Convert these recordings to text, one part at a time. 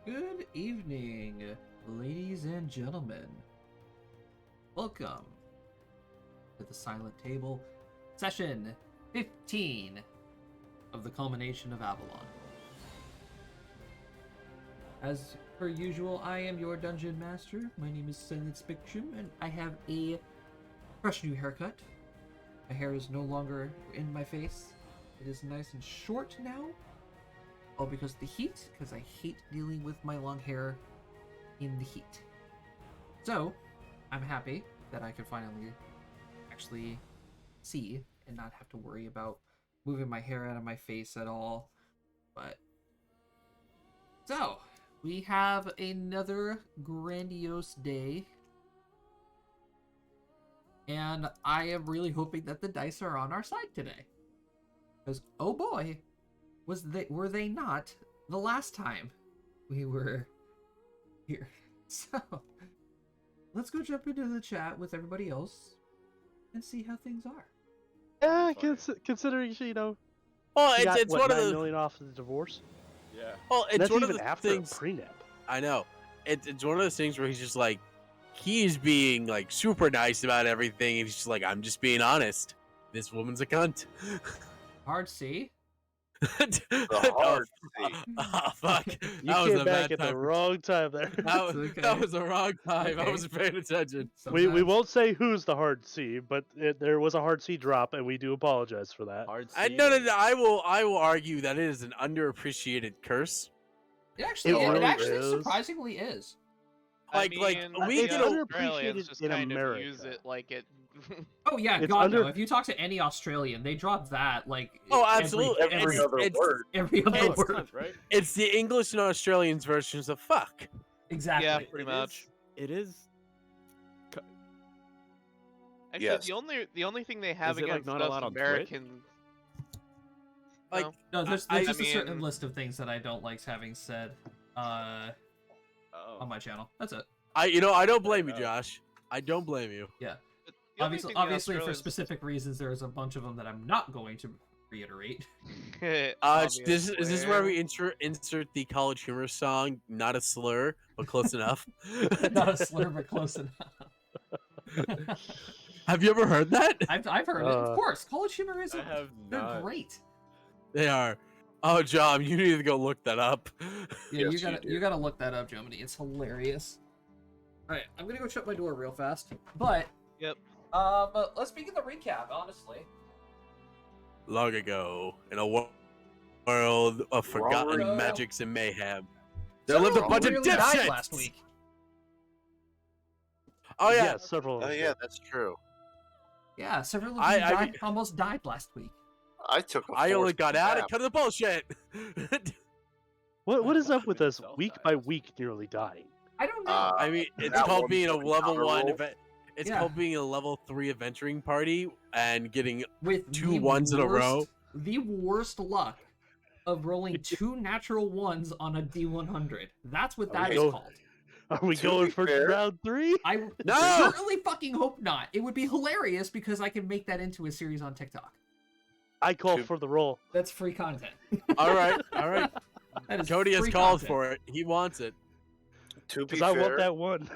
Good evening, ladies and gentlemen. Welcome to the Silent Table, session 15 of the Culmination of Avalon. As per usual, I am your dungeon master. My name is Silent Spectrum, and I have a fresh new haircut. My hair is no longer in my face. It is nice and short now. All because of the heat, because I hate dealing with my long hair in the heat. So, I'm happy that I can finally actually see and not have to worry about moving my hair out of my face at all. But, so, we have another grandiose day. And I am really hoping that the dice are on our side today. Because, oh boy, were they not the last time we were here. So let's go jump into the chat with everybody else and see how things are. Yeah, considering well, it's one of $9 the million off of the divorce. Yeah. Well, it's That's one even of the after things. a prenup. I know. It's one of those things where he's just like, he's being like super nice about everything, and he's just like, I'm just being honest. This woman's a cunt. Hard C. Hard C. Oh, fuck. You came back at the wrong time there. That was the wrong time. I wasn't paying attention. We won't say who's the hard C, but there was a hard C drop, and we do apologize for that. Hard C. No. I will argue that it is an underappreciated curse. It actually surprisingly is. We it's can underappreciated just in kind America. of use it like it. Oh yeah, It's God no. If you talk to any Australian, they drop that like absolutely every other word. Every other word. Right? It's the English and Australians versions of fuck. Exactly. Yeah, pretty much. It is. Actually, Yes. the only thing they have Is it, like, against not us allowed on Twitch? Americans. Like, No, there's I just a certain mean- list of things that I don't like having said on my channel. That's it. I don't blame you, Josh. I don't blame you. The only thing the Obviously, for Australians- specific reasons, there's a bunch of them that I'm not going to reiterate. Is this where we insert the College Humor song? Not a slur, but close enough. Not a slur, but close enough. Have you ever heard that? I've heard it. Of course, College Humor is. I have They're not. great. They are. Oh, John, you need to go look that up. Yeah, Yes, you gotta look that up, Jomini. It's hilarious. All right, I'm gonna go shut my door real fast. But Yep. let's begin the recap. Honestly, Long ago, in a world of forgotten Wrong. magics and mayhem, there lived a bunch of really died dipshits. last week. Oh yeah, Yeah, several. Oh yeah, that's true. Yeah, several of I- you I- almost died last week. I took. I only got out because of the bullshit. What is up with us week by week nearly dying? I don't know. I mean, it's that called one being a was a level counter 1 roll. event. It's Yeah. called being a level 3 adventuring party and getting With two the ones in a row. The worst luck of rolling 2 natural ones on a D100. That's what that is go- called. Are we To going be for fair- round 3? I No! certainly fucking hope not. It would be hilarious because I can make that into a series on TikTok. I call Two- for the roll. That's free content. all right. That is Cody has free called content. for it. He wants it. To be Because I want fair, that one.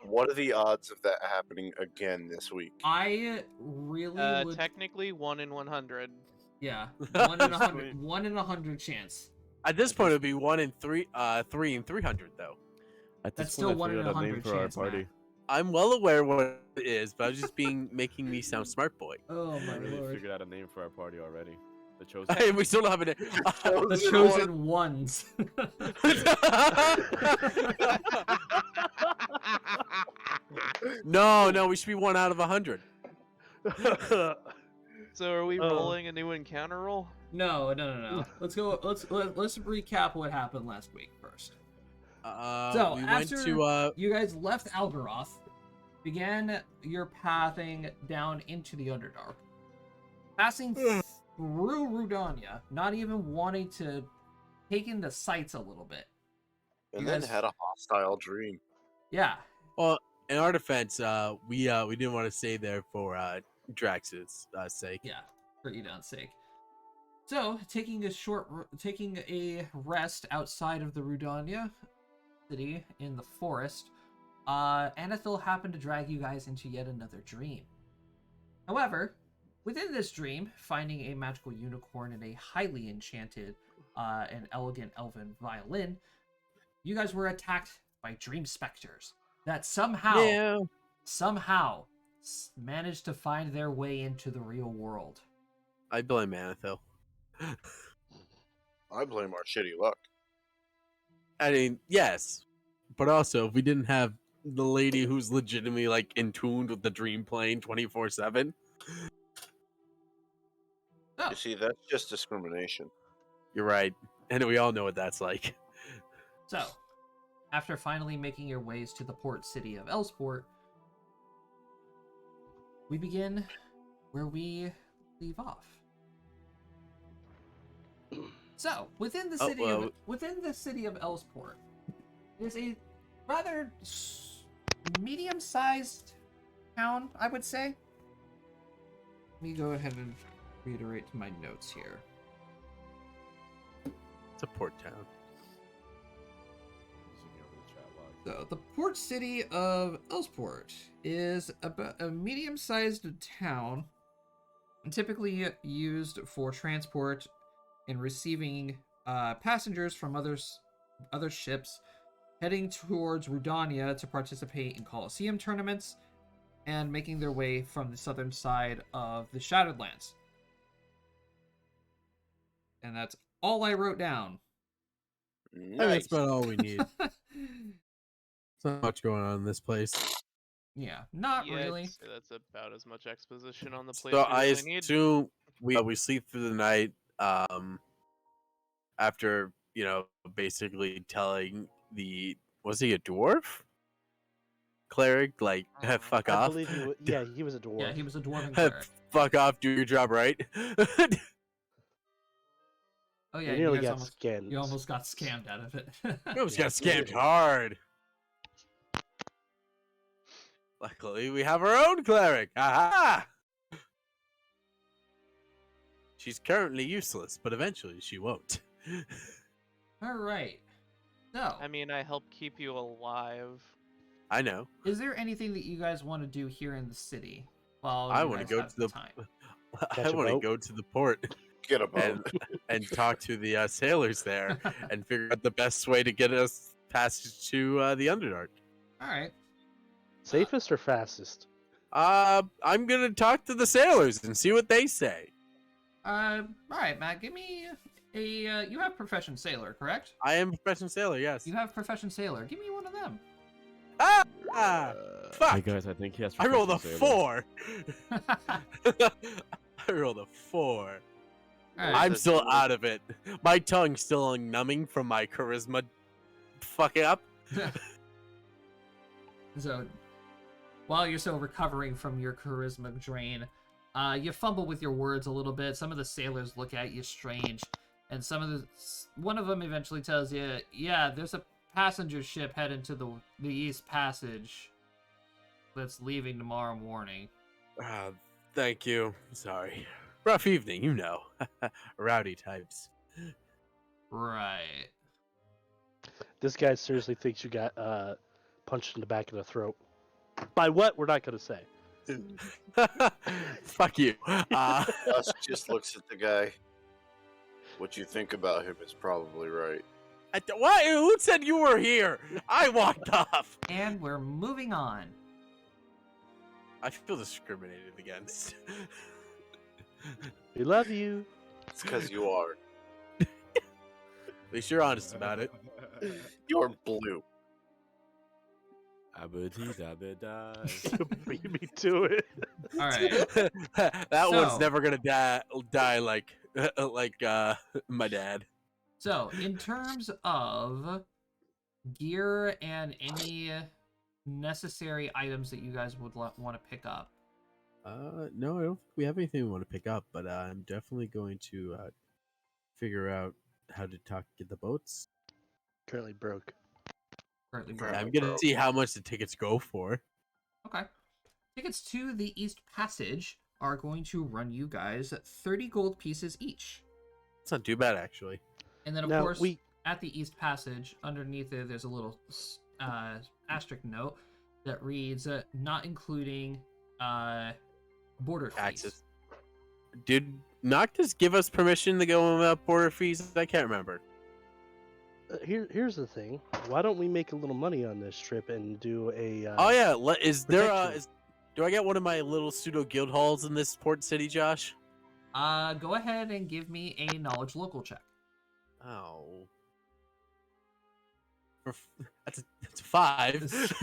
what are the odds of that happening again this week? I really would. Technically 1 in 100. Yeah, 1 in 100. 1 in 100 chance. At this point, it would be 1 in 3, 3 in 300 though. At That's still 1 in 100 chance. Matt. I'm well aware what it is, but I was just making me sound smart boy. Oh my I really lord. figured out a name for our party already. The chosen. Hey, we still don't have a name. The chosen ones. No, we should be 1 out of 100. So are we Oh. rolling a new encounter roll? No. Let's go. Let's recap what happened last week first. So, we after- went to You guys left Algaroth, began your pathing down into the Underdark, passing through Rudania, not even wanting to take in the sights a little bit. And You then guys- had a hostile dream. Yeah, in our defense, we didn't want to stay there for Drax's sake. yeah, for Edon's sake. So, taking a rest outside of the Rudania city in the forest, Anethil happened to drag you guys into yet another dream. However, within this dream, finding a magical unicorn and a highly enchanted and elegant elven violin, you guys were attacked by dream specters that somehow managed to find their way into the real world. I blame Anethil. I blame our shitty luck. I mean, yes, but also if we didn't have the lady who's legitimately like in tune with the dream plane 24/7. So, You see, that's just discrimination. You're right, and we all know what that's like. So, after finally making your ways to the port city of Elsport, we begin where we leave off. So, within the city of Elsport, is a rather medium-sized town, I would say. Let me go ahead and reiterate my notes here. It's a port town. So, the port city of Elsport is about a medium-sized town, typically used for transport and receiving passengers from other ships heading towards Rudania to participate in Colosseum tournaments and making their way from the southern side of the Shadowlands. And that's all I wrote down. I think Nice. that's about all we need. There's not much going on in this place. Yeah, not Yeah, really. I'd say that's about as much exposition on the place So we I really need. assume we sleep through the night after, basically telling was he a dwarf? Cleric, like, fuck I off. believe he was a dwarf. Yeah, he was a dwarven cleric. Fuck off, do your job right. Oh yeah, He nearly you guys got scammed. You almost got scammed out of it. We almost got scammed hard. Luckily, we have our own cleric. Aha! She's currently useless, but eventually she won't. All right. So, I mean, I help keep you alive. I know. is there anything that you guys want to do here in the city? While I you want to guys go have to the. time. Catch I a want to boat. go to the port Get a boat. and talk to the sailors there and figure out the best way to get us passage to the Underdark. All right. Safest or fastest? I'm gonna talk to the sailors and see what they say. All right, Matt. Give me a. You have profession sailor, correct? I am a professional sailor. Yes. You have profession sailor. Give me one of them. Fuck! Hey guys, I think he has. I rolled a professional sailor. 4. I rolled a 4. All right. I'm That's still cool. out of it. My tongue's still numbing from my charisma fucking up. So, while you're still recovering from your charisma drain, you fumble with your words a little bit. Some of the sailors look at you strange, and one of them eventually tells you, "Yeah, there's a passenger ship heading to the East Passage that's leaving tomorrow morning." Thank you. Sorry. Rough evening, you know. Rowdy types. Right. This guy seriously thinks you got punched in the back of the throat. By what? We're not going to say. Fuck you. Gus just looks at the guy. What you think about him is probably right. What? Who said you were here? I walked off. And we're moving on. I feel discriminated against. We love you. It's because you are. At least you're honest about it. You're blue. Beat me to it. All right. That one's So- never gonna die like my dad. So, in terms of gear and any necessary items that you guys would want to pick up, No, I don't think we have anything we want to pick up, but I'm definitely going to figure out how to get the boats. Currently broke. currently Yeah. I'm gonna see how much the tickets go for. Okay. Tickets to the East Passage are going to run you guys 30 gold pieces each. That's not too bad, actually. And then, of Now, course, we- at the East Passage, underneath it, there's a little asterisk note that reads, not including border fees. Taxes. Did Noctis give us permission to go without border fees? I can't remember. Here's the thing. Why don't we make a little money on this trip and do a? Oh yeah, is there? protection. Do I get one of my little pseudo guild halls in this port city, Josh? Go ahead and give me a knowledge local check. Oh. That's a 5.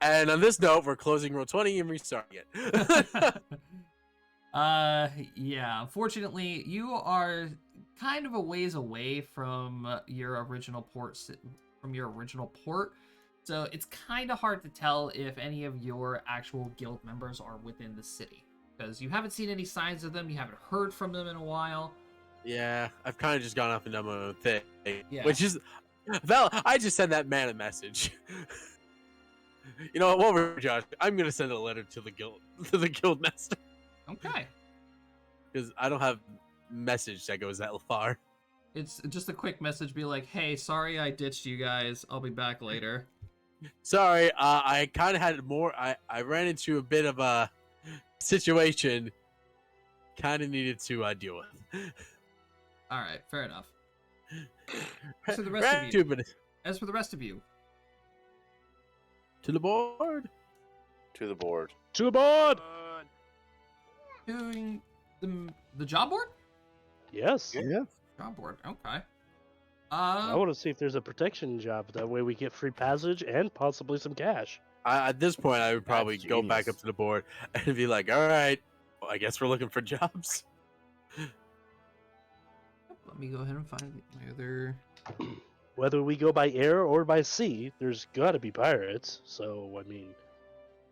And on this note, we're closing roll 20 and restarting it. Yeah, unfortunately, you are kind of a ways away from your original port, so it's kind of hard to tell if any of your actual guild members are within the city, because you haven't seen any signs of them, you haven't heard from them in a while. Yeah, I've kind of just gone off and done my own thing. Yeah. Which is, Val, I just sent that man a message. You know what, over, Josh? I'm gonna send a letter to the guild master, Okay. because I don't have message that goes that far. It's just a quick message, be like, hey, sorry I ditched you guys, I'll be back later. Sorry, I kind of had more. I ran into a bit of a situation. Kind of needed to deal with. Alright, fair enough. So the rest of you- 2 minutes As for the rest of you, to the board. To the board. To aboard. doing the job board? Yes. Yeah. Job board, okay. I want to see if there's a protection job. That way we get free passage and possibly some cash. At this point, I would probably That's go back genius. up to the board and be like, "All right, well, I guess we're looking for jobs." Let me go ahead and find my other. Whether we go by air or by sea, there's got to be pirates. So I mean,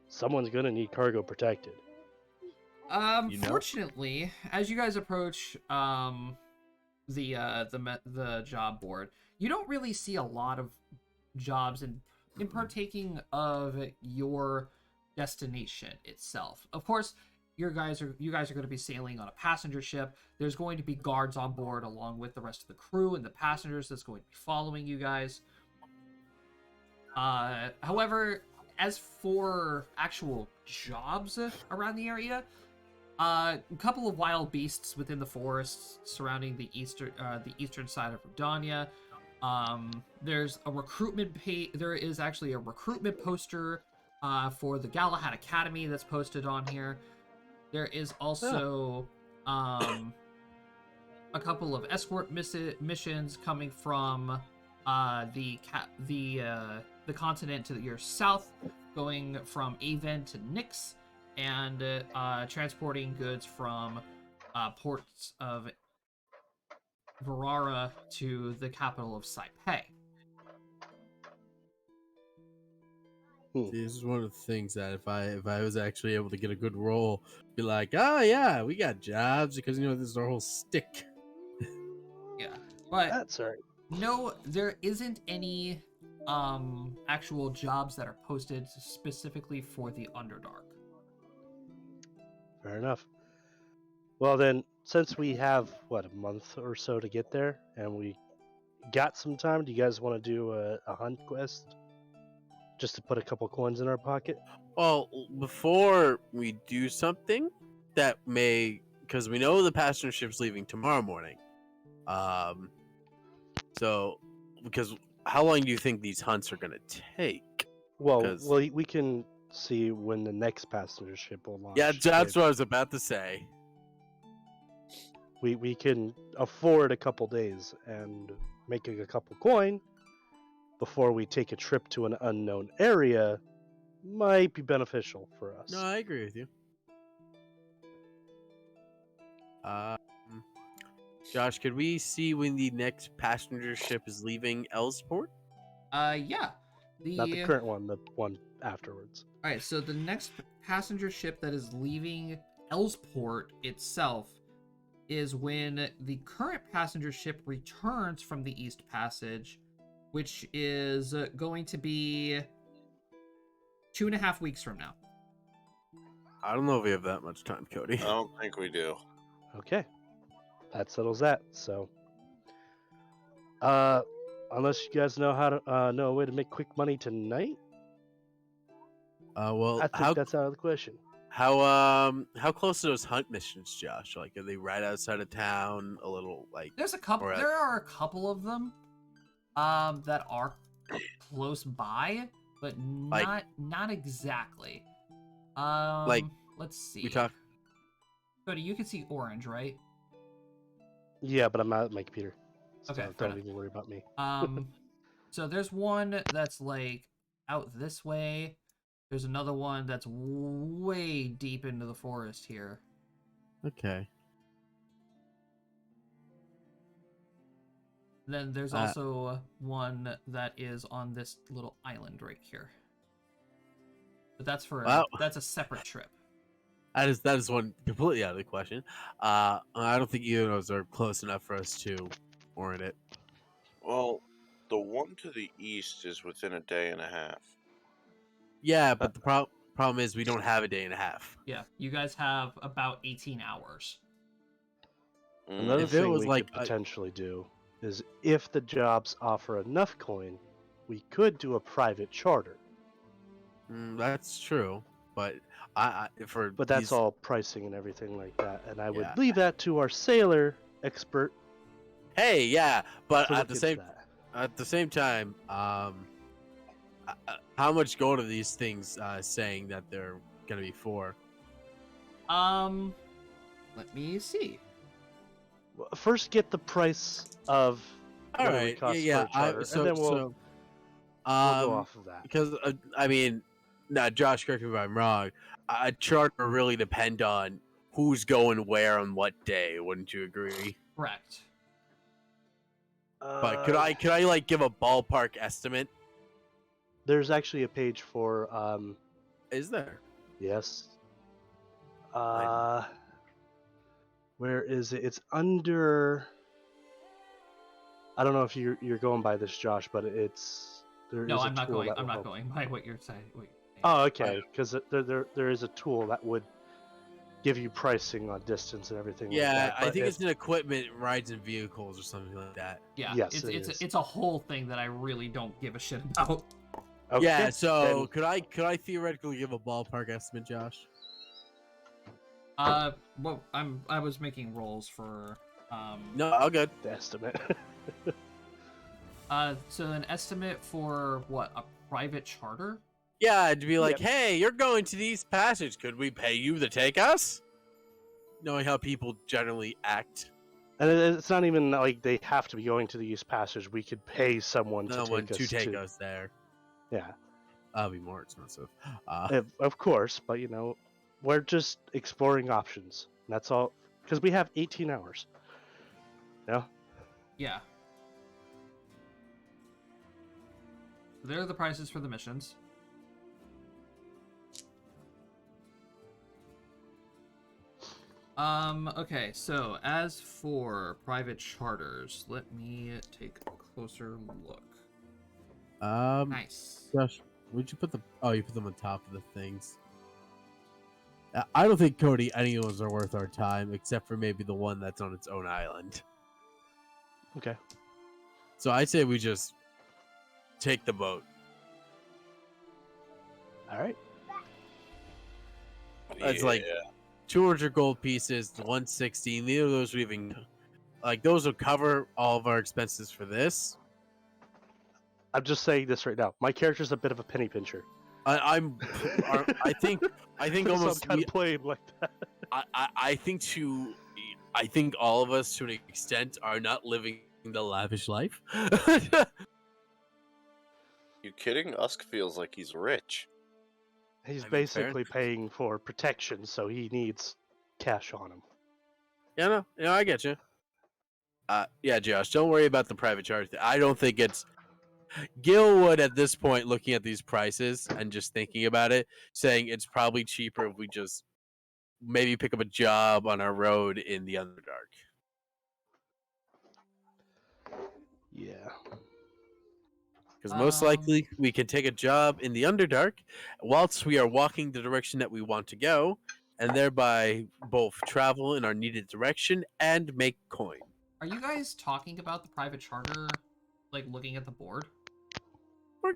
someone's gonna need cargo protected. You know? Fortunately, as you guys approach the job board, you don't really see a lot of jobs in partaking of your destination itself. Of course, you guys are going to be sailing on a passenger ship. There's going to be guards on board along with the rest of the crew and the passengers that's going to be following you guys. However, as for actual jobs around the area, a couple of wild beasts within the forests surrounding the eastern side of Rodania. There's a recruitment there is actually a recruitment poster for the Galahad Academy that's posted on here. There is also a couple of escort missions coming from the continent to your south, going from Aven to Nyx, and transporting goods from ports of Verara to the capital of Saipei. This is one of the things that if I was actually able to get a good roll, be like, oh yeah, we got jobs, because this is our whole stick. Yeah, but That's all right. no, there isn't any actual jobs that are posted specifically for the Underdark. Fair enough. Well then, since we have a month or so to get there, and we got some time, do you guys want to do a hunt quest? Just to put a couple coins in our pocket? Well, before we do something that may, because we know the passenger ship's leaving tomorrow morning. So, because how long do you think these hunts are gonna take? Well, 'Cause- we can see when the next passenger ship will launch. Yeah, that's If what I was about to say. we can afford a couple days and making a couple coin before we take a trip to an unknown area might be beneficial for us. No, I agree with you. Josh, could we see when the next passenger ship is leaving Elsport? Yeah. Not the current one, the one afterwards. All right, so the next passenger ship that is leaving Elsport itself is when the current passenger ship returns from the East Passage, which is going to be 2.5 weeks from now. I don't know if we have that much time, Cody. I don't think we do. Okay. that settles that. So, unless you guys know how to know a way to make quick money tonight, Well, I think that's out of the question. how close are those hunt missions, Josh? Like, are they right outside of town? A little like There's a couple. or at- There are a couple of them, that are close by, but Like- not exactly. Like, Let's see. we talk. Cody, you can see orange, right? Yeah, but I'm not at my computer. So Okay, fair don't enough. even worry about me. So there's one that's like out this way. There's another one that's way deep into the forest here. Okay. Then there's also one that is on this little island right here. But that's for Wow. that's a separate trip. That is one completely out of the question. I don't think either of those are close enough for us to warrant it. Well, the one to the east is within a day and a half. Yeah, but the problem is we don't have a day and a half. Yeah, you guys have about 18 hours. Another If it thing was we like could potentially do is if the jobs offer enough coin, we could do a private charter. That's true, but But that's all pricing and everything like that. And I would Yeah. leave that to our sailor expert. Hey, yeah, but to at look the into same that. at the same time, how much gold are these things saying that they're gonna be for? Let me see. Well, first, get the price of All what it right, would cost yeah, for a charter, so and then we'll go off of that. because I mean, now Josh, correct me if I'm wrong. A charter really depend on who's going where on what day. Wouldn't you agree? Correct. But could I like give a ballpark estimate? There's actually a page for Is there? yes. Where is it? It's under. I don't know if you're going by this, Josh, but it's there No, is a I'm not tool going. that I'm will not help. going by what you're saying. What you're saying. Oh, okay. Because there is a tool that would give you pricing on distance and everything. Yeah, like that, I but think it's in equipment, rides, and vehicles or something like that. Yeah, yes, it's it it's is. it's a whole thing that I really don't give a shit about. Okay, Yeah, so then- could I theoretically give a ballpark estimate, Josh? Well, I was making rolls for No, all good. the estimate. so an estimate for what, a private charter? Yeah, it'd be like, hey, you're going to the East Passage. Could we pay you to take us? Knowing how people generally act. And it's not even like they have to be going to the East Passage. We could pay someone to take us there. Yeah, That'll be more expensive. of course, but we're just exploring options. That's all, because we have 18 hours. Yeah. Yeah. There are the prices for the missions. Okay, so as for private charters, let me take a closer look. Nice. Josh, would you put them? Oh, you put them on top of the things. I don't think, Cody, any of those are worth our time, except for maybe the one that's on its own island. Okay. So I say we just take the boat. All right. That's like 200 gold pieces, 160. Neither of those would even, like, those will cover all of our expenses for this. I'm just saying this right now. My character's a bit of a penny pincher. I think So almost I'm kind of playing like that. I think all of us to an extent are not living the lavish life. You kidding? Usk feels like he's rich. He's I mean, basically paying for protection, so he needs cash on him. Yeah, no, I get you. Yeah, Josh, don't worry about the private charge. I don't think it's Gil would at this point, looking at these prices and just thinking about it, saying it's probably cheaper if we just maybe pick up a job on our road in the Underdark. Yeah. Because most likely we can take a job in the Underdark whilst we are walking the direction that we want to go. and thereby both travel in our needed direction and make coin. Are you guys talking about the private charter, like looking at the board? We're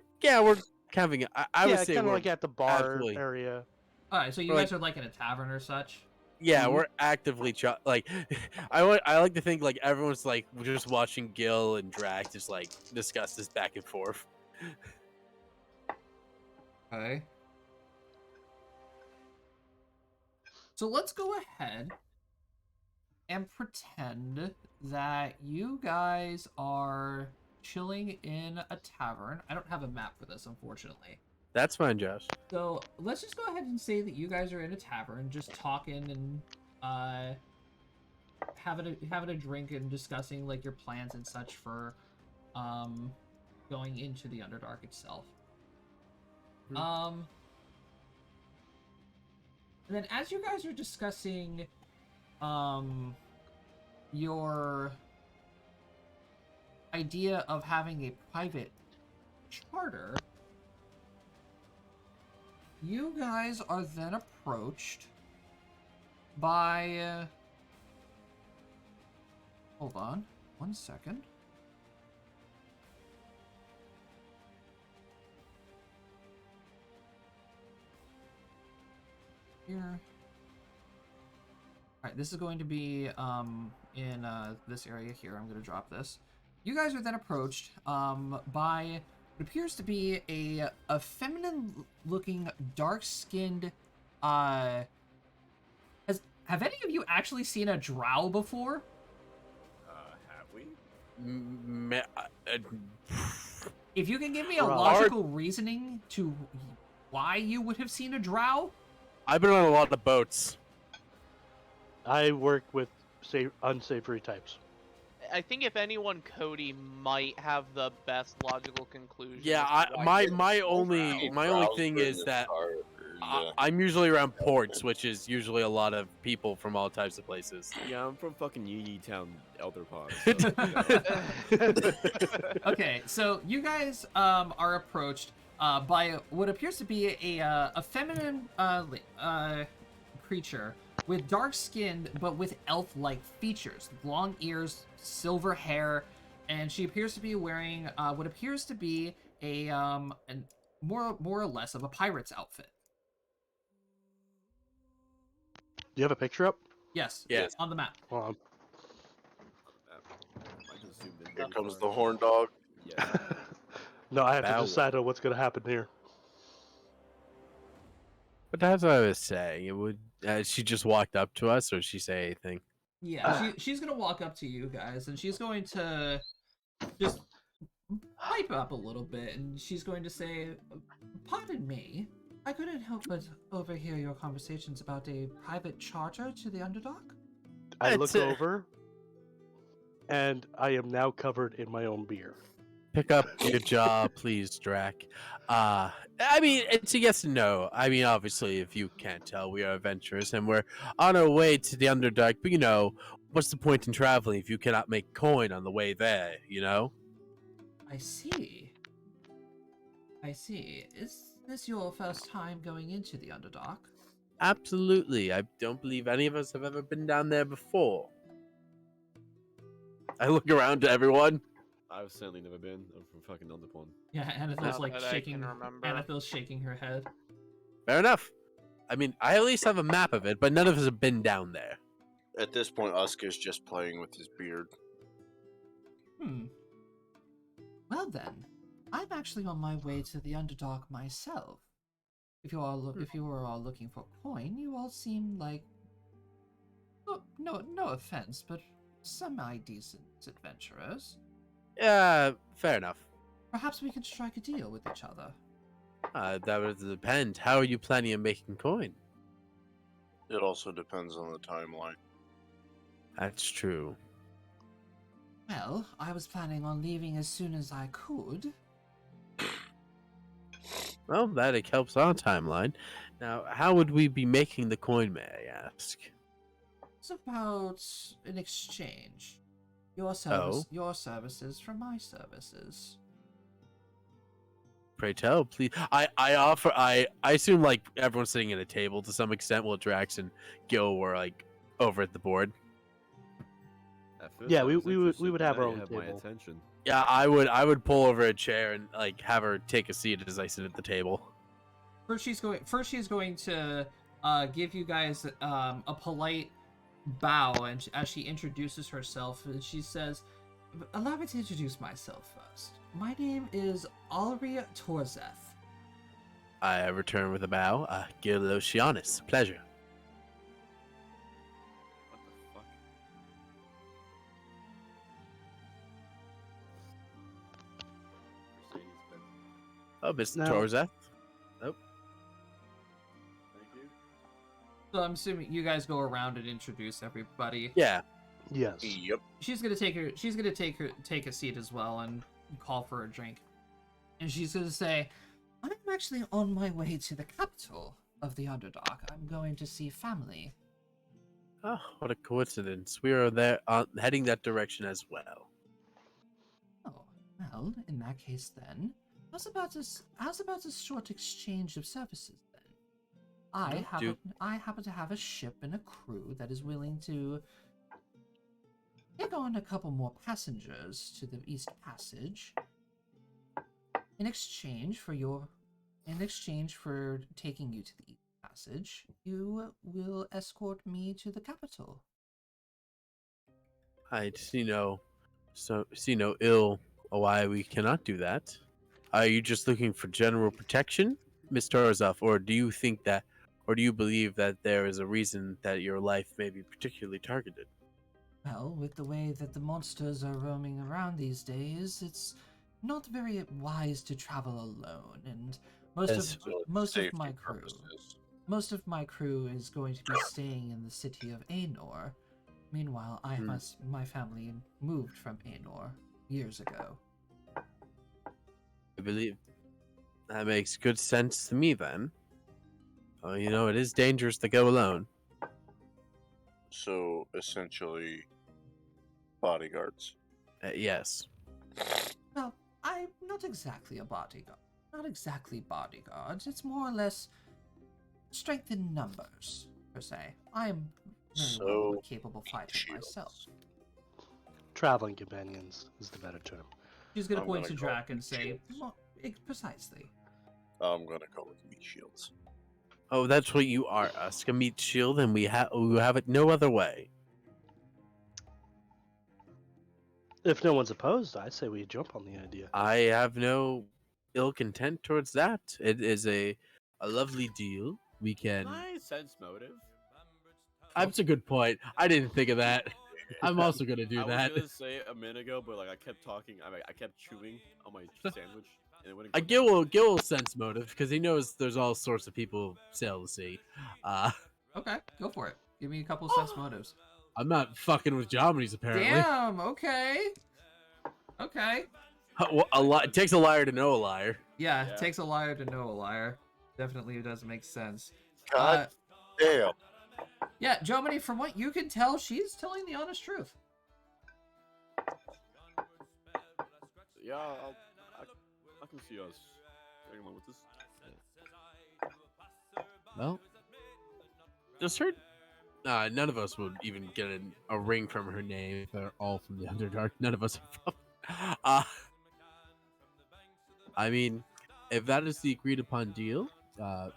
having. I would say kind of we're like at the bar absolutely- area. All right, so you Or, guys are like in a tavern or such. Yeah, we're actively like. I like to think like everyone's like just watching Gil and Drac just like discuss this back and forth. Okay. So let's go ahead and pretend that you guys are chilling in a tavern. I don't have a map for this, unfortunately. That's fine, Josh. So let's just go ahead and say that you guys are in a tavern, just talking and having a drink and discussing like your plans and such for going into the Underdark itself. And then as you guys are discussing your idea of having a private charter, you guys are then approached by hold on 1 second. Here. Alright, this is going to be in this area here. I'm going to drop this. You guys are then approached by what appears to be a feminine-looking, dark-skinned. Have any of you actually seen a drow before? Have we? If you can give me a Drow. logical reasoning to why you would have seen a drow. I've been on a lot of boats. I work with unsavory types. I think if anyone, Cody might have the best logical conclusion. Yeah, as to why my only thing is that I'm usually around ports, which is usually a lot of people from all types of places. Yeah, I'm from fucking Yee Town, Elder Pod. Okay, so you guys are approached by what appears to be a feminine creature with dark skin but with elf-like features, long ears, silver hair, and she appears to be wearing what appears to be a more or less of a pirate's outfit. Do you have a picture up? Yes, Yes. on the map. Hold on. Here comes the horn dog. Yeah. No, I have Bow to decide on what's going to happen here. But that's what I was saying. It would. She just walked up to us, or did she say anything? Yeah, she's gonna walk up to you guys, and she's going to just pipe up a little bit, and she's going to say, "Pardon me, I couldn't help but overhear your conversations about a private charter to the Underdark." I That's look it. over, and I am now covered in my own beer. Pick up your jaw, please, Drac. I mean, it's a yes and no. I mean, obviously, if you can't tell, we are adventurers, and we're on our way to the Underdark. But, you know, what's the point in traveling if you cannot make coin on the way there, you know? I see. Is this your first time going into the Underdark? Absolutely. I don't believe any of us have ever been down there before. I look around to everyone. I've certainly never been. I'm from fucking Underpond. Yeah, Anathel's Not like that I shaking. can remember. Anathel's shaking her head. Fair enough. I mean, I at least have a map of it, but none of us have been down there. At this point, Oscar's just playing with his beard. Well then, I'm actually on my way to the Underdark myself. If you were all looking for coin, you all seem like no offense, but semi-decent adventurers. Fair enough. Perhaps we could strike a deal with each other. That would depend. How are you planning on making coin? It also depends on the timeline. That's true. Well, I was planning on leaving as soon as I could. Well, that helps our timeline. Now, how would we be making the coin, may I ask? It's about an exchange. Your services for my services. Pray tell, please. I offer. I assume like everyone's sitting at a table to some extent. While Drax and Gil were like over at the board. At first Yeah, I was we interested, would but have now our you own have my table. attention. Yeah, I would pull over a chair and like have her take a seat as I sit at the table. First, she's going to give you guys a polite bow, and as she introduces herself, she says, "Allow me to introduce myself first. My name is Alria Torzeth." I return with a bow. Gil Oceanus, pleasure. What the fuck? Mercedes-Benz. Oh, Mr. Now- Torzeth. Thank you. So I'm assuming you guys go around and introduce everybody. Yeah. Yes. Yep. She's gonna take a seat as well and call for a drink. And she's gonna say, "I'm actually on my way to the capital of the Underdark. I'm going to see family." Oh, what a coincidence. We are there, heading that direction as well. Oh, well, in that case then, how's about a short exchange of services then? I happen to have a ship and a crew that is willing to take on a couple more passengers to the East Passage in exchange for taking you to the East Passage. You will escort me to the capital. I see no ill why we cannot do that. Are you just looking for general protection, Miss Torzeth, or do you believe that there is a reason that your life may be particularly targeted? Well, with the way that the monsters are roaming around these days, it's not very wise to travel alone, and most of my crew is going to be staying in the city of Aenor. Meanwhile, my family moved from Aenor years ago. I believe that makes good sense to me then. Oh, it is dangerous to go alone. So essentially, bodyguards. Yes. Well, I'm not exactly a bodyguard. Not exactly bodyguards. It's more or less strength in numbers, per se. I am very well a capable fighter shields. myself. Traveling companions is the better term. She's gonna I'm point gonna to call Drac them and say, shields. precisely. I'm gonna call it meat shields. Oh, that's what you are, Usk. A meat shield, and we have it no other way. If no one's opposed, I say we jump on the idea. I have no ill content towards that. It is a lovely deal. We can. Nice sense motive. That's a good point. I didn't think of that. I'm also gonna do I that. was gonna say it a minute ago, but like I kept talking. I kept chewing on my sandwich, and it wouldn't. Gil will sense motive because he knows there's all sorts of people sail the sea. Okay, go for it. Give me a couple sense motives. I'm not fucking with Jominies apparently. Damn. Okay. Okay. It takes a liar to know a liar. Yeah, Yeah. it takes a liar to know a liar. Definitely does make sense. God damn. Yeah, Jomini, from what you can tell, she's telling the honest truth. Yeah, I can see us getting along with this. Well, just her. None of us would even get a ring from her name if they're all from the Underdark. None of us are from. I mean, if that is the agreed upon deal,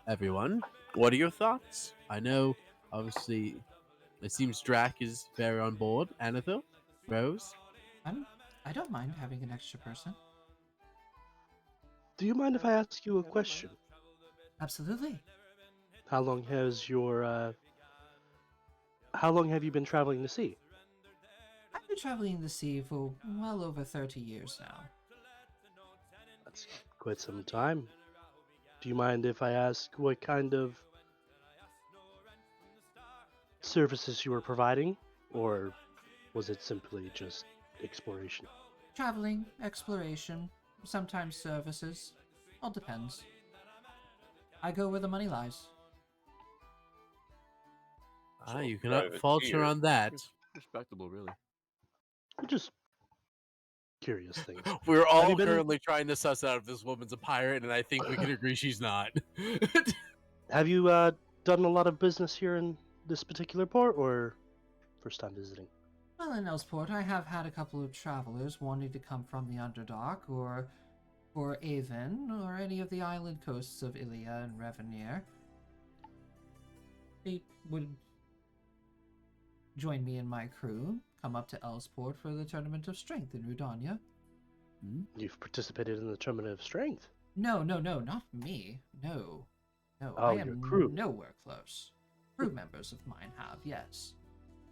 everyone, what are your thoughts? I know, obviously, it seems Drac is very on board. Anatho, Rose. I don't mind having an extra person. Do you mind if I ask you a question? Absolutely. How long have you been traveling the sea? I've been traveling the sea for well over 30 years now. That's quite some time. Do you mind if I ask what kind of services you were providing? Or was it simply just exploration? Traveling, exploration, sometimes services. All depends. I go where the money lies. You cannot Privateer. falter on that. Respectable, really. Just curious things. We're all you been- currently trying to suss out if this woman's a pirate, and I think we can agree she's not. Have you done a lot of business here in this particular port, or first time visiting? Well, in Elsport, I have had a couple of travelers wanting to come from the Underdark, or Avon, or any of the island coasts of Ilia and Revenir. They would join me and my crew, come up to Elsport for the Tournament of Strength in Rudania. You've participated in the Tournament of Strength. No, not me. No. Oh, I your am crew. nowhere close. Crew members of mine have, yes.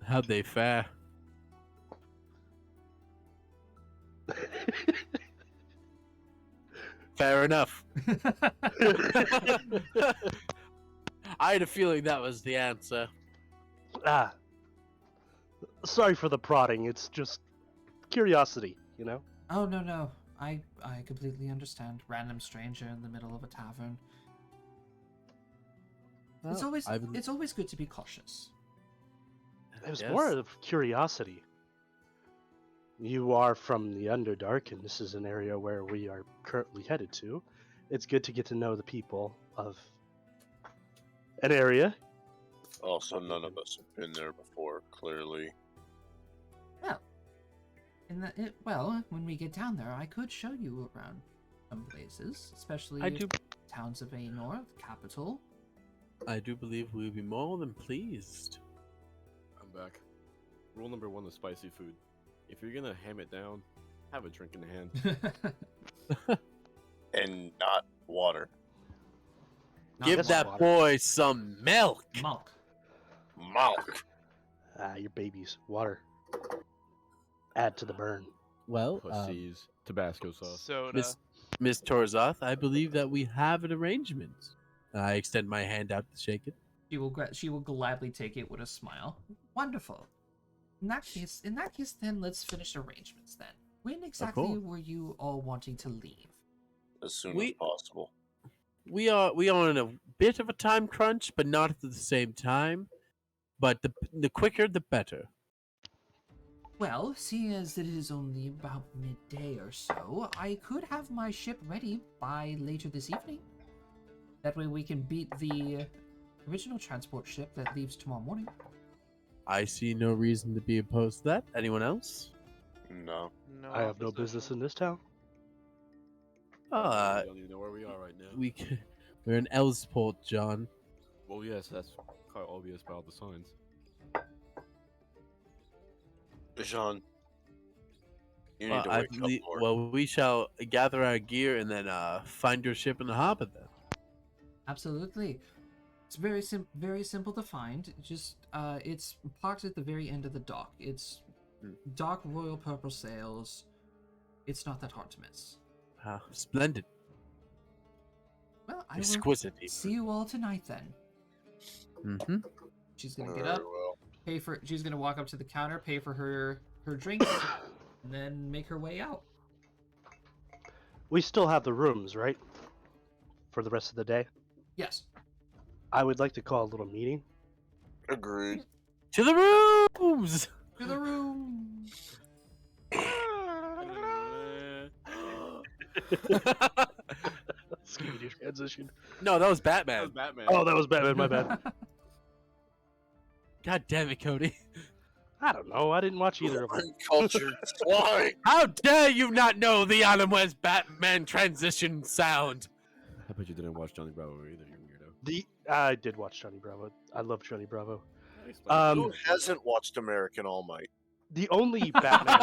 How'd they fare? Fair enough. I had a feeling that was the answer. Ah. Sorry for the prodding. It's just curiosity, you know? Oh, no. I completely understand. Random stranger in the middle of a tavern. It's always good to be cautious. It was Yes. more of curiosity. You are from the Underdark, and this is an area where we are currently headed to. It's good to get to know the people of an area. Also, none of us have been there before, clearly. Well, when we get down there, I could show you around some places, especially towns of Aenor, the capital. I do believe we'll be more than pleased. I'm back. Rule number 1 is spicy food. If you're gonna ham it down, have a drink in hand. And not water. Not Give just that water. boy some milk. Milk. Milk. Your babies. Water. Add to the burn. Well, Pussies. Tabasco sauce. Soda. Miss Torzoth, I believe that we have an arrangement. I extend my hand out to shake it. She will gladly take it with a smile. Wonderful. In that case, then let's finish arrangements. Then, when exactly course. were you all wanting to leave? As soon We- as possible. We are in a bit of a time crunch, but not at the same time. But the quicker, the better. Well, seeing as it is only about midday or so, I could have my ship ready by later this evening. That way we can beat the original transport ship that leaves tomorrow morning. I see no reason to be opposed to that. Anyone else? No. No I have no opposition. business in this town. We don't even know where we are right now. We're in Elsport, John. Well, yes, that's quite obvious by all the signs. Jean, you need to I wake believe, up more. well, we shall gather our gear and then find your ship in the harbor then. Absolutely. It's very simple to find. Just it's parked at the very end of the dock. It's dock Royal Purple Sails. It's not that hard to miss. Splendid. Well, I will Exquisite. see you all tonight then. Mm-hmm. She's gonna get Very up, well. pay for. She's gonna walk up to the counter, pay for her drinks, and then make her way out. We still have the rooms, right? For the rest of the day. Yes. I would like to call a little meeting. Agreed. To the rooms! To the room. Scooby-Doo transition. No, that was That Batman. was Batman. Oh, that was Batman. My bad. God damn it, Cody. I don't know. I didn't watch either of them. Uncultured swine. How dare you not know the Adam West Batman transition sound? I bet you didn't watch Johnny Bravo either, you weirdo. I did watch Johnny Bravo. I love Johnny Bravo. Who hasn't watched American All Might? The only Batman.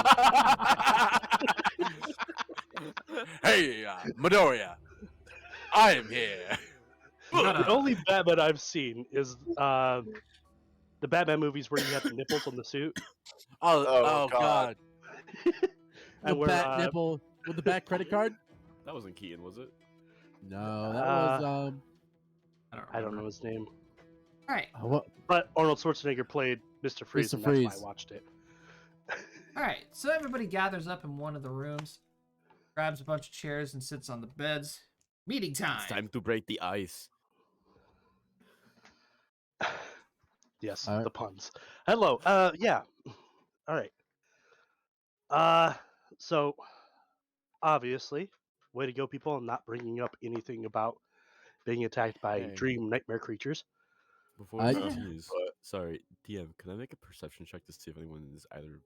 Hey, Midoriya. I am here. The only Batman I've seen is the Batman movies where you have the nipples on the suit. Oh, God. God. The And where, bat nipple with the bat credit card? That wasn't Keaton, was it? No, that was I don't know his name. All right. what? But Arnold Schwarzenegger played Mr. Freeze, Mr. and that's why Freeze. I watched it. All right. So everybody gathers up in one of the rooms, grabs a bunch of chairs, and sits on the beds. Meeting time. It's time to break the ice. Yes, Alright. the puns. Hello. Yeah. All right. So obviously. Way to go, people, and not bringing up anything about being attacked by Hey. dream nightmare creatures. Before I- we continues, But sorry, DM, can I make a perception check to see if anyone is either?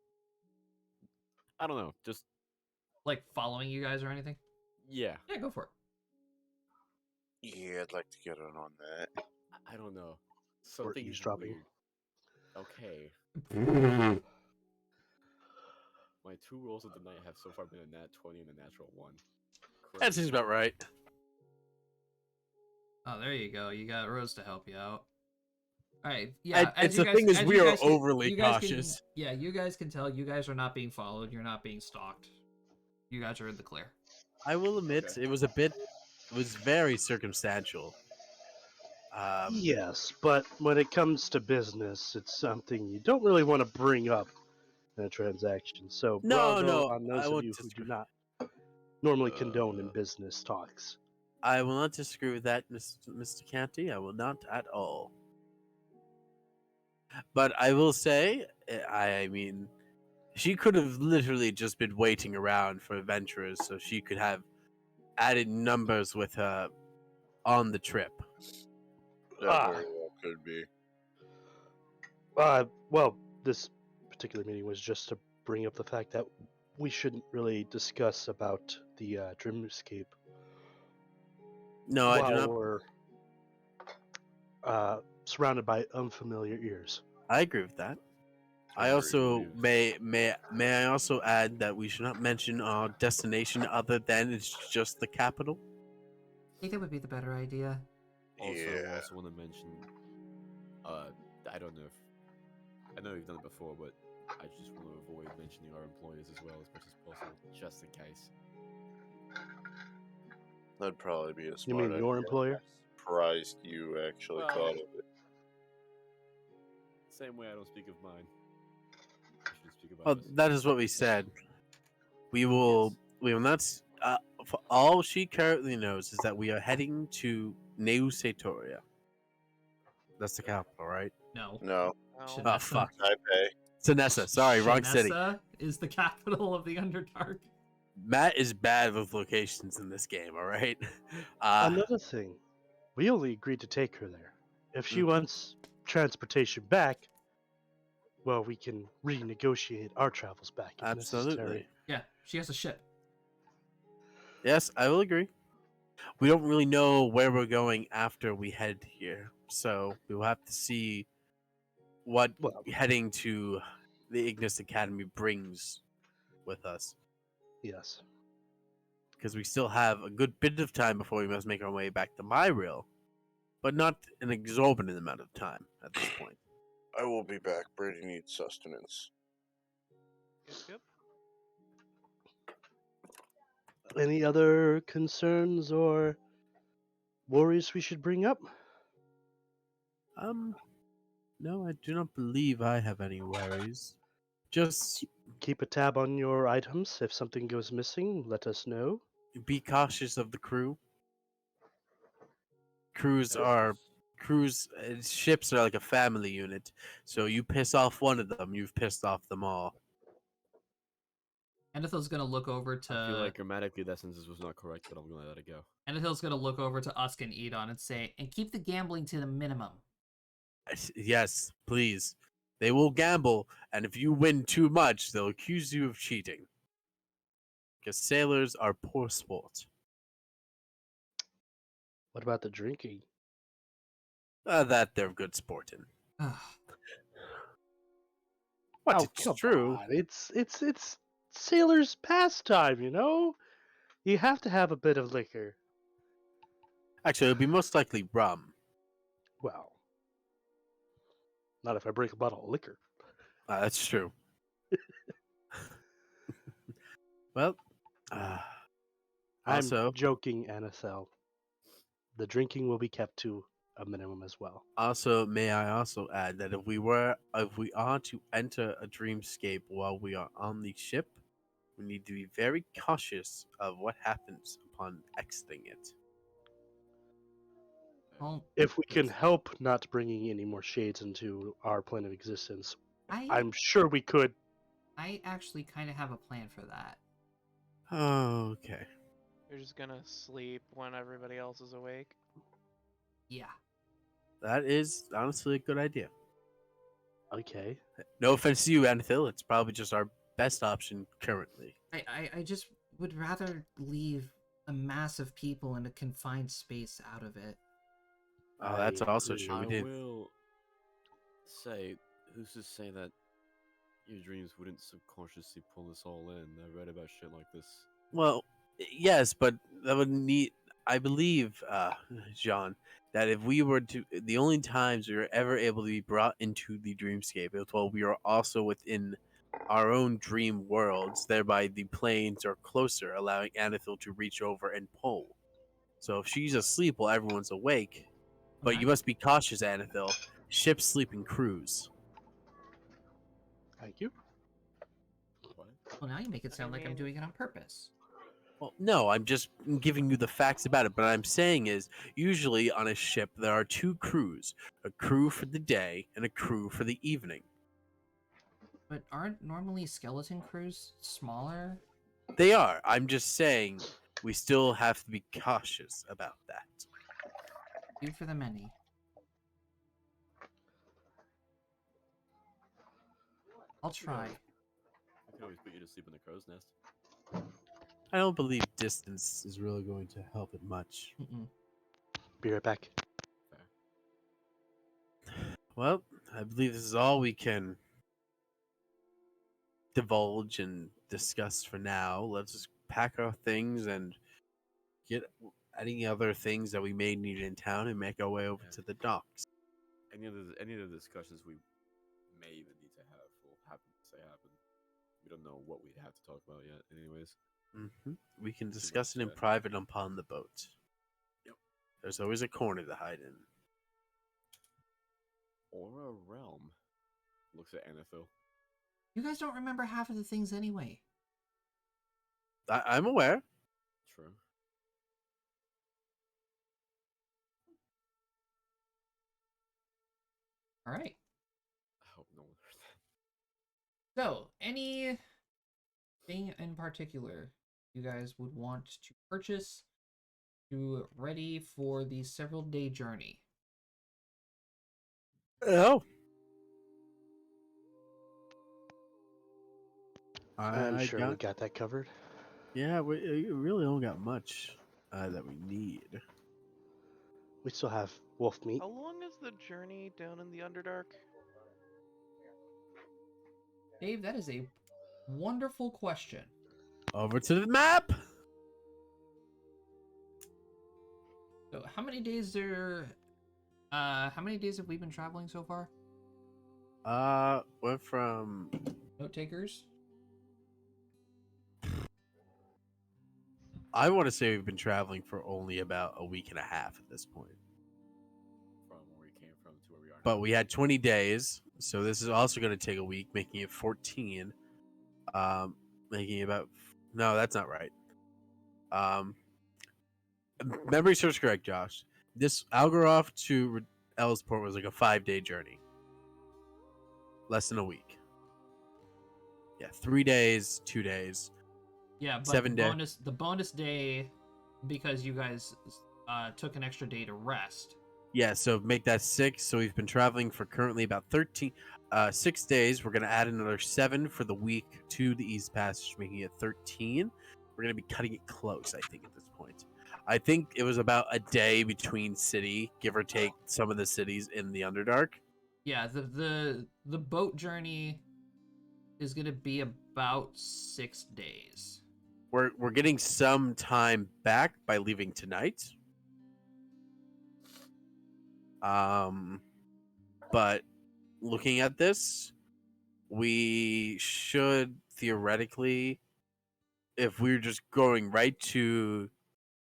I don't know, just Like following you guys or anything? yeah. Yeah, go for it. yeah, I'd like to get in on that. I don't know. Or Something eavesdropping. weird. Okay, my 2 rolls of the night have so far been a nat 20 and a natural 1. That seems about right. Oh, there you go. You got Rose to help you out. All right. Yeah. It's the thing is, we are overly you guys cautious. Yeah, you guys can tell. You guys are not being followed. You're not being stalked. You guys are in the clear. I will admit, Okay. it was very circumstantial. Yes, but when it comes to business, it's something you don't really want to bring up in a transaction. So No, bravo no, on I those of won't you who do disagree. not normally condone in Uh, business talks. I will not disagree with that, Mr. Canty. I will not at all. But I will say, I mean, she could have literally just been waiting around for adventurers so she could have added numbers with her on the trip. That Ah. very well could be. Well, this particular meeting was just to bring up the fact that we shouldn't really discuss about the dreamscape No, I do while not. we're surrounded by unfamiliar ears. I agree with that. I Very also agreed. may I also add that we should not mention our destination other than it's just the capital. I think that would be the better idea. Also, Yeah. also want to mention, I don't know if I know you've done it before, but I just want to avoid mentioning our employers as well as much as possible, just in case. That'd probably be a You smart mean idea. your employer? Surprised you actually Well- thought of it. Same way I don't speak of mine. I should speak about Well, ours. that is what we said. We will not. For all she currently knows is that we are heading to Neu Satoria. That's the capital, right? No. No, Shanessa. Oh fuck, Taipei. Sinessa. Sorry, wrong city. Shanessa is the capital of the Underdark. Matt is bad with locations in this game. All right. Another thing, we only agreed to take her there. If she wants transportation back, well, we can renegotiate our travels back if Absolutely. necessary. Yeah, she has a ship. Yes, I will agree. We don't really know where we're going after we head here, so we will have to see what Well, heading to the Ignis Academy brings with us, yes. because we still have a good bit of time before we must make our way back to Myril, but not an exorbitant amount of time at this point. I will be back. Brady needs sustenance. Yep. Any other concerns or worries we should bring up? No, I do not believe I have any worries. Just Keep a tab on your items. If something goes missing, let us know. be cautious of the crew. Ships are like a family unit, so you piss off one of them, you've pissed off them all. Anathel's gonna look over to. I feel like grammatically that sentence was not correct, but I'm gonna let it go. Anathel's gonna look over to Usk and Edon and say, "And keep the gambling to the minimum." Yes, please. They will gamble, and if you win too much, they'll accuse you of cheating. Because sailors are poor sport. What about the drinking? That they're good sporting. What? Oh, It's come true. on. It's sailor's pastime, you know? You have to have a bit of liquor. Actually, it would be most likely rum. Well, not if I break a bottle of liquor. That's true. Well, also, I'm joking, Anathel. The drinking will be kept to a minimum as well. may I also add that if we are to enter a dreamscape while we are on the ship, we need to be very cautious of what happens upon exiting it. Well, If we can help not bringing any more shades into our plane of existence, I I'm sure we could. actually kind of have a plan for that. Okay. You're just gonna sleep when everybody else is awake. Yeah. That is honestly a good idea. Okay. No offense to you, Anthil. It's probably just our best option currently. I just would rather leave a mass of people in a confined space out of it. Oh, that's I also agree. true. I We did. will say, who's to say that your dreams wouldn't subconsciously pull us all in? I read about shit like this. Well, yes, but that would need. I believe, John, that if we were to, the only times we were ever able to be brought into the dreamscape is while we are also within our own dream worlds. Thereby, the planes are closer, allowing Anethil to reach over and pull. So if she's asleep while everyone's awake, but Okay. you must be cautious, Anethil. Ships sleep in crews. Thank you. What? Well, now you make it I sound like I'm mean- doing it on purpose. Well, no, I'm just giving you the facts about it. But what I'm saying is, usually on a ship, there are two crews a crew for the day and a crew for the evening. But aren't normally skeleton crews smaller? They are. I'm just saying we still have to be cautious about that. Few for the many. I'll try. I could always put you to sleep in the crow's nest. I don't believe distance is really going to help it much. Mm-mm. Be right back. Well, I believe this is all we can divulge and discuss for now. Let's just pack our things and get any other things that we may need in town and make our way over Yeah. to the docks. Any of the discussions we may even need to have will happen to say happen. We don't know what we have to talk about yet, anyways. We can Too discuss it much, in private upon the boat. Yep. There's always a corner to hide in. Aura Realm looks at Anethil. You guys don't remember half of the things anyway. I'm aware. True. All right. I hope no one heard that. So, anything in particular you guys would want to purchase to ready for the several-day journey? Oh. I'm I sure we got that covered. Yeah, we really don't got much that we need. We still have wolf meat. How long is the journey down in the Underdark? Dave, that is a wonderful question. Over to the map. So, how many days have we been traveling so far? Went from Note takers? I want to say we've been traveling for only about a week and a half at this point. From where we came from to where we are now. But we had 20 days, so this is also going to take a week, making it 14. Making about no, that's not right. Memory serves correct, Josh. This Algaroth to Elsport was like a 5-day journey, less than a week. Yeah, 3 days, 2 days. Yeah, but 7 day. the bonus day, because you guys took an extra day to rest. Yeah, so make that 6. So we've been traveling for currently about 6 days. We're going to add another 7 for the week to the East Passage, making it 13. We're going to be cutting it close, I think, at this point. I think it was about a day between city, give or take some of the cities in the Underdark. Yeah, the boat journey is going to be about 6 days. We're getting some time back by leaving tonight. But looking at this, we should theoretically, if we're just going right to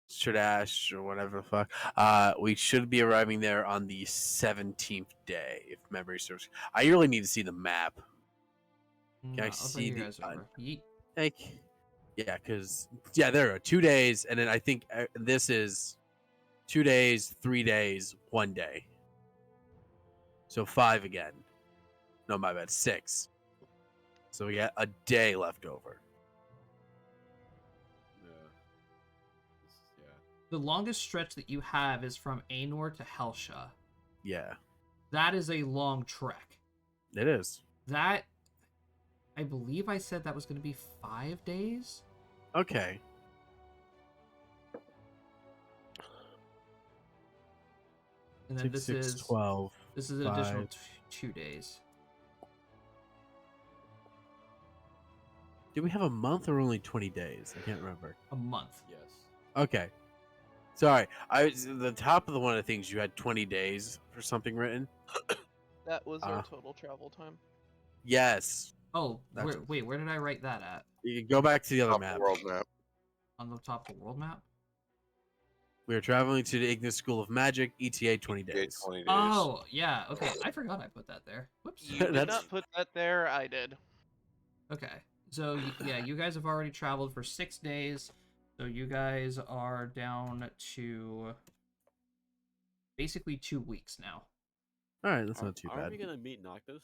Stradash or whatever the fuck, we should be arriving there on the 17th day, if memory serves. I really need to see the map. Can I I'll see bring you the? guys over. Yeet. Yeah, because there are 2 days, and then I think this is 2 days, 3 days, 1 day. So 5 again. No, my bad, 6. So we got a day left over. the longest stretch that you have is from Anor to Helsha. Yeah, That is a long trek. it is. That, I believe I said that was going to be 5 days. Okay. And then 6, this 6, is 12. this is an additional 5. 2 days. Do we have a month or only 20 days? I can't remember. A month. Yes. Okay. Sorry. The top of the one of the things you had 20 days for something written. That was our total travel time. Yes. Oh, That's- wait, where did I write that at? You can go back to the other Top map. world map. On the top of the world map? We are traveling to the Ignis School of Magic, ETA 20 Yeah, days. 20 days. Oh, yeah. Okay, I forgot I put that there. Whoops. You did That's- not put that there. I did. Okay. So, yeah, you guys have already traveled for 6 days. So you guys are down to basically 2 weeks now. All right, that's not too Aren't bad. we gonna meet Noctis?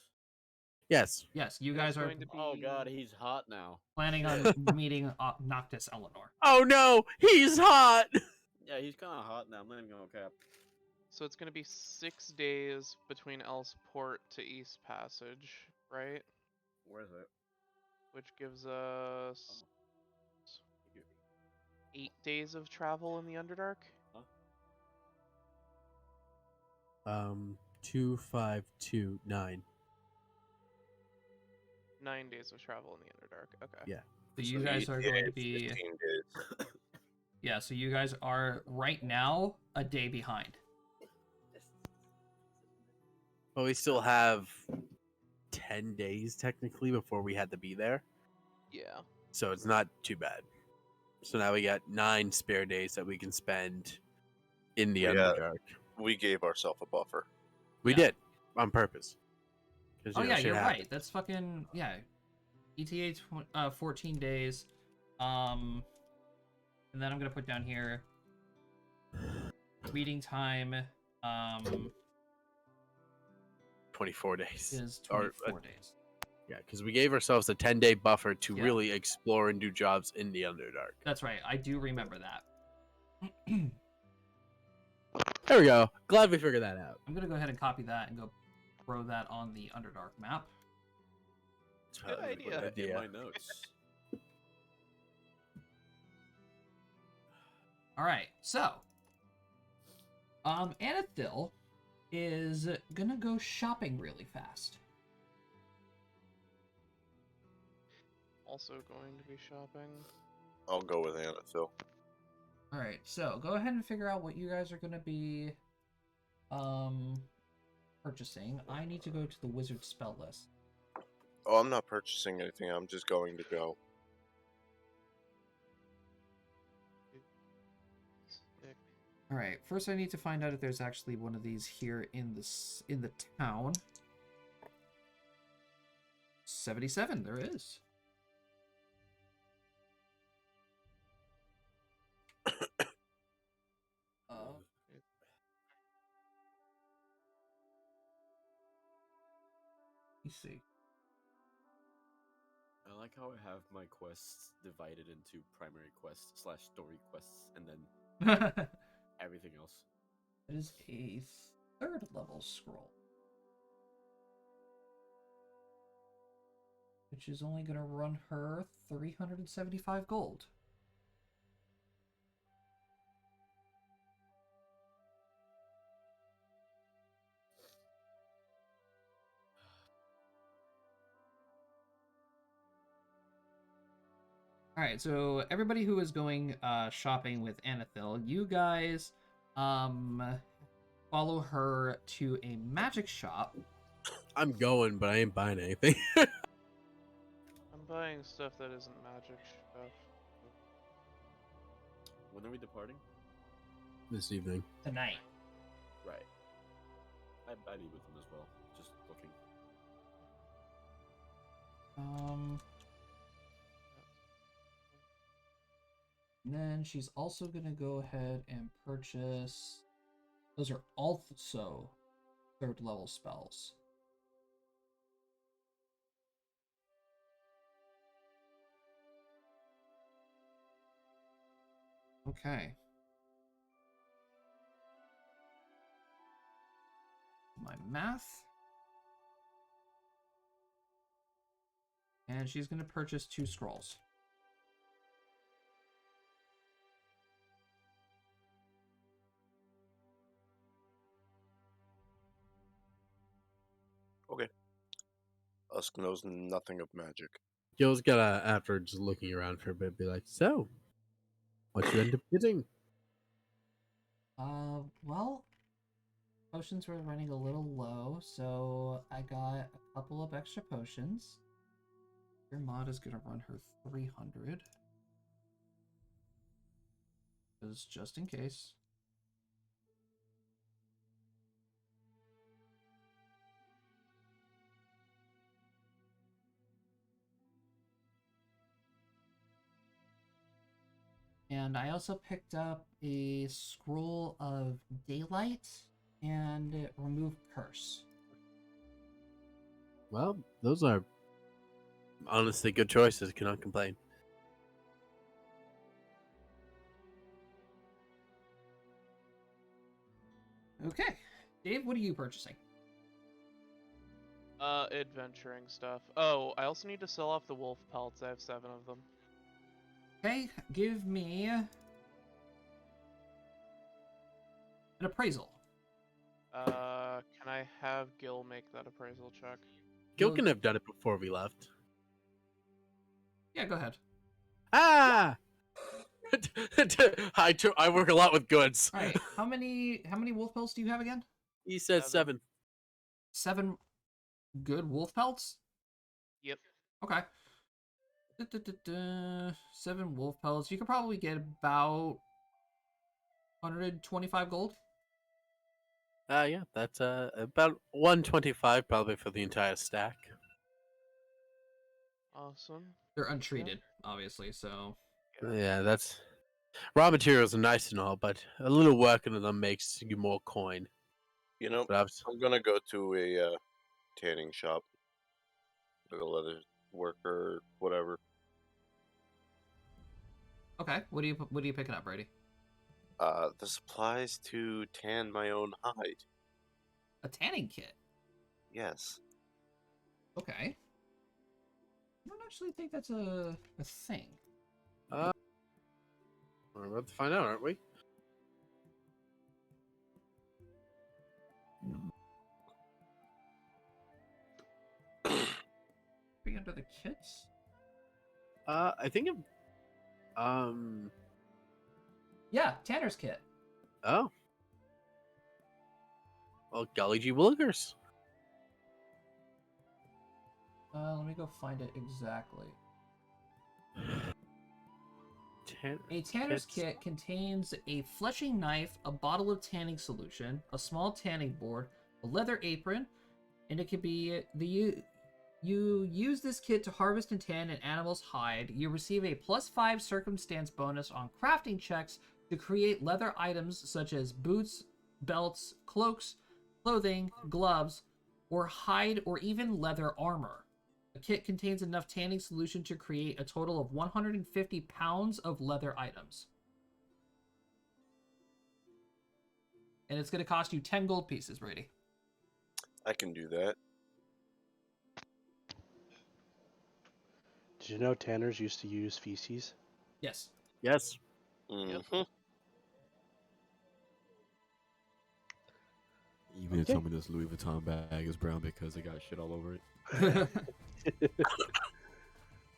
Yes. Yes, you There's guys are going to be... Oh god, he's hot now. planning on meeting Noctis Eleanor. Oh no, he's hot. Yeah, he's kind of hot now. I'm not even gonna cap. So it's going to be 6 days between Elsport to East Passage, right? Where is it? Which gives us Here. 8 days of travel in the Underdark. 2, 5, 2, 9. 9 days of travel in the Underdark. Okay. Yeah. So you guys are going to be 15 days. yeah, so you guys are right now a day behind. But we still have 10 days technically before we had to be there. Yeah. So it's not too bad. So now we got 9 spare days that we can spend in the Yeah. Underdark. We gave ourselves a buffer. We Yeah. did on purpose. 'Cause, Oh you know, yeah, shit you're happens. right. That's fucking yeah. ETA 14 days. And then I'm gonna put down here meeting time 24 days. is Or, 24 days. Yeah, because we gave ourselves a 10-day buffer to Yeah. really explore and do jobs in the Underdark. That's right. I do remember that. There we go. Glad we figured that out. I'm gonna go ahead and copy that and go throw that on the Underdark map. It's Good probably a good idea. In my notes. All right, so Anethil is gonna go shopping really fast. Also going to be shopping. I'll go with Anna, Phil. All right, so go ahead and figure out what you guys are gonna be purchasing. I need to go to the wizard spell list. Oh, I'm not purchasing anything. I'm just going to go. Stick. All right, first I need to find out if there's actually one of these here in the town. 77, there is. Let me see. I like how I have my quests divided into primary quests / story quests, and then It everything else. is a 3rd level scroll, which is only going to run her 375 gold. All right, so everybody who is going shopping with Anethil, you guys follow her to a magic shop. I'm going, but I ain't buying anything. I'm buying stuff that isn't magic stuff. When are we departing? This evening. Tonight. Right. I'd be with them as well. Just looking. And then she's also going to go ahead and purchase... Those are also 3rd level spells. Okay. my math. And she's going to purchase 2 scrolls. Okay. Usk knows nothing of magic. Gil's gonna, after just looking around for a bit, be like, "So, what you end up getting?" Well, potions were running a little low, so I got a couple of extra potions. Your mod is gonna run her 300. Just in case. And I also picked up a scroll of daylight and remove curse. Well, those are honestly good choices. Cannot complain. Okay. Dave, what are you purchasing? Adventuring stuff. Oh, I also need to sell off the wolf pelts. I have 7 of them. Okay, give me an appraisal. Can I have Gil make that appraisal check? Gil You'll- can have done it before we left. Yeah, go ahead. Ah! I work a lot with goods. All right. How many wolf pelts do you have again? He says 7. 7 good wolf pelts? Yep. Okay. 7 wolf pelts. You could probably get about 125 gold. Yeah, that's about 125 probably for the entire stack. Awesome. They're untreated, obviously, so Yeah, that's raw materials are nice and all, but a little work into them makes you more coin. You know, But I'm gonna go to a tanning shop. Like a leather worker, whatever. okay. What are you picking up, Brady? The supplies to tan my own hide. A tanning kit. Yes. Okay. I don't actually think that's a thing. We're about to find out, aren't we? Be under the kits. I think Yeah, Tanner's kit. oh. Well, golly gee willikers. Let me go find it exactly. A tanner's kit contains a fleshing knife, a bottle of tanning solution, a small tanning board, a leather apron, and it can be you use this kit to harvest and tan an animal's hide. You receive a +5 circumstance bonus on crafting checks to create leather items such as boots, belts, cloaks, clothing, gloves, or hide or even leather armor. The kit contains enough tanning solution to create a total of 150 pounds of leather items. And it's going to cost you 10 gold pieces, Brady. I can do that. Did you know tanners used to use feces? Yes. Yes. Mm-hmm. You gonna Okay. tell me this Louis Vuitton bag is brown because it got shit all over it?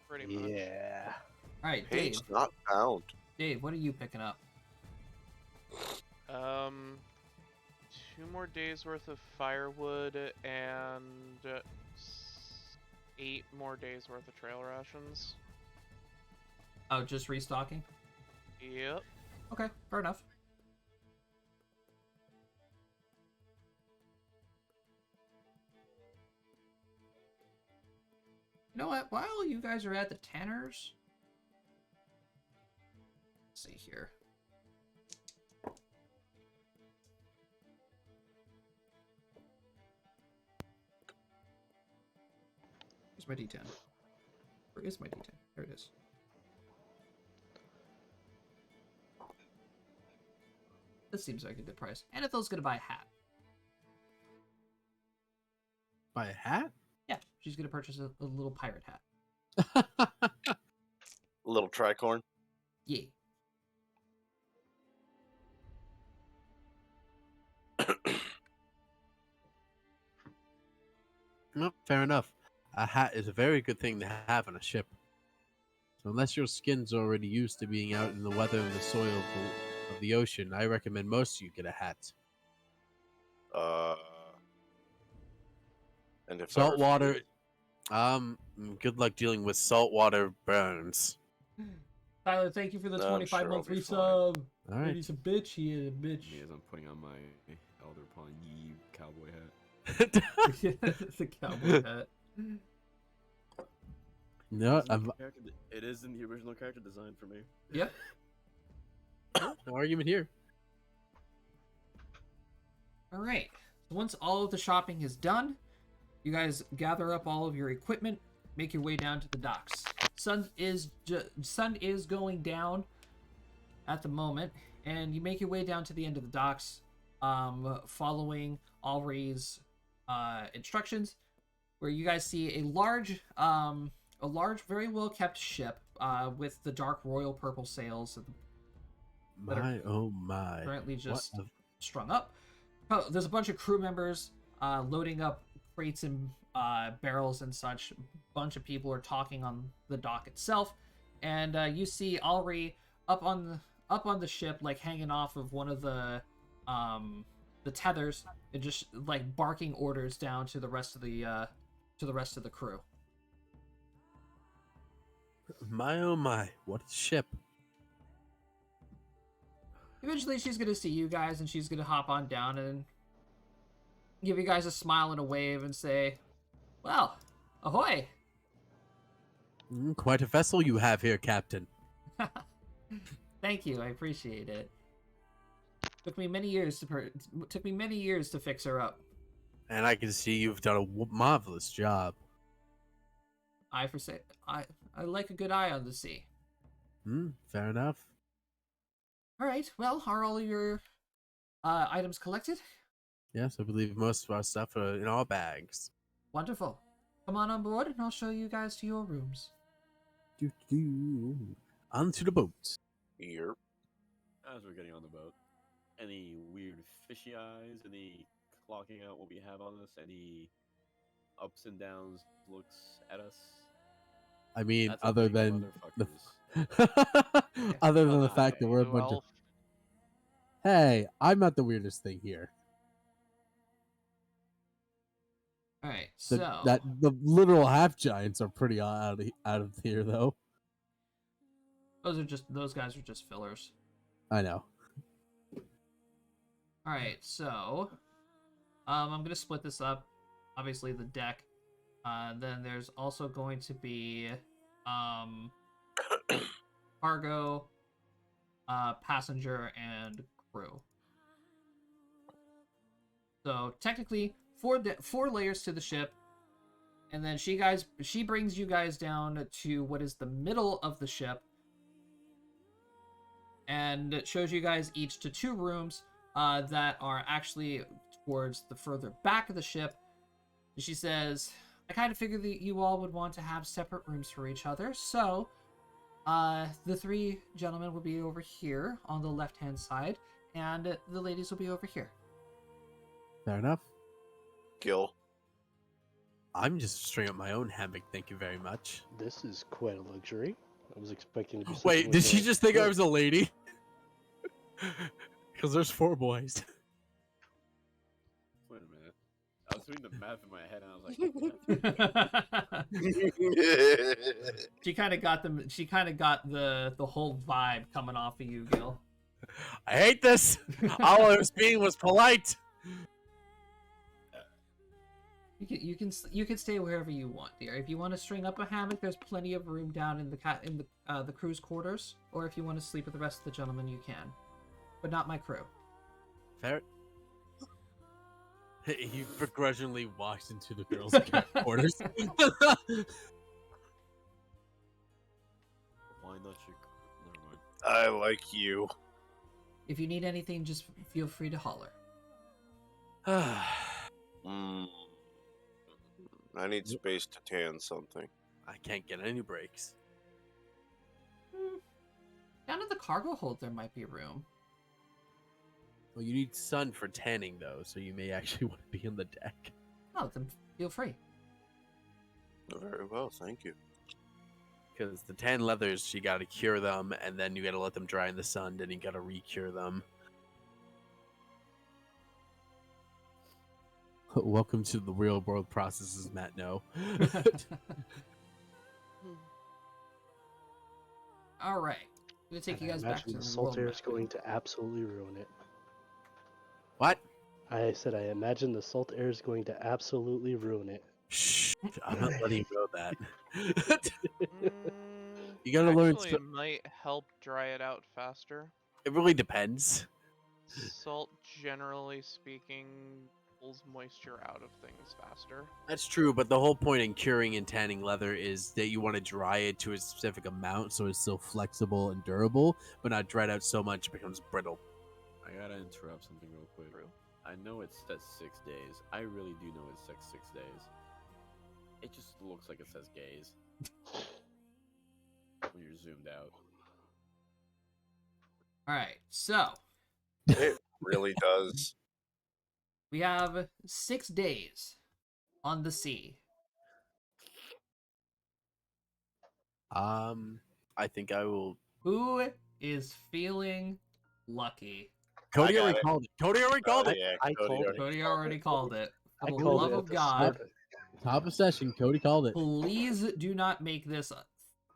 Pretty much. Yeah. All right, Dave. Page not found. Dave, what are you picking up? 2 more days worth of firewood and 8 more days worth of trail rations. Oh, just restocking? Yep. Okay, fair enough. You know what? While you guys are at the tanners, let's see here. Where's my D10? Where is my D10? There it is. This seems like a good price. And Ethel's gonna buy a hat. Buy a hat? Yeah, she's gonna purchase a little pirate hat. Little tricorn. Yeah. No, fair enough. A hat is a very good thing to have on a ship. So unless your skin's already used to being out in the weather and the soil of the ocean, I recommend most of you get a hat. And if Salt I water. refuse- Good luck dealing with saltwater burns. Tyler, thank you for the No, I'm 25-month sure I'll be resub. All right. He's a bitch. He is a bitch. Me as I'm putting on my Elder Pawn Yi cowboy hat. The cowboy hat. No, It is in the original character design for me. Yep. no argument here. All right. So once all of the shopping is done, you guys gather up all of your equipment, make your way down to the docks. Sun is going down at the moment, and you make your way down to the end of the docks, following Alri's instructions, where you guys see a large, very well kept ship with the dark royal purple sails that are My oh my! currently just What strung up. Oh, there's a bunch of crew members loading up crates and barrels and such. A bunch of people are talking on the dock itself, and you see Alri up on the ship, like hanging off of one of the tethers, and just like barking orders down to the rest of the crew. My oh my! What a ship! Eventually, she's gonna see you guys, and she's gonna hop on down and give you guys a smile and a wave and say, "Well, ahoy!" Quite a vessel you have here, Captain. Thank you, I appreciate it. Took me many years to fix her up. And I can see you've done a marvelous job. I like a good eye on the sea. Fair enough. All right. Well, are all your items collected? Yes, I believe most of our stuff are in our bags. Wonderful. Come on board, and I'll show you guys to your rooms. Onto the boat. Yep. As we're getting on the boat, any weird fishy eyes? Any clocking out what we have on us? Any ups and downs looks at us? I mean, That's a other thing, than motherfuckers. other than the fact that we're a Blue bunch of. elf. Hey, I'm not the weirdest thing here. All right. The, So the literal half giants are pretty out of here, though. those guys are just fillers. I know. All right. So I'm gonna split this up. Obviously, the deck. Then there's also going to be cargo, passenger, and crew. So technically, four layers to the ship, and then she brings you guys down to what is the middle of the ship, and it shows you guys each to 2 rooms that are actually towards the further back of the ship. She says, I kind of figured that you all would want to have separate rooms for each other, so the 3 gentlemen will be over here on the left-hand side, and the ladies will be over here. Fair enough. Gil. I'm just stringing up my own hammock, thank you very much. This is quite a luxury. I was expecting to be. Wait, sitting did with she a- just think I was a lady? Because there's 4 boys. Wait a minute. I was doing the math in my head, and I was like, She kind of got the whole vibe coming off of you, Gil. I hate this! All I was being was polite! You can stay wherever you want, dear. If you want to string up a hammock, there's plenty of room down in the crew's quarters. Or if you want to sleep with the rest of the gentlemen, you can, but not my crew. Fair. He begrudgingly walks into the girls' quarters. why not your... Never mind. I like you. If you need anything, just feel free to holler. Mm. I need space to tan something. I can't get any breaks. Down in the cargo hold, there might be room. Well, you need sun for tanning, though, so you may actually want to be on the deck. Oh, then feel free. Very well, thank you. Because the tan leathers, you got to cure them, and then you got to let them dry in the sun, then you got to re-cure them. Welcome to the real world processes, Matt. No. All right. I'm gonna take you And I guys back to imagine the the salt world air map is going here. to absolutely ruin it. What? I said I imagine the salt air is going to absolutely ruin it. Shh. I'm not letting you know that. Mm, You gotta learn. actually, it might help dry it out faster. It really depends. Salt, generally speaking, pulls moisture out of things faster. That's true, but the whole point in curing and tanning leather is that you want to dry it to a specific amount so it's still flexible and durable, but not dried out so much it becomes brittle. I gotta interrupt something real quick. True. I know it says 6 days. I really do know it says 6 days. It just looks like it says gays when you're zoomed out. All right. So It really does. we have 6 days on the sea. I think I will. Who is feeling lucky? Cody got already it. called it. Cody already called it. Yeah, I Cody called already Cody called already it. called it. For I the called love it of at the God, start. Top of session. Cody called it. please do not make this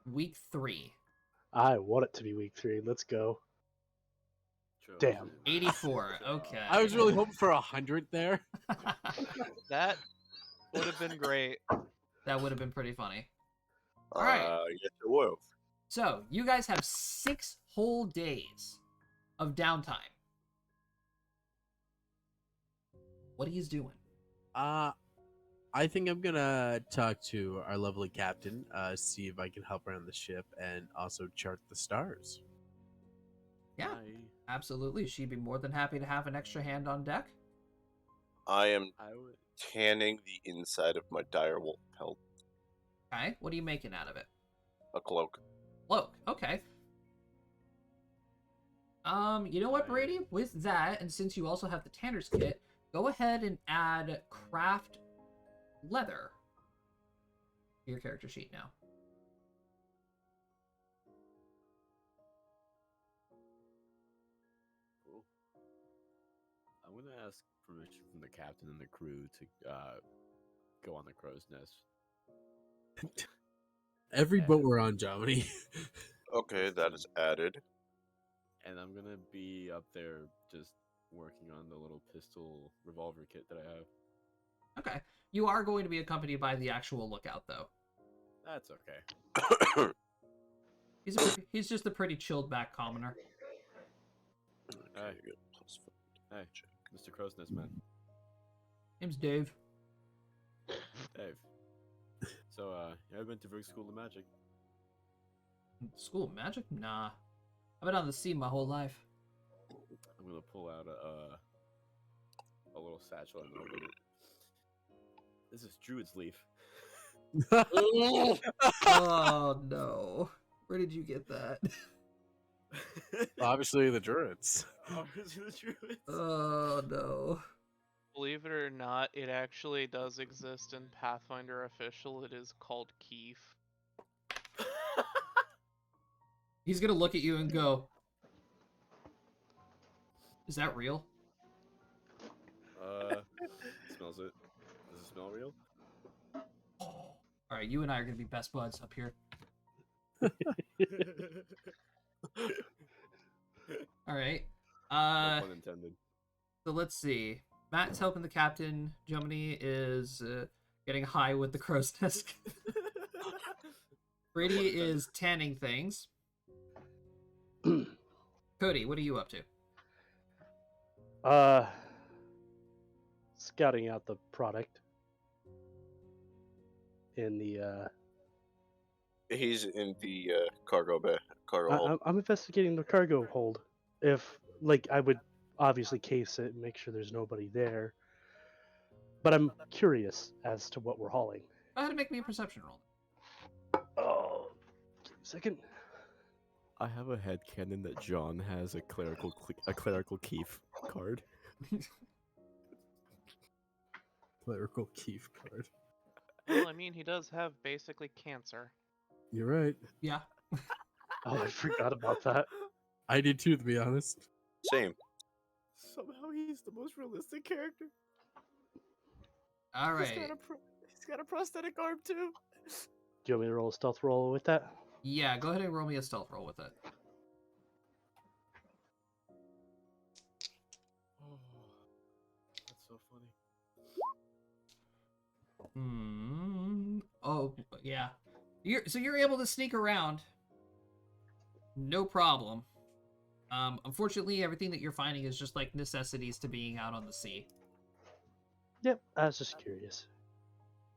week 3. I want it to be week 3. Let's go. Chosen. Damn. 84. Okay. I was really hoping for 100 there. That would have been great. That would have been pretty funny. All right. Yes, it will. So you guys have 6 whole days of downtime. What are you doing? I think I'm gonna talk to our lovely captain, see if I can help around the ship, and also chart the stars. Yeah, absolutely. She'd be more than happy to have an extra hand on deck. I am I would. tanning the inside of my direwolf pelt. Okay, what are you making out of it? A cloak. Cloak. Okay. You know what, Brady? With that, and since you also have the Tanner's kit, go ahead and add craft leather to your character sheet now. Cool. I'm gonna ask permission from the captain and the crew to go on the crow's nest. Every Okay. boat we're on, Jomini. Okay, that is added. And I'm gonna be up there just working on the little pistol revolver kit that I have. Okay. You are going to be accompanied by the actual lookout, though. That's okay. He's just a pretty chilled back commoner. Hey. Okay, good. Plus Hey, Mr. Crow's Nest Man. Name's Dave. Dave. So, you ever been to Rogue School of Magic? School of Magic? Nah. I've been on the sea my whole life. I'm gonna pull out a little satchel and open it. This is Druid's Leaf. Oh no. Where did you get that? Obviously, the druids. Obviously the Druids. Oh no. Believe it or not, it actually does exist in Pathfinder Official. It is called Keef. He's gonna look at you and go, "Is that real?" Smells it. Does it smell real? Alright, you and I are gonna be best buds up here. Alright. No pun intended. So let's see. Matt's helping the captain. Jomini is getting high with the crow's nest. Brady is tanning things. Cody, what are you up to? Scouting out the product in the He's in the cargo hold. I'm investigating the cargo hold. If I would obviously case it and make sure there's nobody there. but I'm curious as to what we're hauling. Go ahead and make me a perception roll. Oh, give me a second. I have a headcanon that John has a clerical Keith card. Clerical Keith card. Well, I mean, he does have basically cancer. You're right. Yeah. Oh, I forgot about that. I did too, to be honest. Same. Somehow he's the most realistic character. All right. He's got a prosthetic arm too. Do you want me to roll a stealth roll with that? Yeah, go ahead and roll me a stealth roll with it. Oh, that's so funny. Oh, yeah. You're able to sneak around. No problem. Unfortunately, everything that you're finding is just like necessities to being out on the sea. Yep, I was just curious.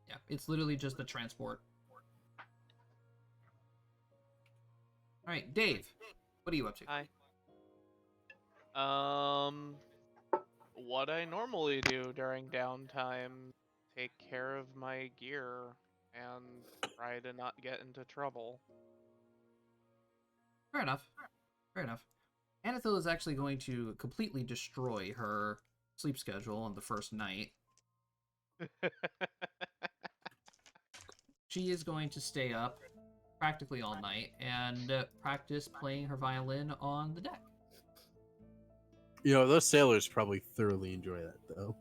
Yeah, it's literally just the transport. All right, Dave, what are you up to? Hi. What I normally do during downtime, take care of my gear and try to not get into trouble. Fair enough. Fair enough. Anethil is actually going to completely destroy her sleep schedule on the first night. She is going to stay up practically all night and practice playing her violin on the deck. You know, those sailors probably thoroughly enjoy that, though.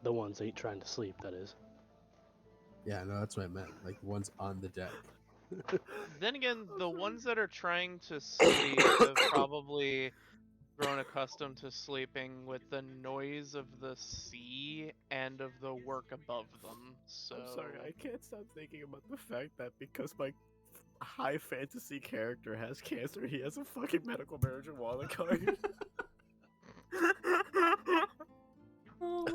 The ones that ain't trying to sleep, that is. Yeah, no, that's what I meant. Like, the ones on the deck. Then again, the ones that are trying to sleep have probably grown accustomed to sleeping with the noise of the sea and of the work above them. So I'm sorry, I can't stop thinking about the fact that because my high fantasy character has cancer, he has a fucking medical marijuana card. Oh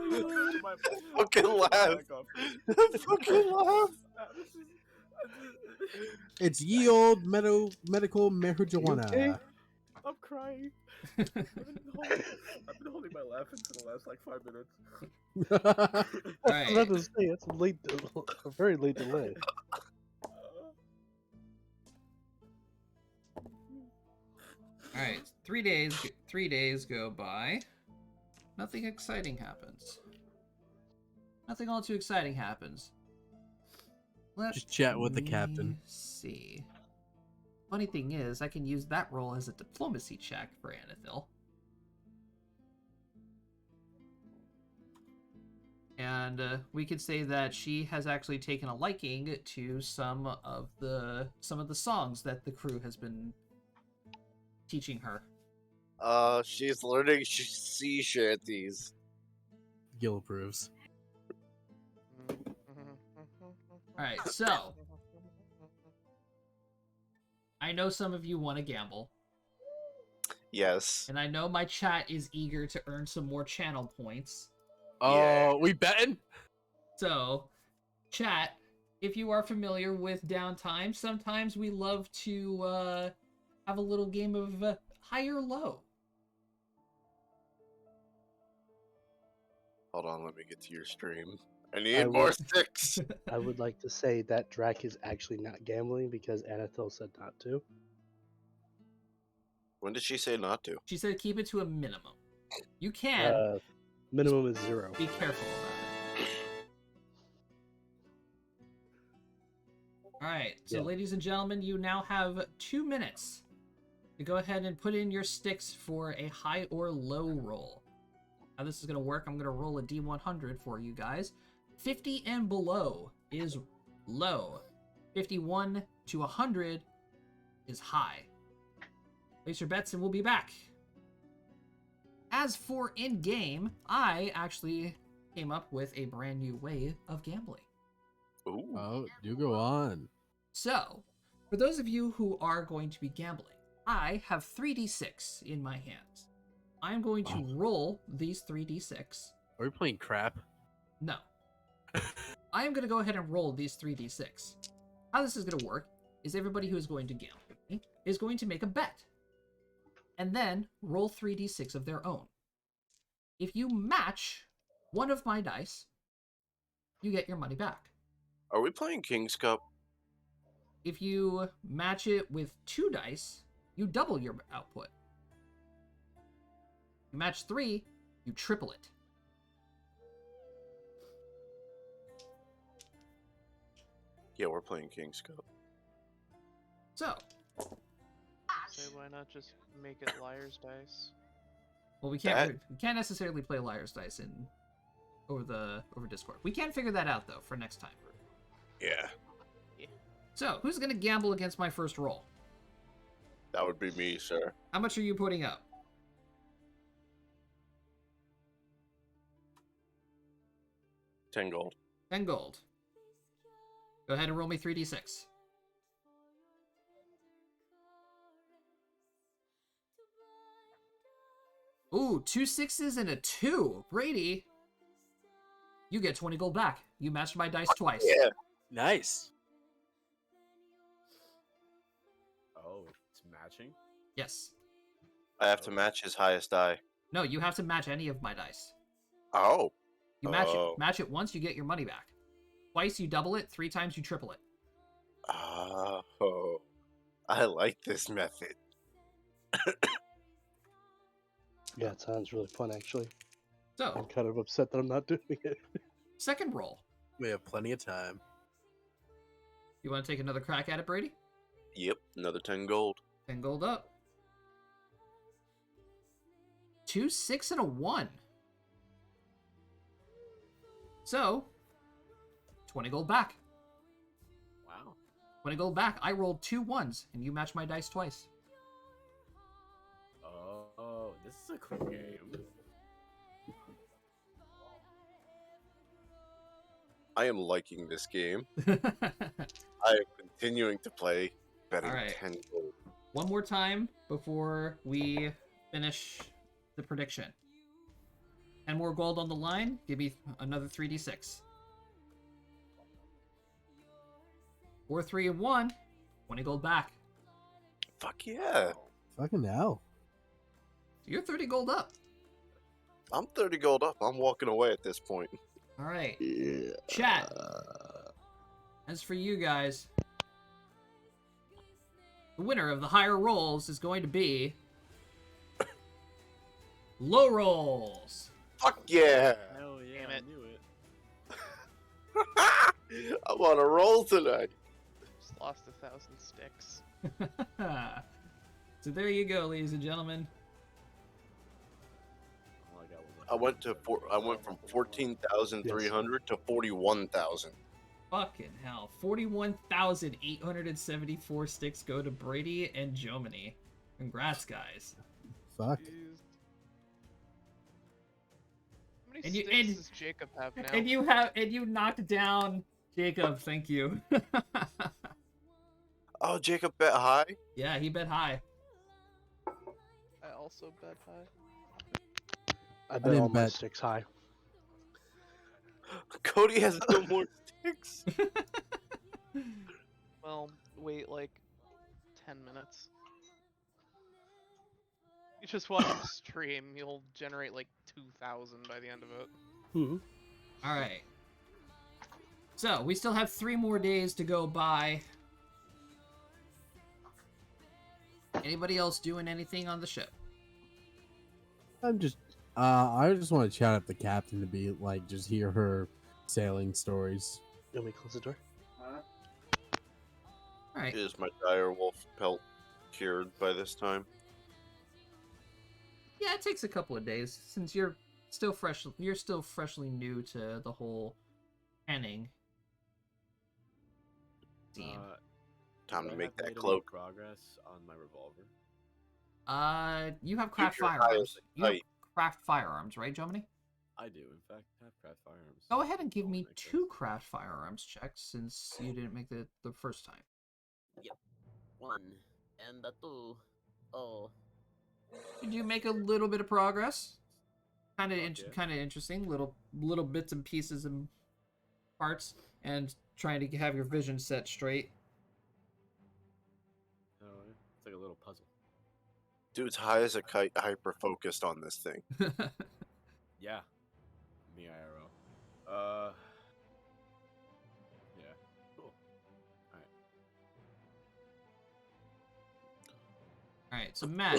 my god. Fucking laugh. Fucking laugh. It's ye old medical marijuana. okay? I'm crying. I've been holding my laughing for the last like 5 minutes. I was about to say, it's a very late delay. Alright, 3 days go by. Nothing exciting happens. Nothing all too exciting happens. Just chat with the Let captain. me see. Funny thing is, I can use that roll as a diplomacy check for Anethil. And we could say that she has actually taken a liking to some of the songs that the crew has been teaching her. She's learning sea shanties. Gil approves. Alright, so I know some of you want to gamble, Yes. and I know my chat is eager to earn some more channel points. Oh, Yeah. we betting? So, chat, if you are familiar with downtime, sometimes we love to have a little game of high or low. Hold on, let me get to your stream. I need more sticks. I would like to say that Drac is actually not gambling because Anethil said not to. When did she say not to? She said keep it to a minimum. You can. Minimum is 0. Be careful about it. Alright, so Yeah. ladies and gentlemen, you now have 2 minutes to go ahead and put in your sticks for a high or low roll. How this is going to work, I'm going to roll a D100 for you guys. 50 and below is low. 51 to 100 is high. Place your bets and we'll be back. As for in-game, I actually came up with a brand new way of gambling. Ooh. Oh, do go on. So, for those of you who are going to be gambling, I have 3d6 in my hands. I'm going to roll these 3d6. Are we playing crap? No. I am going to go ahead and roll these 3d6. How this is going to work is everybody who is going to gamble with me is going to make a bet. And then roll 3d6 of their own. If you match one of my dice, you get your money back. Are we playing King's Cup? If you match it with 2 dice, you double your output. You match 3, you triple it. Yeah, we're playing King's Cup. So, Say, why not just make it liar's dice? well, we can't necessarily play liar's dice over Discord. We can figure that out though for next time. Yeah, So, who's gonna gamble against my first roll? that would be me, sir. How much are you putting up? 10 gold. 10 gold. Go ahead and roll me 3d6. Ooh, 2 6s and a 2. Brady, you get 20 gold back. You matched my dice twice. Yeah. Nice. Oh, it's matching? Yes. I have to match his highest die. No, you have to match any of my dice. Oh. You match Oh. it. Match it once, you get your money back. Twice, you double it. 3 times, you triple it. Oh. I like this method. Yeah, it sounds really fun, actually. I'm So, kind of upset that I'm not doing it. second roll. We have plenty of time. You want to take another crack at it, Brady? Yep, another 10 gold. 10 gold up. 2 6 and a 1. So, 20 gold back. Wow. 20 gold back. I rolled 2 1s, and you matched my dice twice. Oh, this is a cool game. I am liking this game. I am continuing to play, betting Alright. 10 gold. One more time before we finish the prediction. 10 more gold on the line. Give me another 3d6. 4 3 and 1. 20 gold back. Fuck yeah. Fucking hell. So you're 30 gold up. I'm 30 gold up. I'm walking away at this point. All right. Yeah. Chat. As for you guys, the winner of the higher rolls is going to be low rolls. Fuck yeah. Hell yeah, Damn I it. knew it. I'm on a roll tonight. Just lost 1,000 sticks. So there you go, ladies and gentlemen. All I got was I went from 14,300 to 41,000. Fucking hell. 41,874 sticks go to Brady and Jomini. Congrats, guys. Fuck. Jeez. How many And you- sticks and- does Jacob have now? And you knocked down Jacob, thank you. Oh, Jacob bet high? Yeah, he bet high. I also bet high. I bet didn't all my bet. sticks high. Cody has no more sticks. Well, wait like 10 minutes. You just watch the stream, you'll generate like 2,000 by the end of it. Hmm. All right. So, we still have 3 more days to go by. Anybody else doing anything on the ship? I'm just, I just want to chat up the captain to be like, just hear her sailing stories. You want me to close the door? All right. Is my dire wolf pelt cured by this time? Yeah, it takes a couple of days since you're still fresh. You're still freshly new to the whole canning scene. Time do to I make have that made any cloak. progress on my revolver. You have craft your firearms. highest You have height. craft firearms, right, Jomini? I do, in fact, have craft firearms. Go ahead and give I'll me make 2 craft firearms checks since you didn't make it the first time. 1 and a 2. Oh, Did you make a little bit of progress? Kind of, Fuck yeah. kind of interesting. Little bits and pieces and parts, and trying to have your vision set straight. Oh, yeah. It's like a little puzzle. Dude's high as a kite, hyper focused on this thing. Yeah. Me IRL. Yeah. Cool. Alright. All right, so Matt,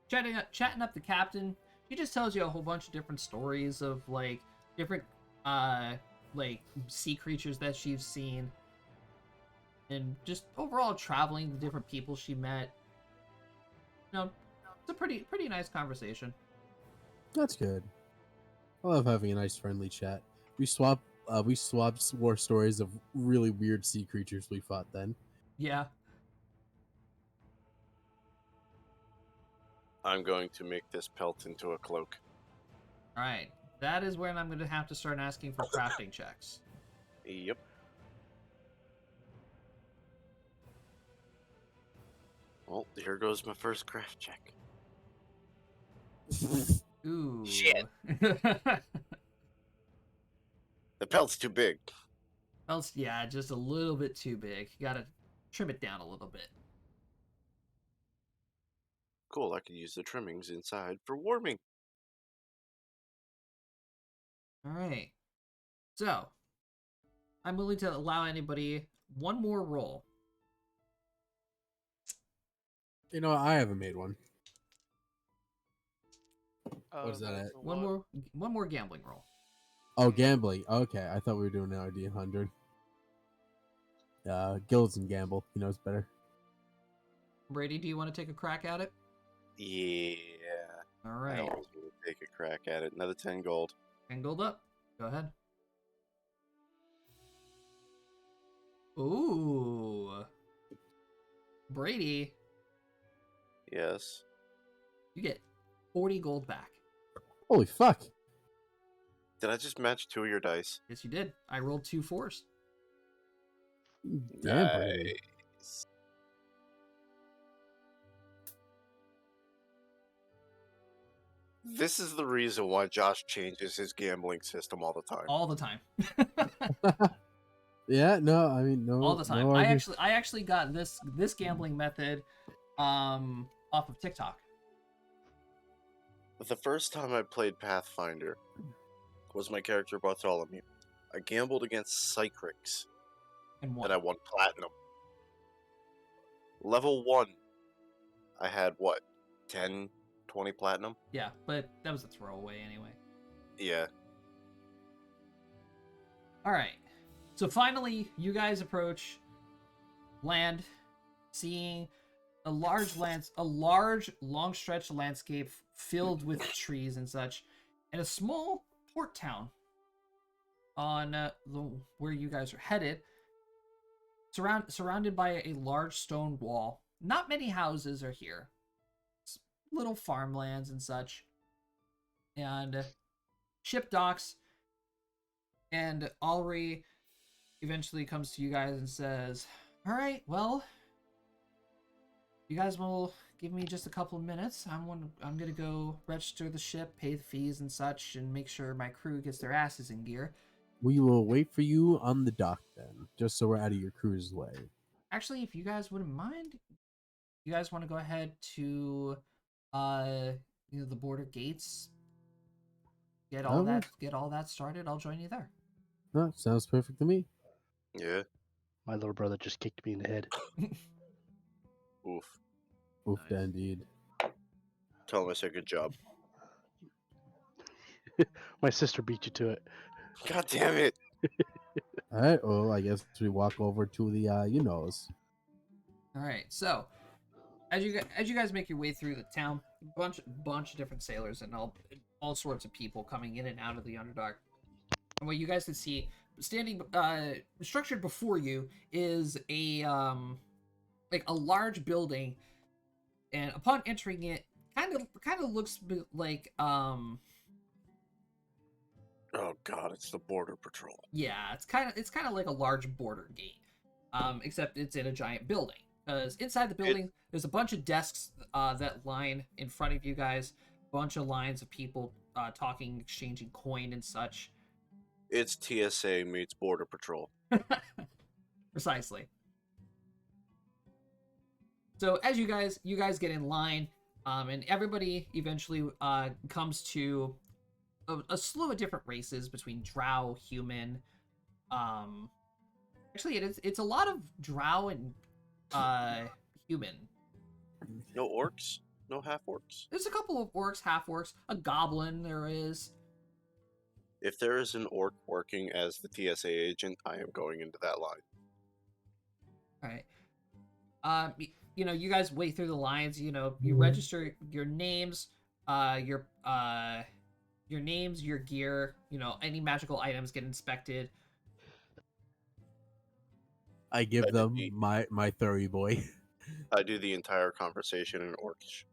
chatting up the captain. He just tells you a whole bunch of different stories of like different like sea creatures that she's seen, and just overall traveling, the different people she met. You know, it's a pretty nice conversation. That's good. I love having a nice friendly chat. We swapped war stories of really weird sea creatures we fought then. Yeah. I'm going to make this pelt into a cloak. All right, that is when I'm going to have to start asking for crafting checks. Yep. Well, here goes my first craft check. Ooh. Shit. The pelt's too big. Else, yeah, just a little bit too big. You gotta trim it down a little bit. Cool, I can use the trimmings inside for warming. All right. So, I'm willing to allow anybody one more roll. You know, I haven't made one. What is that that's at? a One lot. more gambling roll. Oh, gambling. Okay, I thought we were doing an RD 100. Gills and gamble. He knows better. Brady, do you want to take a crack at it? Yeah. All I right. always want to take a crack at it. Another 10 gold. And gold up. Go ahead. Ooh. Brady, Yes. you get 40 gold back. Holy fuck! Did I just match 2 of your dice? Yes, you did. I rolled 2 4s. Damn, Brady. Nice. This is the reason why Josh changes his gambling system all the time. All the time. Yeah, no, I mean, no. All the time. No I RD. actually got this gambling method off of TikTok. The first time I played Pathfinder was my character Bartholomew. I gambled against Cycrix, And and I won platinum. Level 1, I had what, 10, 20 platinum? Yeah, but that was a throwaway anyway. Yeah. All right. So finally, you guys approach land, seeing a large long stretch landscape filled with trees and such, and a small port town on where you guys are headed, surrounded by a large stone wall. Not many houses are here. It's little farmlands and such, and ship docks. And Alri eventually comes to you guys and says, all right, well, you guys will give me just a couple of minutes. I'm going to go register the ship, pay the fees and such, and make sure my crew gets their asses in gear. We will wait for you on the dock then, just so we're out of your crew's way. Actually, if you guys wouldn't mind, you guys want to go ahead to the border gates, get all that started, I'll join you there. No, sounds perfect to me. Yeah. My little brother just kicked me in the head. Oof. Oof, Nice. indeed. Tell him I said good job. My sister beat you to it. God damn it. All right, well, I guess we walk over to the, you knows. All right, so as you guys make your way through the town, bunch of different sailors and all sorts of people coming in and out of the Underdark. And what you guys can see, standing structured before you, is a like a large building, and upon entering it, kind of looks like Oh god, it's the border patrol. yeah, it's kind of like a large border gate, except it's in a giant building. Because inside the building, there's a bunch of desks that line in front of you guys, bunch of lines of people talking, exchanging coin and such. It's TSA meets border patrol. Precisely. So as you guys get in line, and everybody eventually comes to a slew of different races between drow, human. Actually, it's a lot of drow and human. No orcs? No half orcs? There's a couple of orcs, half orcs, a goblin. There is. If there is an orc working as the TSA agent, I am going into that line. All right. You guys wait through the lines. You register your names, your names, your gear. Any magical items get inspected. I give I them did my furry boy. I do the entire conversation in orcish.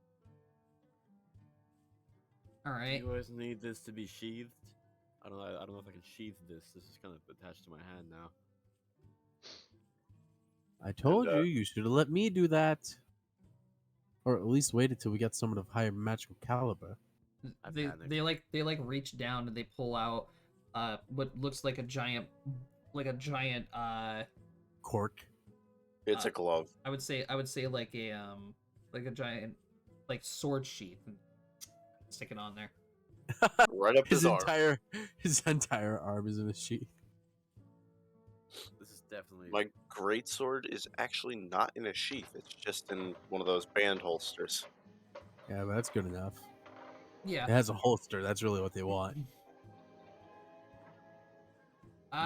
All Do right. you guys need this to be sheathed? I don't know if I can sheath this. This is kind of attached to my hand now. I told And, you should have let me do that, or at least waited till we got someone of higher magical caliber. I They panicked. they reach down and they pull out what looks like a giant Cork. It's a glove. I would say like a giant like sword sheath and stick it on there. Right up his arm. His entire arm is in a sheath. This is definitely My greatsword is actually not in a sheath. It's just in one of those band holsters. Yeah, but that's good enough. Yeah. It has a holster. That's really what they want.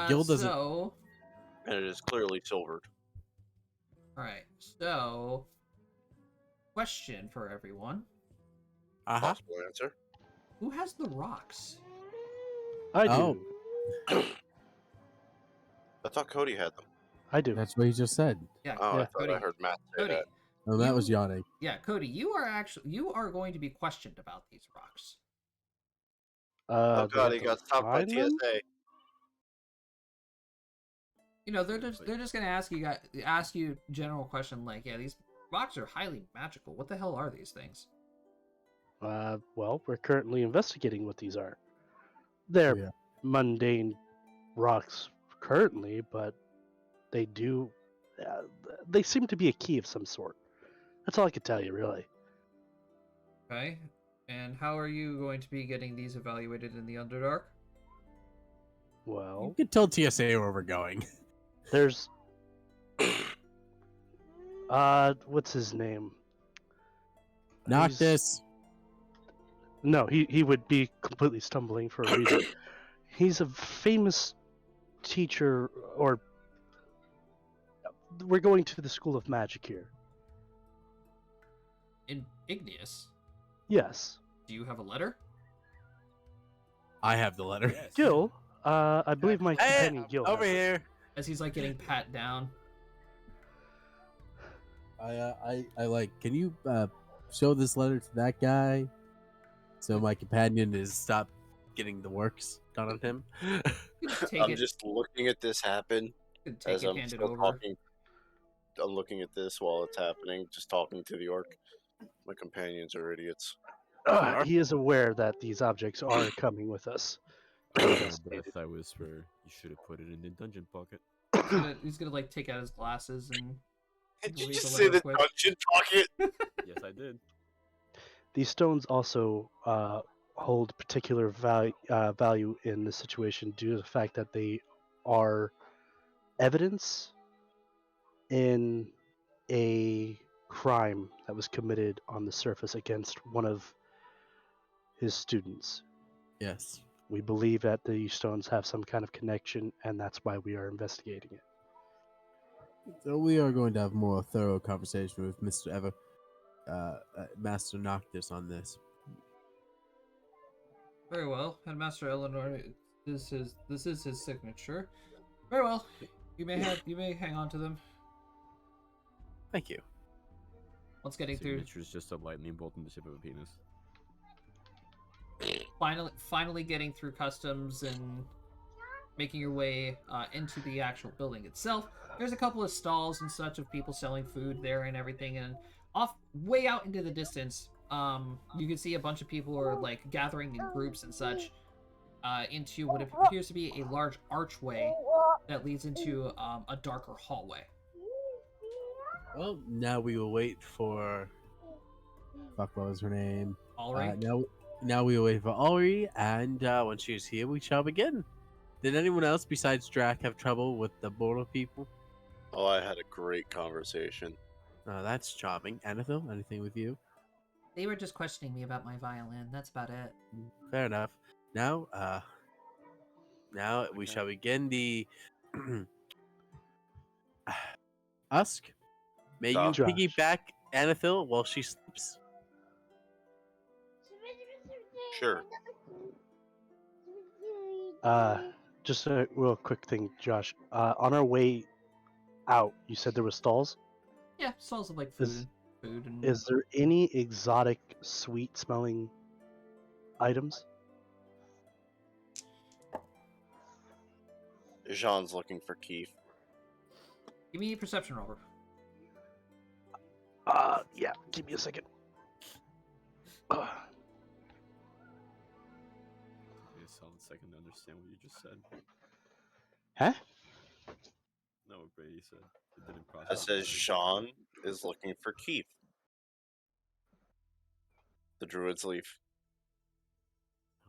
Gil doesn't. So And it is clearly silvered. all right. So question for everyone: Possible answer. who has the rocks? I do. Oh. I thought Cody had them. I do. That's what he just said. Yeah. Oh, I Yeah. thought Cody. I heard Matt say Cody. that. Oh, that You- was yawning. Yeah, Cody. You are going to be questioned about these rocks. Oh They god, have he to got stopped by find them? TSA. They're just gonna ask you general question like, yeah, these rocks are highly magical. What the hell are these things? Well, we're currently investigating what these are. They're Yeah. mundane rocks currently, but they do. They seem to be a key of some sort. That's all I can tell you, really. Okay. And how are you going to be getting these evaluated in the Underdark? You Well, can tell TSA where we're going. there's. What's his name? Knock He's- this. No, he would be completely stumbling for a reason. He's a famous teacher, or we're going to the School of Magic here. In Igneous, Yes, do you have a letter? I have the letter. Yes. Gil. I believe my Hey, companion Gil. over has it. here. As he's like getting pat down. I like. Can you show this letter to that guy, so my companion is stop getting the works done on him? You can just take I'm it. just looking at this happen You can take as it, I'm hand it still over. talking. I'm looking at this while it's happening, just talking to the orc. My companions are idiots. He is aware that these objects are coming with us. to Under investigate it. breath, I whisper, "You should have put it in the dungeon pocket." He's gonna like take out his glasses and Did you read just the say letter the quick. dungeon pocket? Yes, I did. These stones also hold particular value in this situation due to the fact that they are evidence in a crime that was committed on the surface against one of his students. Yes. We believe that the stones have some kind of connection, and that's why we are investigating it. So we are going to have more thorough conversation with Mr. Master Noctis on this. Very well, Headmaster Eleanor. This is his signature. Very well. You may hang on to them. Thank you. Once getting through, Signature is just a lightning bolt in the tip of a penis. finally getting through customs and making your way into the actual building itself. There's a couple of stalls and such of people selling food there and everything, and off way out into the distance, you can see a bunch of people are like gathering in groups and such into what appears to be a large archway that leads into a darker hallway. Well, now we will wait for. Fuck, what was her name? All right. now we wait for Ori, and when she is here, we shall begin. Did anyone else besides Drac have trouble with the border people? Oh, I had a great conversation. That's charming. Anethel, anything with you? They were just questioning me about my violin. That's about it. Fair enough. Now, we shall begin the Usk. May you Josh. piggyback Anethel while she sleeps. Sure. Just a real quick thing, Josh. On our way out, you said there were stalls. Yeah, stalls of like Is- food and Is there any exotic, sweet-smelling items? Jean's looking for Keith. give me a perception roll. Yeah. Give me a second. Give me a solid second to understand what you just said. Huh? No, what Brady said. It didn't I process. says Jean is looking for Keith. The druid's leaf.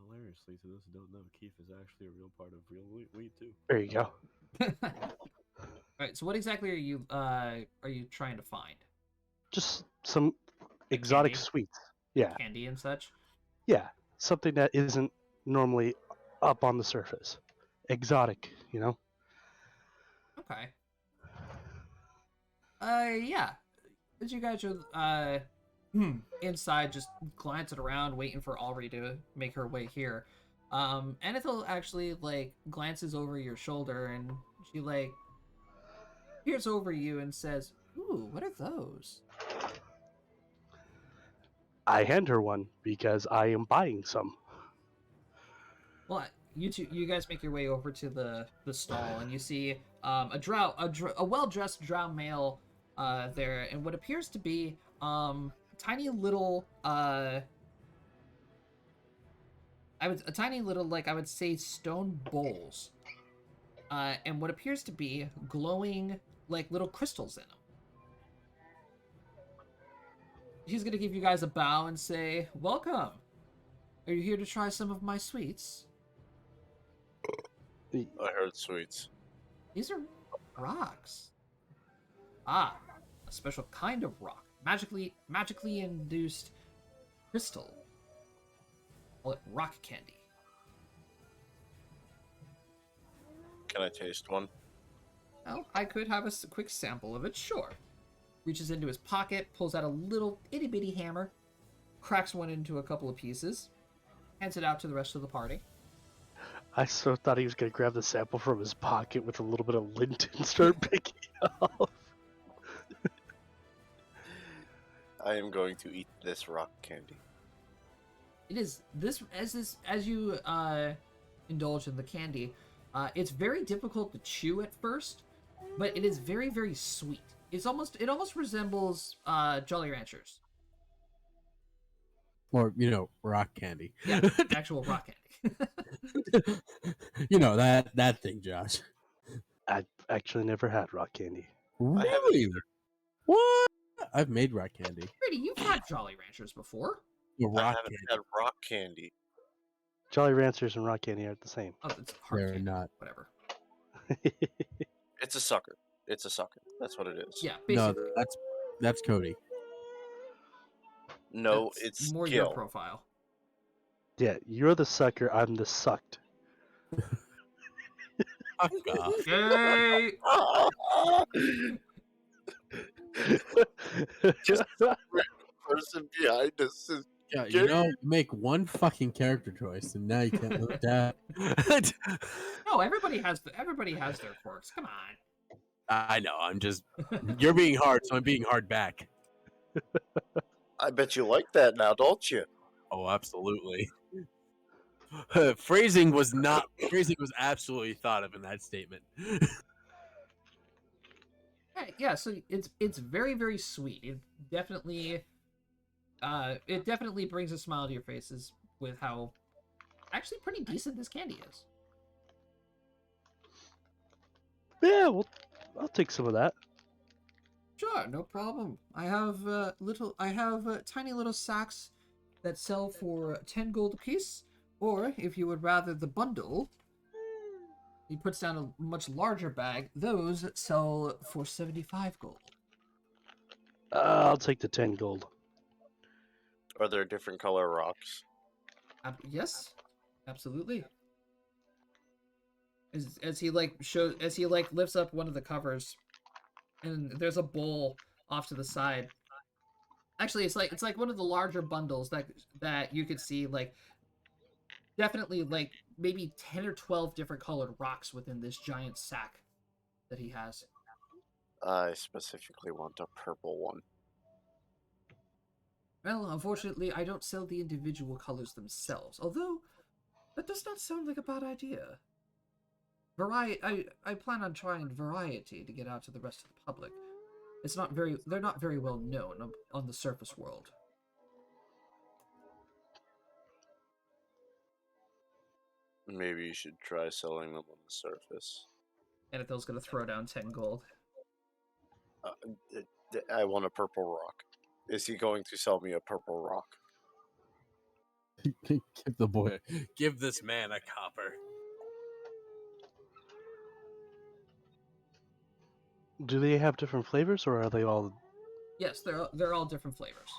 Hilariously, to those who don't know, Keith is actually a real part of real weed too. There you go. Alright, so what exactly are you trying to find? Just some Like exotic candy? sweets. Yeah. Candy and such? Yeah. Something that isn't normally up on the surface. Exotic, you know? Okay. Yeah. As you guys are inside, just glancing around, waiting for Alri to make her way here. Anethel actually like glances over your shoulder and she like peers over you and says, "Ooh, what are those?" I hand her one because I am buying some. Well, you guys make your way over to the stall and you see a well-dressed drow male there, and what appears to be tiny little like I would say stone bowls, and what appears to be glowing like little crystals in them. He's gonna give you guys a bow and say, "Welcome. Are you here to try some of my sweets?" I heard sweets. These are rocks. Ah, a special kind of rock. Magically induced crystal. Call it rock candy. Can I taste one? Well, I could have a quick sample of it, sure. Reaches into his pocket, pulls out a little itty bitty hammer, cracks one into a couple of pieces, hands it out to the rest of the party. I so thought he was going to grab the sample from his pocket with a little bit of lint and start picking it off. I am going to eat this rock candy. It is as you indulge in the candy. It's very difficult to chew at first, but it is very, very sweet. It almost resembles Jolly Ranchers. Or, rock candy. Yeah, actual rock candy. that thing, Josh. I've actually never had rock candy. I haven't Really? either. What? I've made rock candy. Brady, you've had Jolly Ranchers before. The I rock haven't candy. had rock candy. Jolly Ranchers and rock candy aren't the same. Oh, it's hard They're candy. not. Whatever. It's a sucker. It's a sucker. That's what it is. Yeah, No, basically. that's Cody. No, That's it's more Gil. your profile. Yeah, you're the sucker, I'm the sucked. Fuck off. Yay! Just person behind us is Yeah, Gil. you make one fucking character choice, and now you can't live that. No, everybody has their quirks. Come on. I know. I'm just. You're being hard, so I'm being hard back. I bet you like that now, don't you? Oh, absolutely. Phrasing was absolutely thought of in that statement. Yeah, so it's very, very sweet. It definitely brings a smile to your faces with how actually pretty decent this candy is. Yeah, well, I'll take some of that. Sure, no problem. I have tiny little sacks that sell for 10 gold apiece, or if you would rather the bundle, he puts down a much larger bag. Those sell for 75 gold. I'll take the 10 gold. Are there different color rocks? Yes, absolutely. As he lifts up one of the covers, and there's a bowl off to the side. Actually, it's like one of the larger bundles that you could see, like, definitely like maybe 10 or 12 different colored rocks within this giant sack that he has. I specifically want a purple one. Well, unfortunately, I don't sell the individual colors themselves, although that does not sound like a bad idea. I plan on trying variety to get out to the rest of the public. They're not very well known on the surface world. Maybe you should try selling them on the surface. Anathel's gonna throw down 10 gold. I want a purple rock. Is he going to sell me a purple rock? Give the boy. Give this man a copper. Do they have different flavors, or are they all? Yes, they're all different flavors.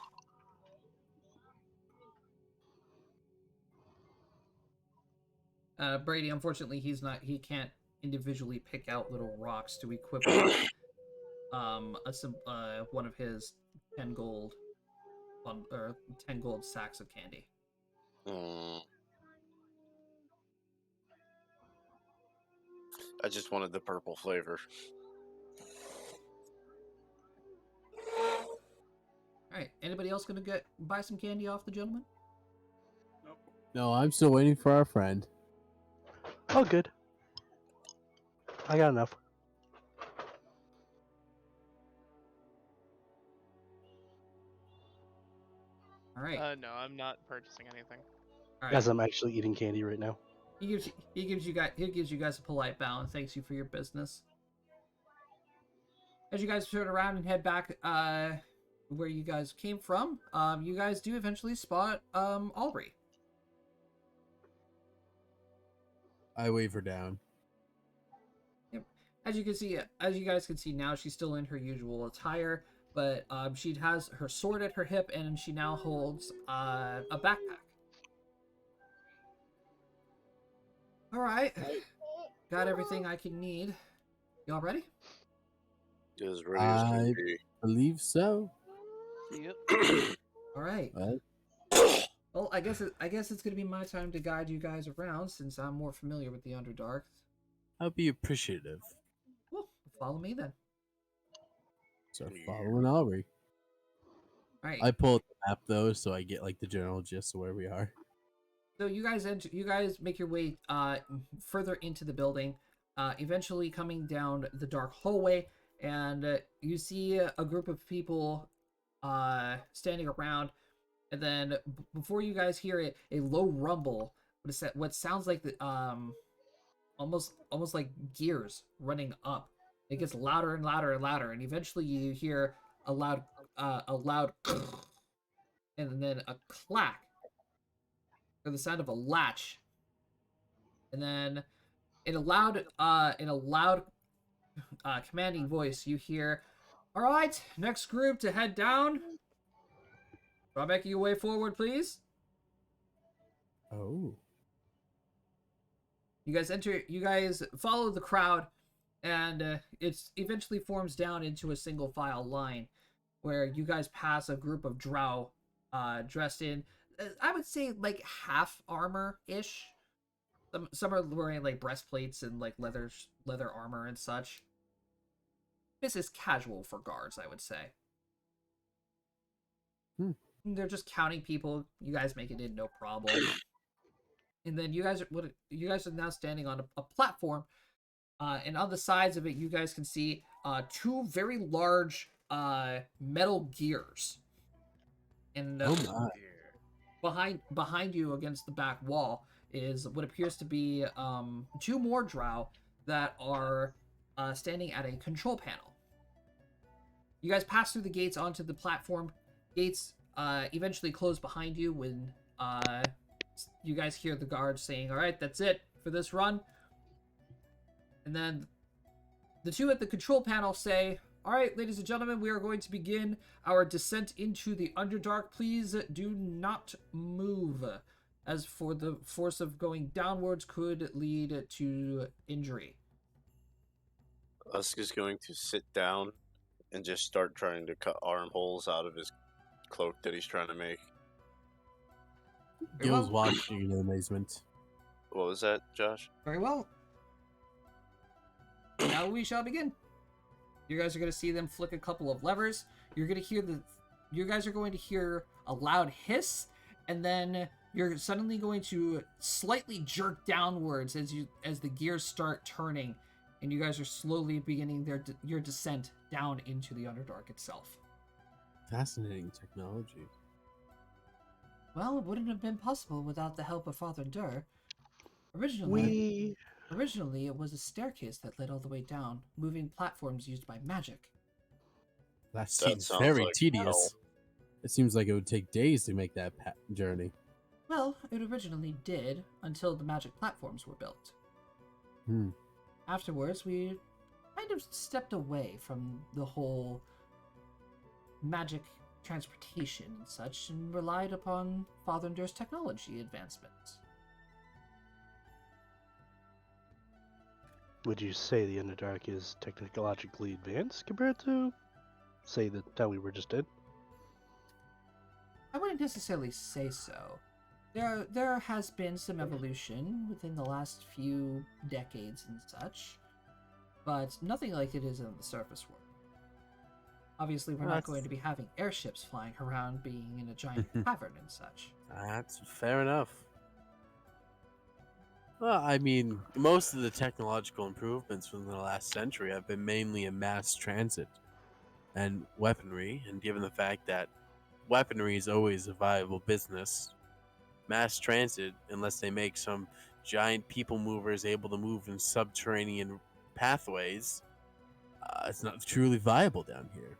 Brady, unfortunately, he can't individually pick out little rocks to equip with one of his 10 gold or 10 gold sacks of candy. I just wanted the purple flavor. All right, anybody else gonna buy some candy off the gentleman? No, I'm still waiting for our friend. Oh, good. I got enough. All right. No, I'm not purchasing anything. All right. As I'm actually eating candy right now. He gives you guys a polite bow and thanks you for your business. As you guys turn around and head back where you guys came from, you guys do eventually spot Alri. I wave her down. Yep. As you guys can see now, she's still in her usual attire, but she has her sword at her hip, and she now holds a backpack. All right, got everything I can need. Y'all ready? As ready as can be. Believe so. Yep. All right. Well, Well, I guess it's gonna be my time to guide you guys around since I'm more familiar with the Underdark. I'll be appreciative. Well, follow me then. So following Aubrey. All right. I pull up the map though, so I get like the general gist of where we are. So you guys make your way further into the building, eventually coming down the dark hallway, and you see a group of people standing around, and then before you guys hear it, a low rumble, what sounds like the almost like gears running up. It gets louder and louder and louder, and eventually you hear a loud and then a clack, or the sound of a latch, and then in a loud commanding voice you hear, "All right, next group to head down. Draw back your way forward, please." Oh. You guys follow the crowd, and it eventually forms down into a single file line where you guys pass a group of drow dressed in, I would say, like half armor-ish. Some are wearing like breastplates and like leather armor and such. This is casual for guards, I would say. They're just counting people. You guys make it in, no problem. And then you guys are now standing on a platform, and on the sides of it, you guys can see two very large metal gears. And Oh my. behind you against the back wall is what appears to be two more drow that are standing at a control panel. You guys pass through the gates onto the platform. Gates eventually close behind you when you guys hear the guards saying, "All right, that's it for this run." And then the two at the control panel say, "All right, ladies and gentlemen, we are going to begin our descent into the Underdark. Please do not move, as for the force of going downwards could lead to injury." Usk is going to sit down and just start trying to cut armholes out of his cloak that he's trying to make. Very Gil's well. watching in amazement. What was that, Josh? Very well. Now we shall begin. You guys are going to see them flick a couple of levers. You're going to hear you guys are going to hear a loud hiss, and then you're suddenly going to slightly jerk downwards as the gears start turning, and you guys are slowly beginning your descent down into the Underdark itself. Fascinating technology. Well, it wouldn't have been possible without the help of Father Dur. Originally, it was a staircase that led all the way down, moving platforms used by magic. That seems sounds very like tedious. hell. It seems like it would take days to make that journey. Well, it originally did, until the magic platforms were built. Hmm. Afterwards, we kind of stepped away from the whole magic transportation and such, and relied upon Father Dur's technology advancements. Would you say the Underdark is technologically advanced compared to, say, the town we were just in? I wouldn't necessarily say so. There has been some evolution within the last few decades and such, but nothing like it is in the surface world. Obviously, we're not going to be having airships flying around being in a giant cavern and such. That's fair enough. Well, I mean, most of the technological improvements within the last century have been mainly in mass transit and weaponry, and given the fact that weaponry is always a viable business, mass transit, unless they make some giant people movers able to move in subterranean pathways, it's not truly viable down here.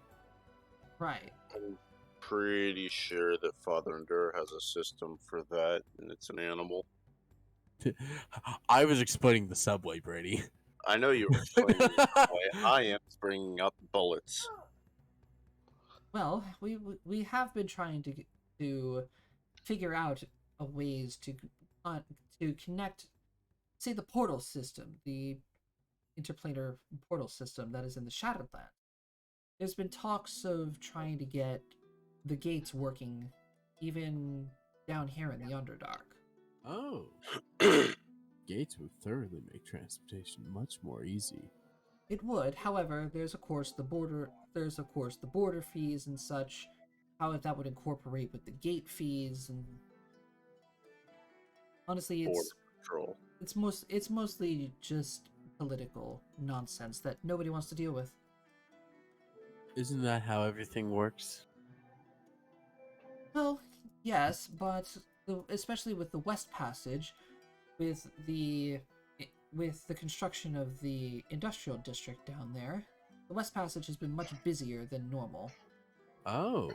Right. I'm pretty sure that Father Endur has a system for that, and it's an animal. I was explaining the subway, Brady. I know you were explaining it that way. I am bringing up bullets. Well, we have been trying to figure out a ways to connect, say, the portal system, the interplanar portal system that is in the Shadowland. There's been talks of trying to get the gates working even down here in the Underdark. Oh. Gates would thoroughly make transportation much more easy. It would, however, there's of course the border fees and such, how that would incorporate with the gate fees, and honestly it's mostly just political nonsense that nobody wants to deal with. Isn't that how everything works? Well, yes, but especially with the West Passage, with the construction of the industrial district down there, the West Passage has been much busier than normal. Oh,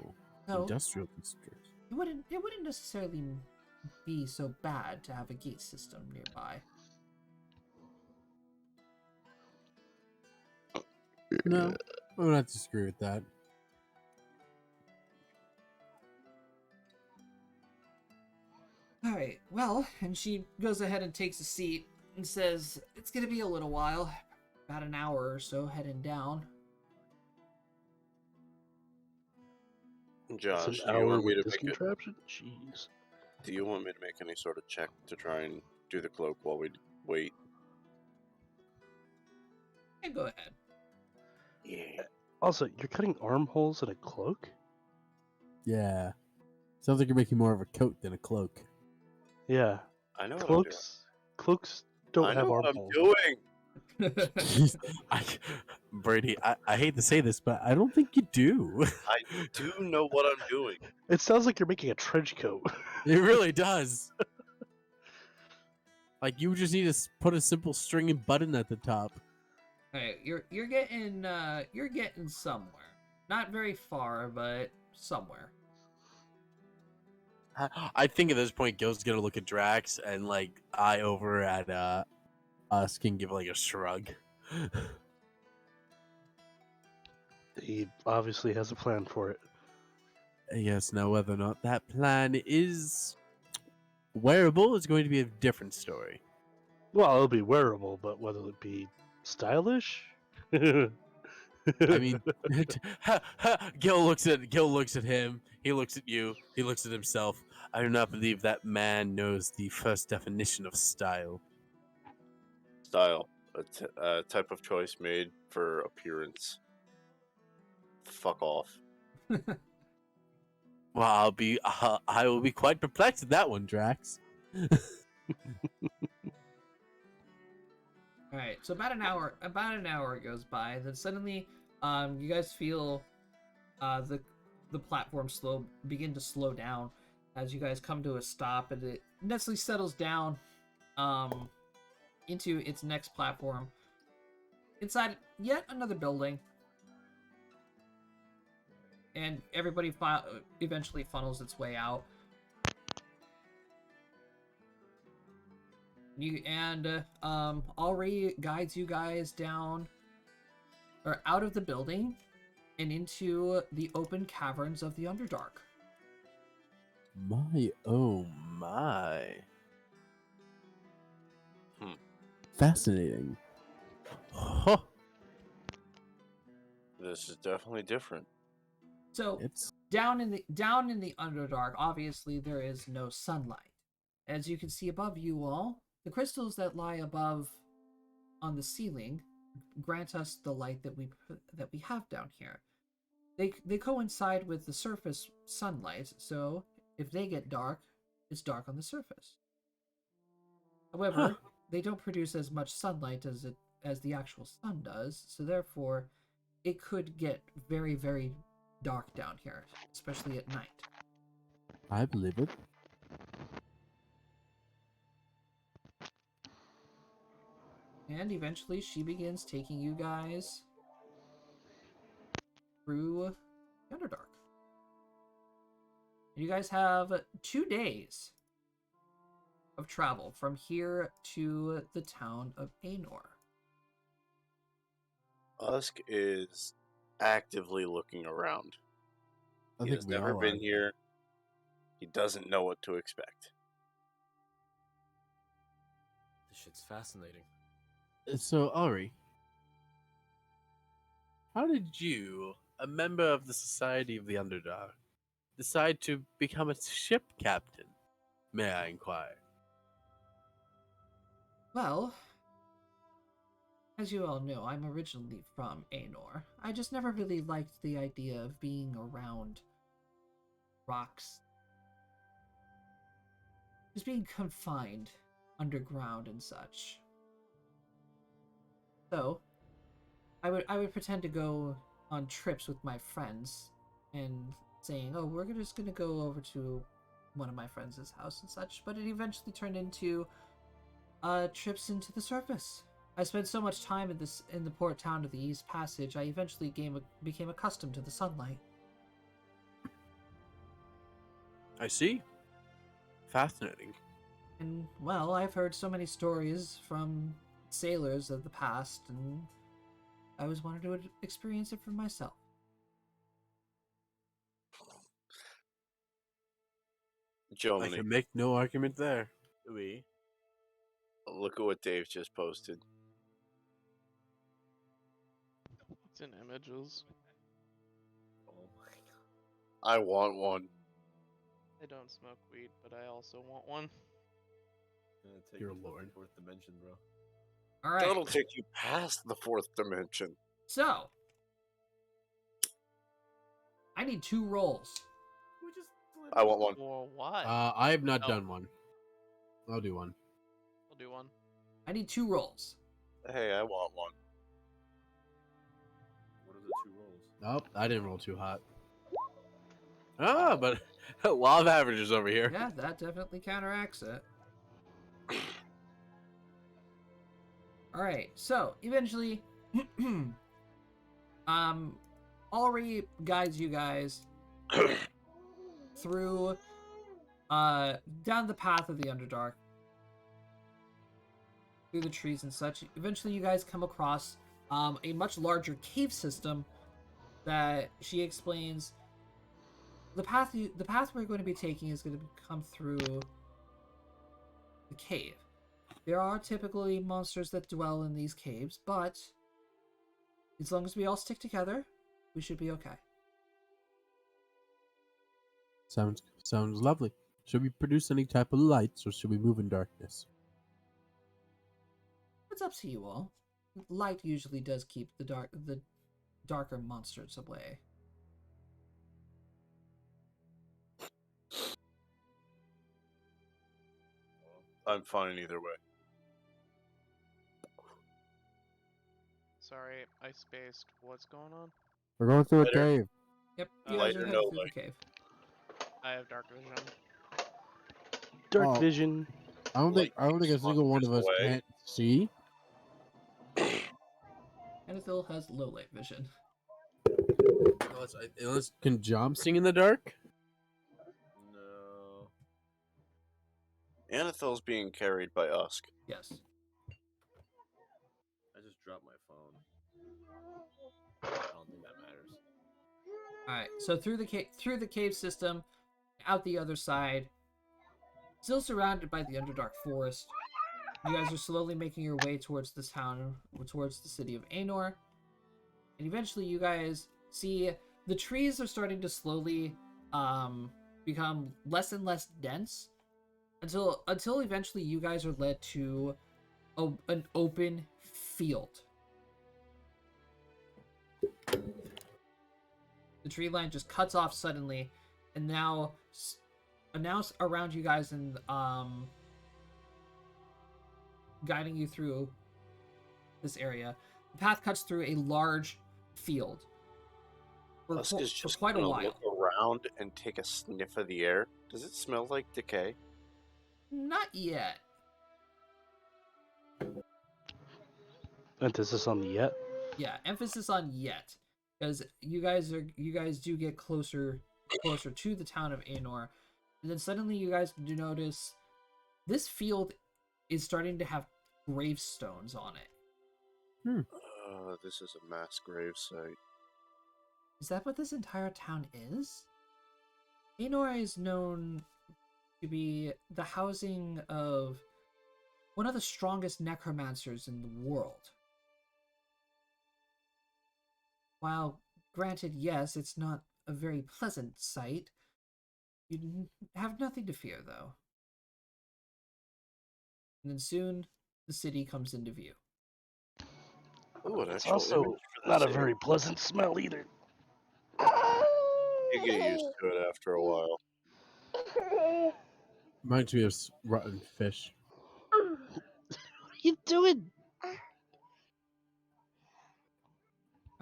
So industrial district. it wouldn't necessarily be so bad to have a gate system nearby. No, I would not disagree with that. Alright, well, and she goes ahead and takes a seat and says, "It's gonna be a little while, about an hour or so heading down." Josh, It's do an you hour want me with to this make it? contraption? Jeez. Do you want me to make any sort of check to try and do the cloak while we wait? Yeah, go ahead. Yeah. Also, you're cutting armholes in a cloak? Yeah. Sounds like you're making more of a coat than a cloak. Yeah. I know Cloaks what don't I'm doing. I have know what I'm armholes. doing. Brady, I hate to say this, but I don't think you do. I do know what I'm doing. It sounds like you're making a trench coat. It really does. Like, you just need to put a simple string and button at the top. Alright, you're getting somewhere. Not very far, but somewhere. I think at this point, Gil's gonna look at Drax and like eye over at us can give like a shrug. He obviously has a plan for it. Yes, now whether or not that plan is wearable is going to be a different story. Well, it'll be wearable, but whether it be stylish? I mean, Gil looks at him. He looks at you. He looks at himself. I do not believe that man knows the first definition of style. Style, a type of choice made for appearance. Fuck off. Well, I will be quite perplexed at that one, Drax. All right, so about an hour goes by. Then suddenly, you guys feel the platform begin to slow down as you guys come to a stop, and it Nestle settles down into its next platform inside yet another building, and everybody eventually funnels its way out. Already guides you guys down or out of the building and into the open caverns of the Underdark. My oh My. fascinating. Huh. This is definitely different. So It's down in the Underdark, obviously there is no sunlight. As you can see above you all, the crystals that lie above on the ceiling grant us the light that we have down here. They coincide with the surface sunlight, so if they get dark, it's dark on the surface. However, they don't produce as much sunlight as the actual sun does, so therefore it could get very, very dark down here, especially at night. I believe it. And eventually she begins taking you guys through the Underdark. You guys have 2 days of travel from here to the town of Aenor. Usk is actively looking around. I He think has we never all been are. here. He doesn't know what to expect. This shit's fascinating. So, Ari, how did you, a member of the Society of the Underdark, decide to become a ship captain? May I inquire? Well, as you all know, I'm originally from Aenor. I just never really liked the idea of being around rocks. Just being confined underground and such. So, I would pretend to go on trips with my friends and saying, oh, we're just gonna go over to one of my friends' house and such, but it eventually turned into trips into the surface. I spent so much time in the port town of the East Passage, I eventually became accustomed to the sunlight. I see. Fascinating. And, well, I've heard so many stories from sailors of the past, and I always wanted to experience it for myself. I Jomini, can make no argument there. Oui. look at what Dave just posted. It's in images. Oh my god. I want one. I don't smoke weed, but I also want one. I'm gonna take Dear you to the Lord. fourth dimension, bro. Alright, That'll take you past the fourth dimension. so I need 2 rolls. We just I want one. Well, why? I have not Oh. done one. I'll do one. I'll do one. I need 2 rolls. Hey, I want one. What are the 2 rolls? Nope, I didn't roll too hot. Ah, but law of averages over here. Yeah, that definitely counteracts it. Alright, so eventually Alri guides you guys through down the path of the Underdark, through the trees and such. Eventually, you guys come across a much larger cave system that she explains. The path we're going to be taking is going to come through the cave. There are typically monsters that dwell in these caves, but as long as we all stick together, we should be okay. Sounds lovely. Should we produce any type of lights, or should we move in darkness? It's up to you all. Light usually does keep the darker monsters away. I'm fine either way. Sorry, I spaced. What's going on? We're going through a Lighter. cave. Yep, Oh, you guys light are or headed no through light? the cave. I have dark vision. Dark Oh. vision. I don't think Light a keeps single one of us monsters away. can't see. Anethil has low light vision. Unless can jump. Sing in the dark? No. Anathel's being carried by Usk. Yes. I just dropped my phone. I don't think that matters. All right. So through the cave system, out the other side, still surrounded by the Underdark forest. You guys are slowly making your way towards this town, towards the city of Aenor. And eventually you guys see the trees are starting to slowly become less and less dense until eventually you guys are led to an open field. The tree line just cuts off suddenly, and now around you guys and guiding you through this area. The path cuts through a large field Usk is just quite a gonna while. look around and take a sniff of the air. Does it smell like decay? Not yet. Emphasis on the yet. Yeah, emphasis on yet, because you guys do get closer to the town of Aenor, and then suddenly you guys do notice this field is starting to have gravestones on it. This is a mass grave site. Is that what this entire town is? Aenor is known to be the housing of one of the strongest necromancers in the world. While, granted, yes, it's not a very pleasant sight, you have nothing to fear, though. And then soon, the city comes into view. Oh, an It's actual also image for not this a very pleasant smell either. You get used to it after a while. Reminds me of rotten fish. What are you doing? All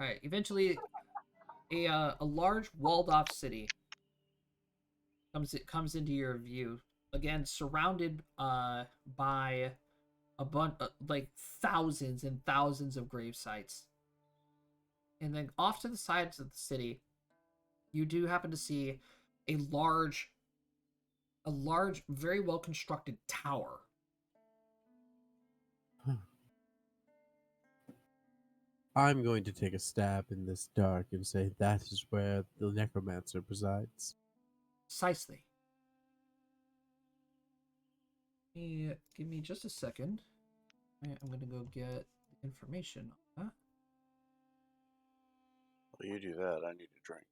right. Eventually, a large walled-off city comes into your view. Again, surrounded by a bunch like thousands and thousands of grave sites. And then off to the sides of the city, you do happen to see a large, very well constructed tower. I'm going to take a stab in this dark and say that is where the necromancer presides. Precisely. Give me just a second. I'm gonna go get information on that. While you do that, I need a drink.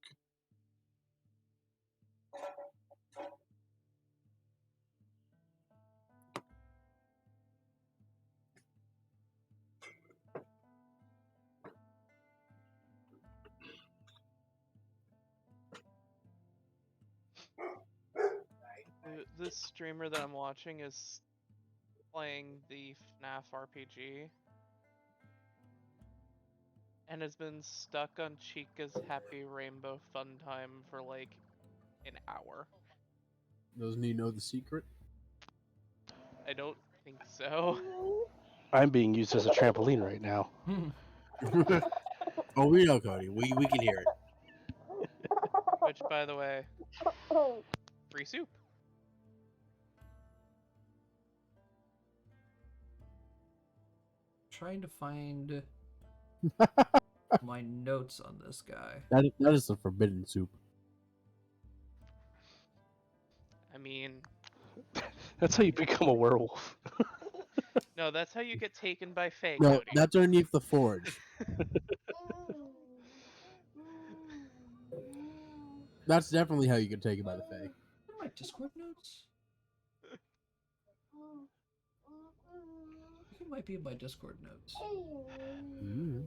This streamer that I'm watching is playing the FNAF RPG and has been stuck on Chica's Happy Rainbow Fun Time for like an hour. Doesn't he know the secret? I don't think so. I'm being used as a trampoline right now. Oh, we know, Cody. We can hear it. Which, by the way, free soup. trying to find my notes on this guy. That is the forbidden soup. I mean, That's how you become a werewolf. no, that's how you get taken by Fae, No, Cody. that's underneath the forge. That's definitely how you get taken by the Fae. What are my Discord notes? I think it might be in my Discord notes. Mm.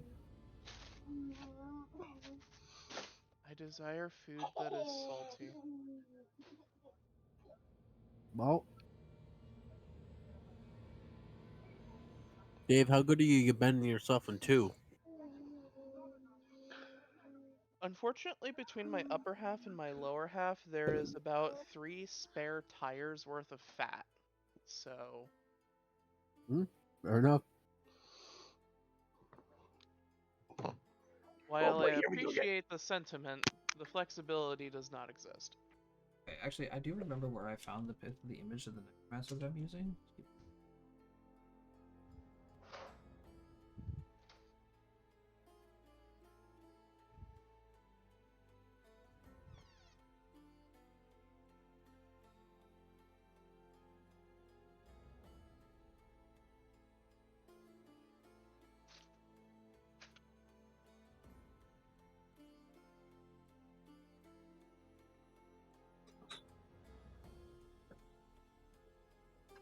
I desire food that is salty. Well, Dave, how good are you bending yourself in two? Unfortunately, between my upper half and my lower half, there is about 3 spare tires worth of fat. So, Fair enough. while boy, I here we go again. appreciate the sentiment, the flexibility does not exist. Okay, actually, I do remember where I found the image of the necromancer that I'm using.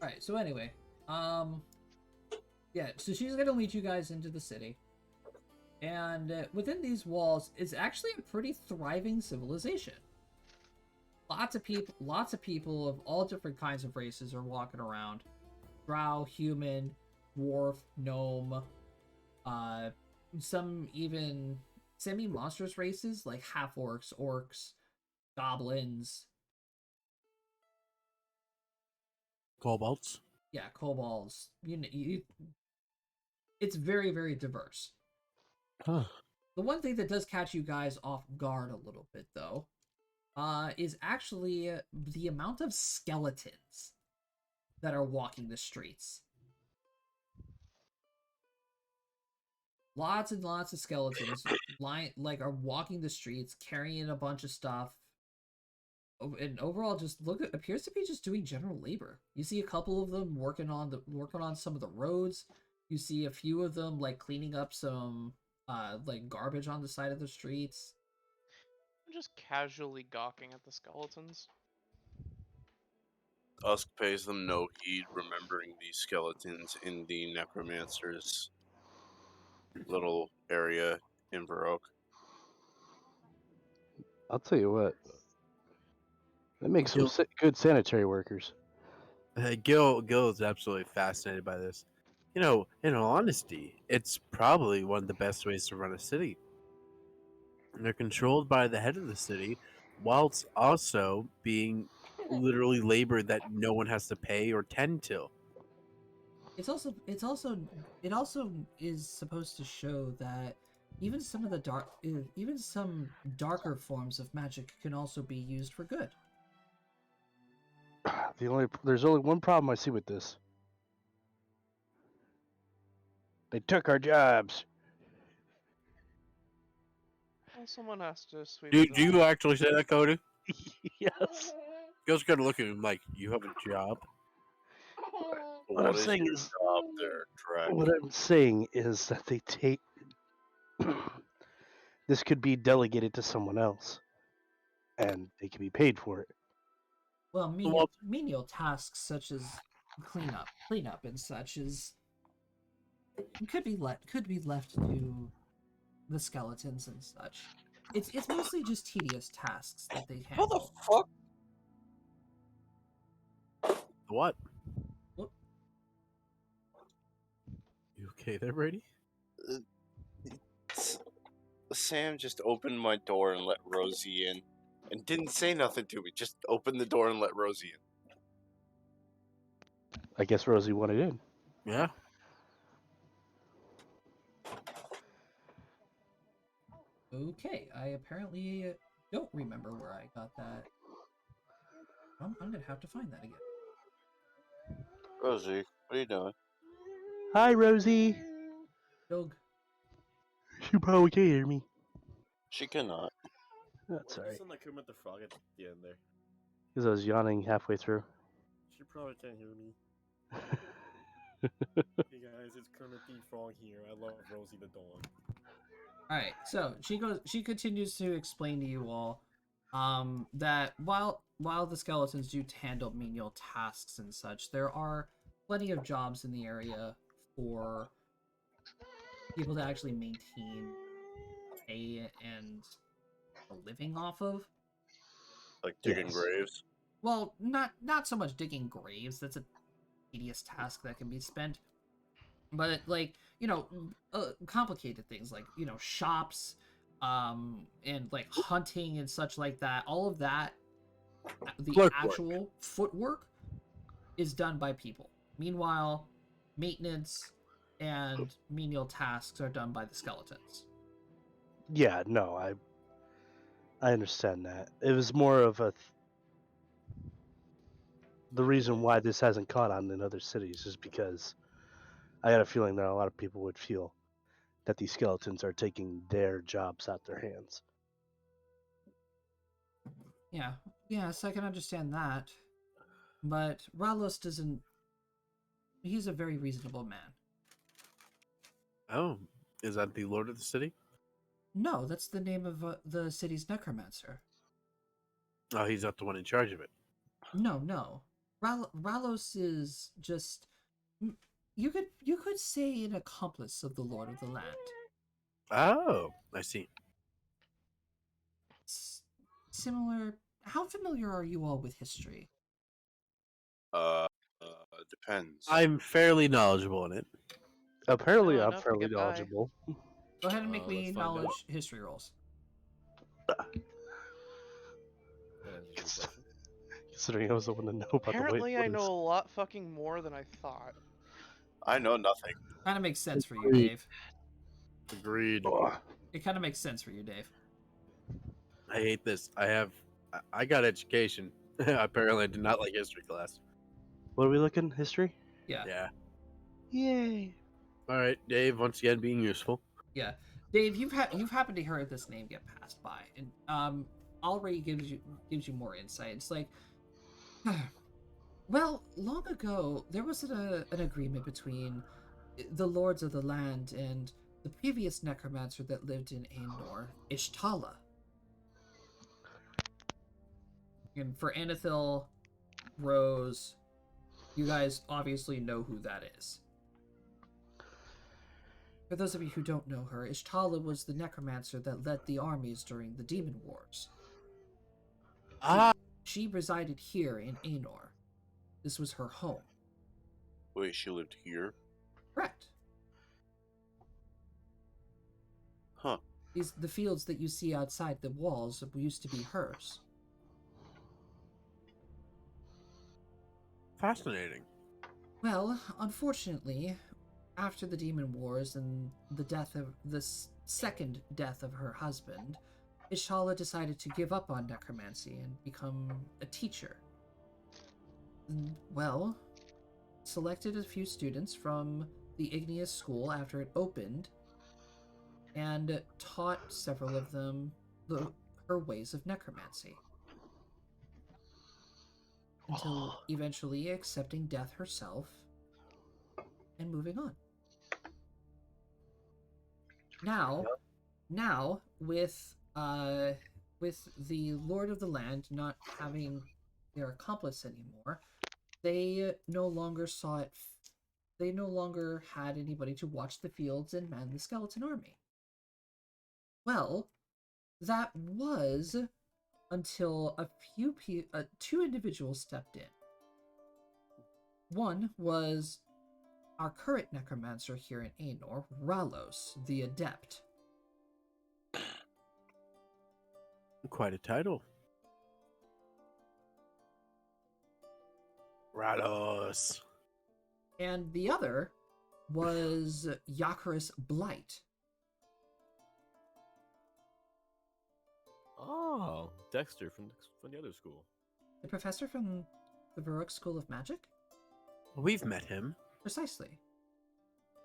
Alright, so anyway, yeah, so she's gonna lead you guys into the city. And within these walls is actually a pretty thriving civilization. Lots of people of all different kinds of races are walking around. Drow, human, dwarf, gnome, some even semi-monstrous races like half-orcs, orcs, goblins. Kobolds. Yeah, kobolds. It's very, very diverse. Huh. The one thing that does catch you guys off guard a little bit, though, is actually the amount of skeletons that are walking the streets. Lots and lots of skeletons are walking the streets, carrying a bunch of stuff, and overall appears to be just doing general labor. You see a couple of them working on some of the roads. You see a few of them like cleaning up some garbage on the side of the streets. I'm just casually gawking at the skeletons. Usk pays them no heed, remembering these skeletons in the necromancer's little area in Baroque. I'll tell you what. That makes some Gil- good sanitary workers. Gil is absolutely fascinated by this. You know, in all honesty, it's probably one of the best ways to run a city. And they're controlled by the head of the city, whilst also being literally labor that no one has to pay or tend to. It also is supposed to show that even some darker forms of magic can also be used for good. There's only one problem I see with this. They took our jobs. Well, someone has to sweep Do the... you actually say that, Cody? Yes. Gil's gonna look at him like, you have a job? What I'm saying your is, job there, Drac? what I'm saying is that they take. This could be delegated to someone else, and they can be paid for it. Well, Well- menial tasks such as cleanup and such as could be left to the skeletons and such. It's mostly just tedious tasks that they How the handle. fuck? What? What? You okay there, Brady? Sam just opened my door and let Rosie in, and didn't say nothing to me. Just opened the door and let Rosie in. I guess Rosie wanted in. Yeah. Okay, I apparently don't remember where I got that. I'm gonna have to find that again. Rosie, what are you doing? Hi, Rosie. Dog. She probably can't hear me. She cannot. That's You alright. sound like Kermit the Frog at the end there. Because I was yawning halfway through. She probably can't hear me. Hey guys, it's Kermit the Frog here. I love Rosie the dog. Alright, so she continues to explain to you all that while the skeletons do handle menial tasks and such, there are plenty of jobs in the area for people to actually maintain pay and a living off of. Like digging Yes. graves. Well, not so much digging graves. That's a tedious task that can be spent. But like, complicated things like, shops, and like hunting and such like that. All of that, the Clerk work. actual footwork is done by people. Meanwhile, maintenance and menial tasks are done by the skeletons. Yeah, no, I understand that. It was more of the reason why this hasn't caught on in other cities is because I got a feeling that a lot of people would feel that these skeletons are taking their jobs out their hands. Yeah, yes, I can understand that. But Ralos doesn't. He's a very reasonable man. Oh, is that the lord of the city? No, that's the name of the city's necromancer. Oh, he's not the one in charge of it. No. Ralos is just. You could say an accomplice of the Lord of the Land. Oh, I see. Similar. How familiar are you all with history? Depends. I'm fairly knowledgeable in it. Apparently, Know I'm enough to fairly get by. knowledgeable. Go ahead and make me Let's find out. knowledge history rolls. That answers your question. Considering I was the one to know about Apparently, the I white know a lot fucking more than I thought. I know nothing. Kind of makes sense for you, Agreed. Dave. Agreed. It kind of makes sense for you, Dave. I hate this. I got education. Apparently, I did not like history class. What are we looking? History? Yeah. Yeah. Yay! All right, Dave. Once again, being useful. Yeah, Dave, you've happened to hear this name get passed by, and already gives you more insight. It's like, well, long ago there was an agreement between the lords of the land and the previous necromancer that lived in Aenor, Ishtala. And for Anethil, Rose, you guys obviously know who that is. For those of you who don't know her, Ishtala was the necromancer that led the armies during the Demon Wars. Ah, She resided here in Aenor. This was her home. Wait, she lived here? Correct. Huh. The fields that you see outside the walls used to be hers. fascinating. Well, unfortunately, after the Demon Wars and the death of the second death of her husband, Ishala decided to give up on necromancy and become a teacher. And, well, selected a few students from the Igneous School after it opened, and taught several of them her ways of necromancy. Until eventually accepting death herself and moving on. Now with the Lord of the Land not having their accomplice anymore, they no longer had anybody to watch the fields and man the skeleton army. Well, that was until two individuals stepped in. One was our current necromancer here in Aenor, Ralos, the Adept. Quite a title. Rados. And the other was Yakarus Blight. Oh, Dexter from the other school. The professor from the Baroque School of Magic? We've met him. Precisely.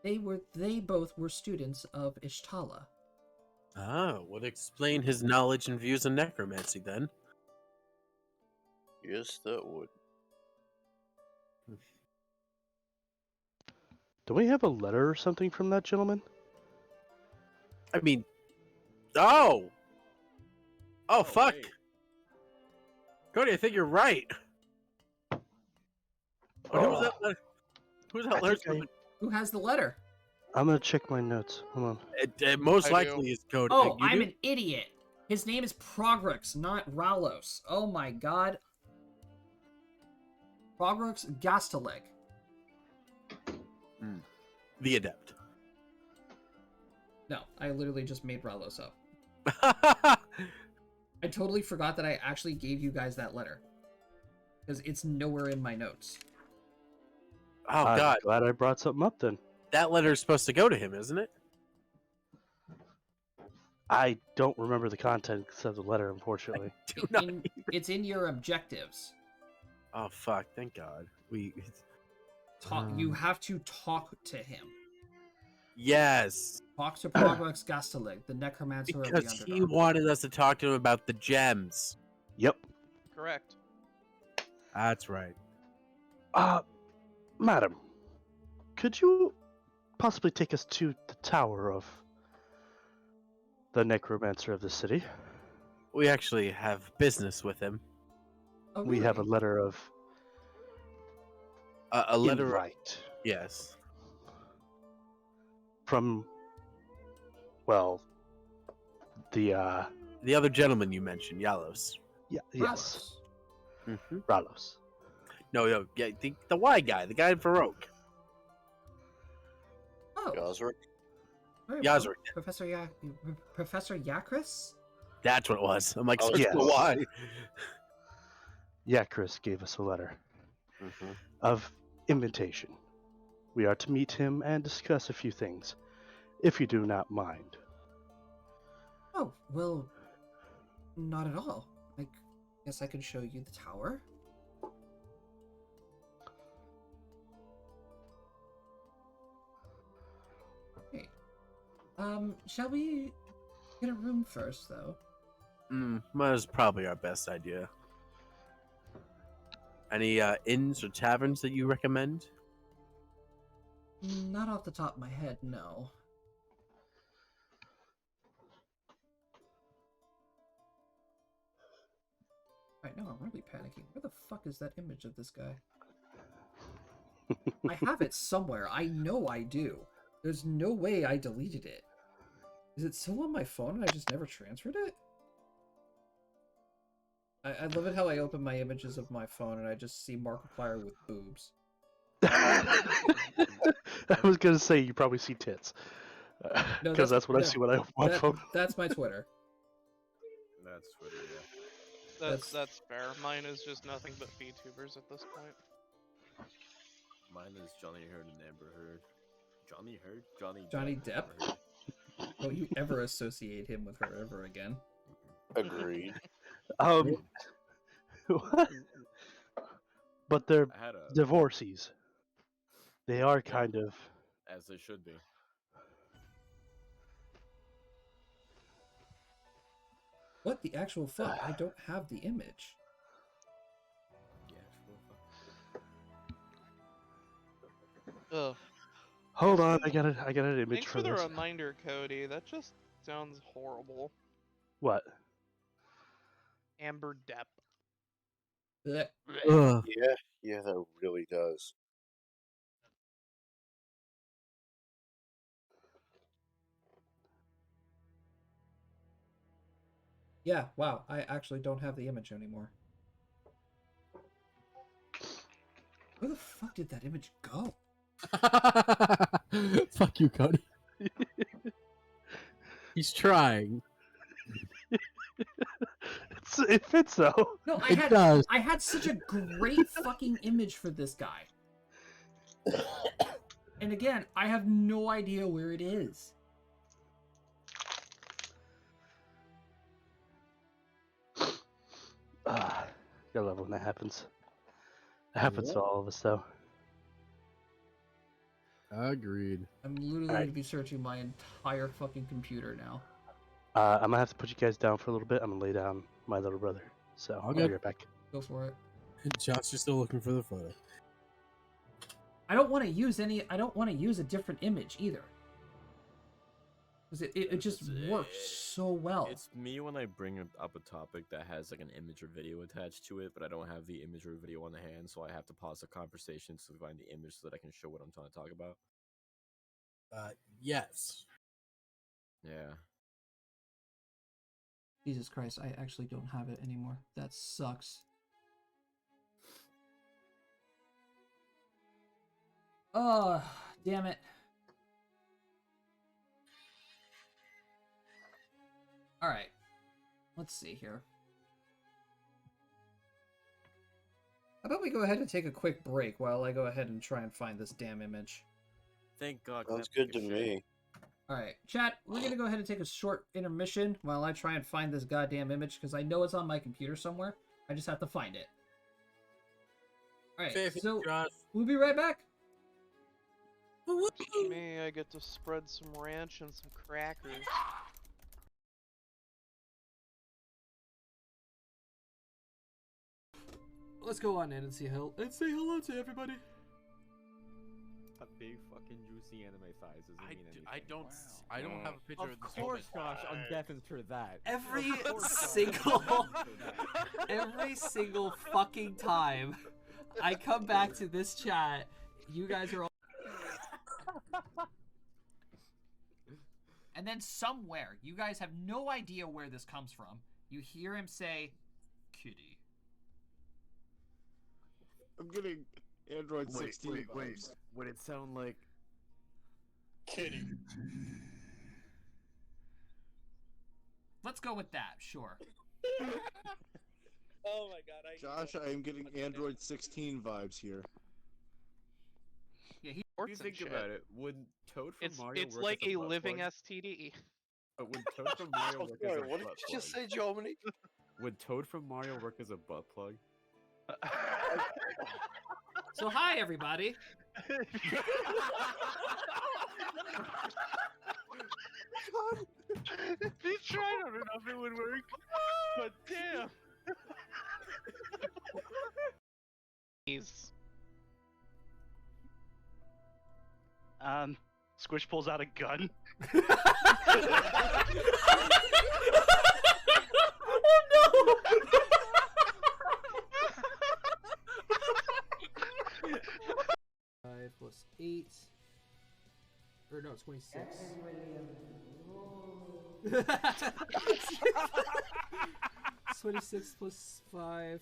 They both were students of Ishtala. Ah, would explain his knowledge and views on necromancy then. Yes, that would. Do we have a letter or something from that gentleman? I mean, oh fuck, wait. Cody, I think you're right. Who was that? Who's that I letter? think Who has the letter? I'm gonna check my notes. Hold on. It most I do. likely is Cody. Oh, You I'm do? an idiot. His name is Progrix, not Ralos. Oh my god. Progrix Gastaleg. The adept. No, I literally just made Ralos up. I totally forgot that I actually gave you guys that letter. Because it's nowhere in my notes. Oh I'm god, glad I brought something up then. that letter is supposed to go to him, isn't it? I don't remember the contents of the letter, unfortunately. Do not. It's in your objectives. Oh fuck! Thank God. You have to talk to him. Yes, Talk to Progrix Gastaleg, the necromancer of the because he Underdark. wanted us to talk to him about the gems. Yep. Correct. That's right. Madam, could you possibly take us to the tower of the necromancer of the city? We actually have business with him. Oh, We have a really? letter of A letter. invite Yes. from, well, the The other gentleman you mentioned, Yalos. yes, Ralos. Mm-hmm. Ralos. No, yeah, the Y guy, the guy in Baroque. Oh, Gosrick? very Yazric. well. Professor Yakris? That's what it was. I'm like, Oh, search yes. the Y. Yeah, Chris gave us a letter Mm-hmm. of invitation. We are to meet him and discuss a few things, if you do not mind. Oh, well, not at all. I guess I can show you the tower. Okay. Shall we get a room first, though? That's probably our best idea. Any inns or taverns that you recommend? Not off the top of my head, no. Right now, I'm really panicking. Where the fuck is that image of this guy? I have it somewhere. I know I do. There's no way I deleted it. Is it still on my phone and I just never transferred it? I love it how I open my images of my phone and I just see Markiplier with boobs. I was gonna say you probably see tits, No, because that's what I see when I open my phone. That's my Twitter. That's Twitter, yeah. That's fair. Mine is just nothing but VTubers at this point. Mine is Johnny Heard and Amber Heard. Johnny Heard? Johnny Depp? Amber Heard. Don't you ever associate him with her ever again. Agreed. But they're I had a divorcees. They are kind of. as they should be. What the actual fuck? I don't have the image. Yeah, Ugh. Hold on, I got an image Thanks for the this. reminder, Cody. That just sounds horrible. What? Amber Depp. Blech. Ugh. Yeah, that really does. Yeah, wow. I actually don't have the image anymore. Where the fuck did that image go? Fuck you, Cody. He's trying. It fits though. No, It does. I had such a great fucking image for this guy. And again, I have no idea where it is. Gotta love when that happens. It happens to all of us though. Agreed. I'm literally Alright. going to be searching my entire fucking computer now. I'm gonna have to put you guys down for a little bit. I'm gonna lay down my little brother. So I'll Okay. be right back. Go for it. Josh is still looking for the photo. I don't want to use I don't want to use a different image either. Because it just works so well. It's me when I bring up a topic that has like an image or video attached to it, but I don't have the image or video on the hand, so I have to pause the conversation to find the image so that I can show what I'm trying to talk about. Yes. Yeah. Jesus Christ, I actually don't have it anymore. That sucks. Oh, damn it. Alright. Let's see here. How about we go ahead and take a quick break while I go ahead and try and find this damn image. Thank God. Sounds good to me. Alright, chat, we're gonna go ahead and take a short intermission while I try and find this goddamn image, because I know it's on my computer somewhere. I just have to find it. Alright, so we'll be right back. Me, I get to spread some ranch and some crackers. Let's go on in and say hello to everybody. A big fucking juicy anime thighs doesn't mean anything. I don't have a picture of this. Of course, Josh, Undeath is for that. Every single fucking time I come back to this chat, you guys are all. And then somewhere, you guys have no idea where this comes from. You hear him say, "Kitty." I'm getting Android 16 Wait. vibes. Would it sound like Kitty. Let's go with that, sure. Oh my god, Josh, I am getting Android 16 vibes here. Yeah, if you think about it, would Toad from Mario It's work like as a butt living plug? STD. But would Toad from Mario work as a Sorry, what did butt you just plug? say, Jomini? Would Toad from Mario work as a butt plug? So hi, everybody. He tried hard enough, it would work. But damn. He's Squish pulls out a gun. Oh no! 5 plus 8. Or no, 26. 26 plus 5.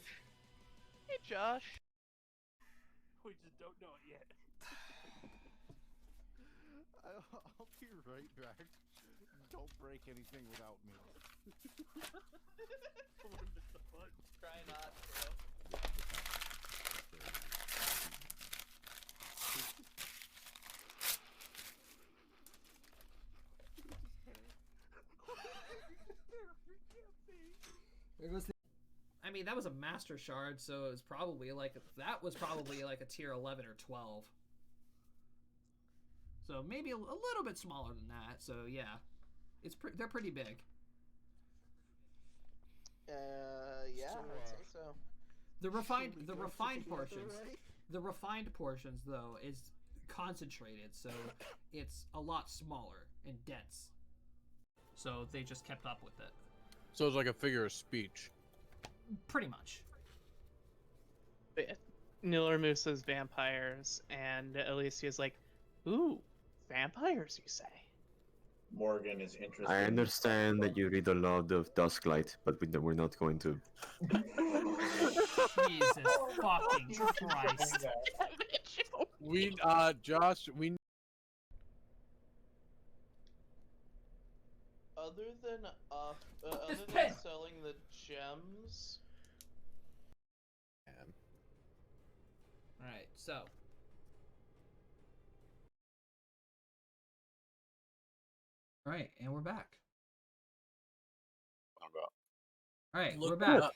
Hey, Josh. We just don't know it yet. I'll be right back. Don't break anything without me. Try not to. There goes the. I mean, that was a master shard, so it was probably like a tier 11 or 12. So maybe a little bit smaller than that. So yeah, they're pretty big. Yeah, I'd say so. The refined portions though is concentrated, so it's a lot smaller and dense. So they just kept up with it. So it's like a figure of speech. Pretty much. Nillermoo says vampires, and Alicia's like, ooh, vampires, you say? Morgan is interested. I understand that you read a lot of Dusklight, but we're not going to. Jesus fucking Christ. Josh, we. Other than pen. selling the gems. Alright, so. Alright, and we're back. Alright, we're back.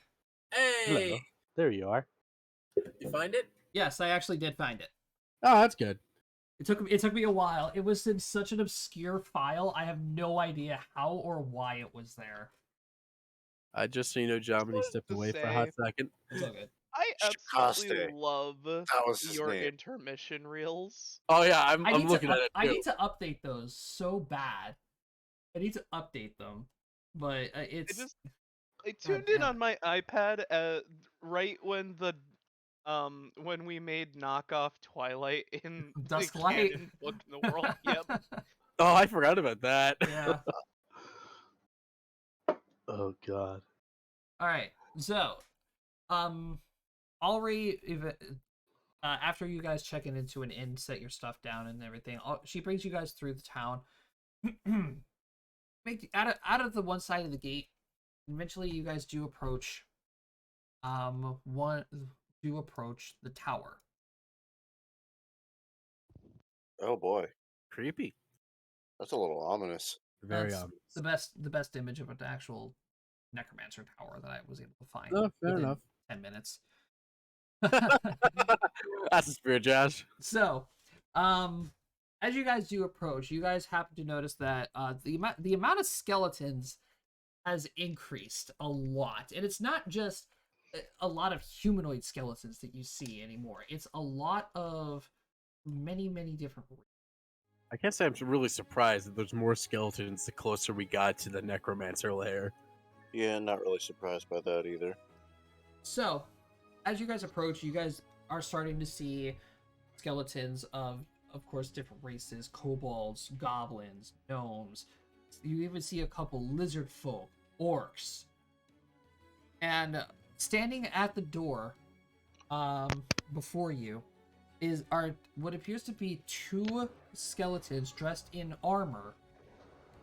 Hey! Hello. There you are. You find it? Yes, I actually did find it. Oh, that's good. It took me a while. It was in such an obscure file. I have no idea how or why it was there. Just so you know, Jomini stepped to away for a hot say- second. It's all good. I absolutely Shikaste. love That was his your name. intermission reels. Oh yeah, I'm I need looking to at it I too. need to update those so bad. I need to update them, but it's. I God tuned in damn on my iPad right when we made knockoff Twilight in the Dusklight. canon book in the world. Yep. Oh, I forgot about that. Yeah. Oh god. All right. So, Alri, after you guys check into an inn, set your stuff down and everything, she brings you guys through the town. Make out of the one side of the gate. Eventually, you guys do approach. The tower. Oh boy, Creepy. that's a little ominous. Very That's obvious. the best image of an actual necromancer tower that I was able to find. Oh, fair within enough. 10 minutes. That's the spirit, Josh. So, as you guys do approach, you guys happen to notice that the amount of skeletons has increased a lot, and it's not just a lot of humanoid skeletons that you see anymore. It's a lot of many different. I guess I'm really surprised that there's more skeletons the closer we got to the necromancer lair. Yeah, not really surprised by that either. So, as you guys approach, you guys are starting to see skeletons of course, different races: kobolds, goblins, gnomes. You even see a couple lizard folk, orcs, and standing at the door, before you, are what appears to be two skeletons dressed in armor,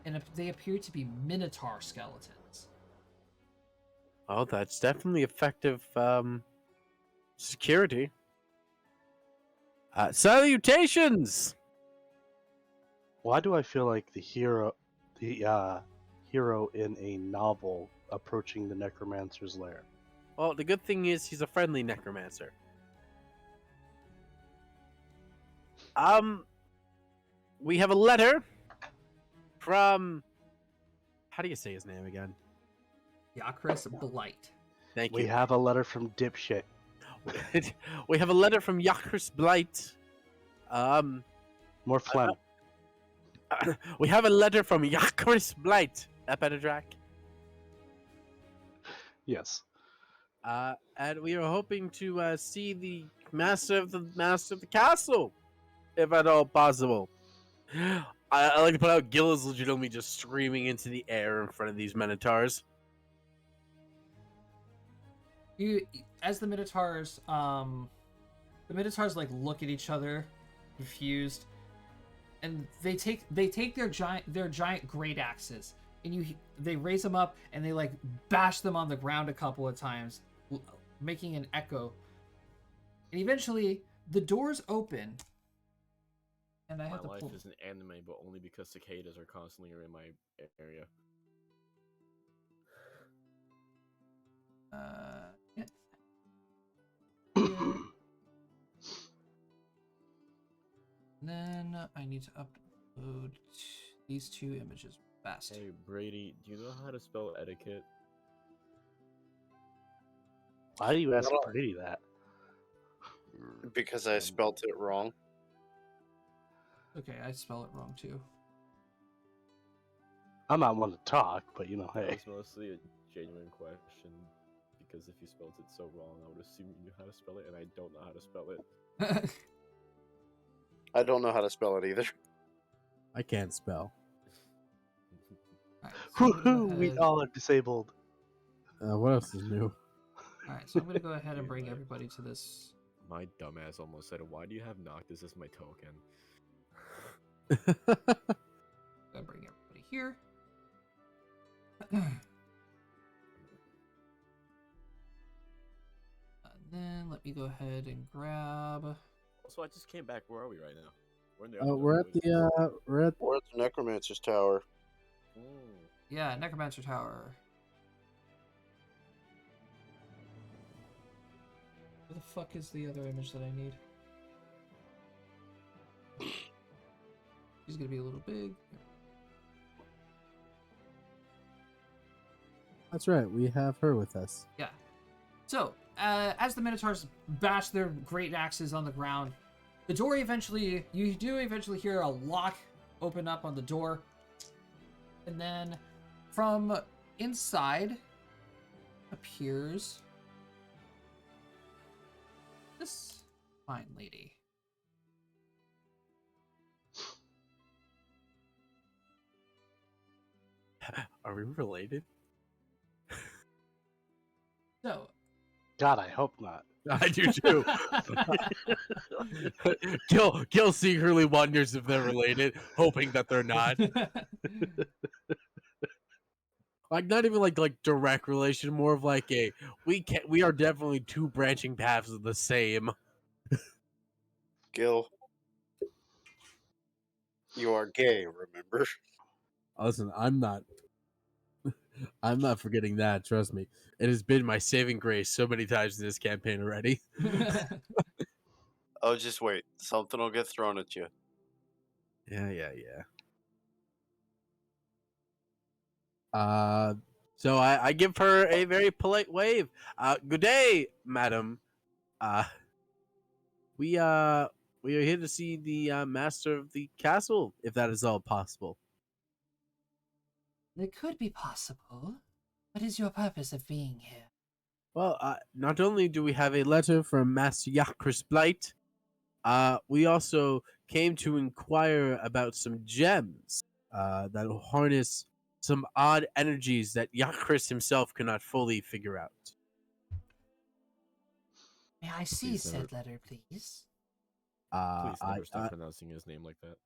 and they appear to be minotaur skeletons. Oh, that's definitely effective security. Salutations! Why do I feel like the hero in a novel approaching the necromancer's lair? Well, the good thing is he's a friendly necromancer. We have a letter from... How do you say his name again? Yakris Blight. Thank We you. have a letter from Dipshit. We have a letter from Yakris Blight. More phlegm. We have a letter from Yakris Blight. That better, Drac? Yes. And we are hoping to see the master of the castle, if at all possible. I like to put out Gil is legitimately just screaming into the air in front of these minotaurs. As the minotaurs like look at each other, confused, and they take their giant great axes, and they raise them up and they like bash them on the ground a couple of times, making an echo. And eventually, the doors open, and I My have to life pull. is an anime, but only because cicadas are constantly in my area. Yeah. Then I need to upload these two images fast. Hey Brady, do you know how to spell etiquette? Why do you ask Brady that? Because I spelt it wrong. Okay, I spell it wrong too. I'm not one to talk, but you know, hey. It's mostly a genuine question, because if you spelled it so wrong, I would assume you knew how to spell it, and I don't know how to spell it. I don't know how to spell it either. I can't spell. Alright, so I'm gonna go Woohoo! We ahead- all are disabled. What else is new? Alright, so I'm gonna go ahead and bring everybody to this. My dumbass almost said, "Why do you have Noctis as my token?" Gonna bring everybody here. And then let me go ahead and grab. Also, I just came back. Where are we right now? We're in the We're at the We're at the Necromancer's Tower. Yeah, Necromancer Tower. Where the fuck is the other image that I need? She's gonna be a little big. That's right. We have her with us. Yeah. So, as the Minotaurs bash their great axes on the ground, the door eventually, you do eventually hear a lock open up on the door. And then from inside appears this fine lady. Are we related? So, God, I hope not. I do too. Gil secretly wonders if they're related, hoping that they're not. Like not even like direct relation, more of like a we are definitely two branching paths of the same. Gil, you are gay, remember? Listen, I'm not forgetting that. Trust me. It has been my saving grace so many times in this campaign already. Oh, just wait. Something will get thrown at you. Yeah. Uh, So I give her a very polite wave. Good day, madam. We are here to see the master of the castle, if that is all possible. It could be possible. What is your purpose of being here? Well, not only do we have a letter from Master Yakris Blight, we also came to inquire about some gems that will harness some odd energies that Yakris himself cannot fully figure out. May I see Please said never- letter, please? Please I, never stop pronouncing his name like that.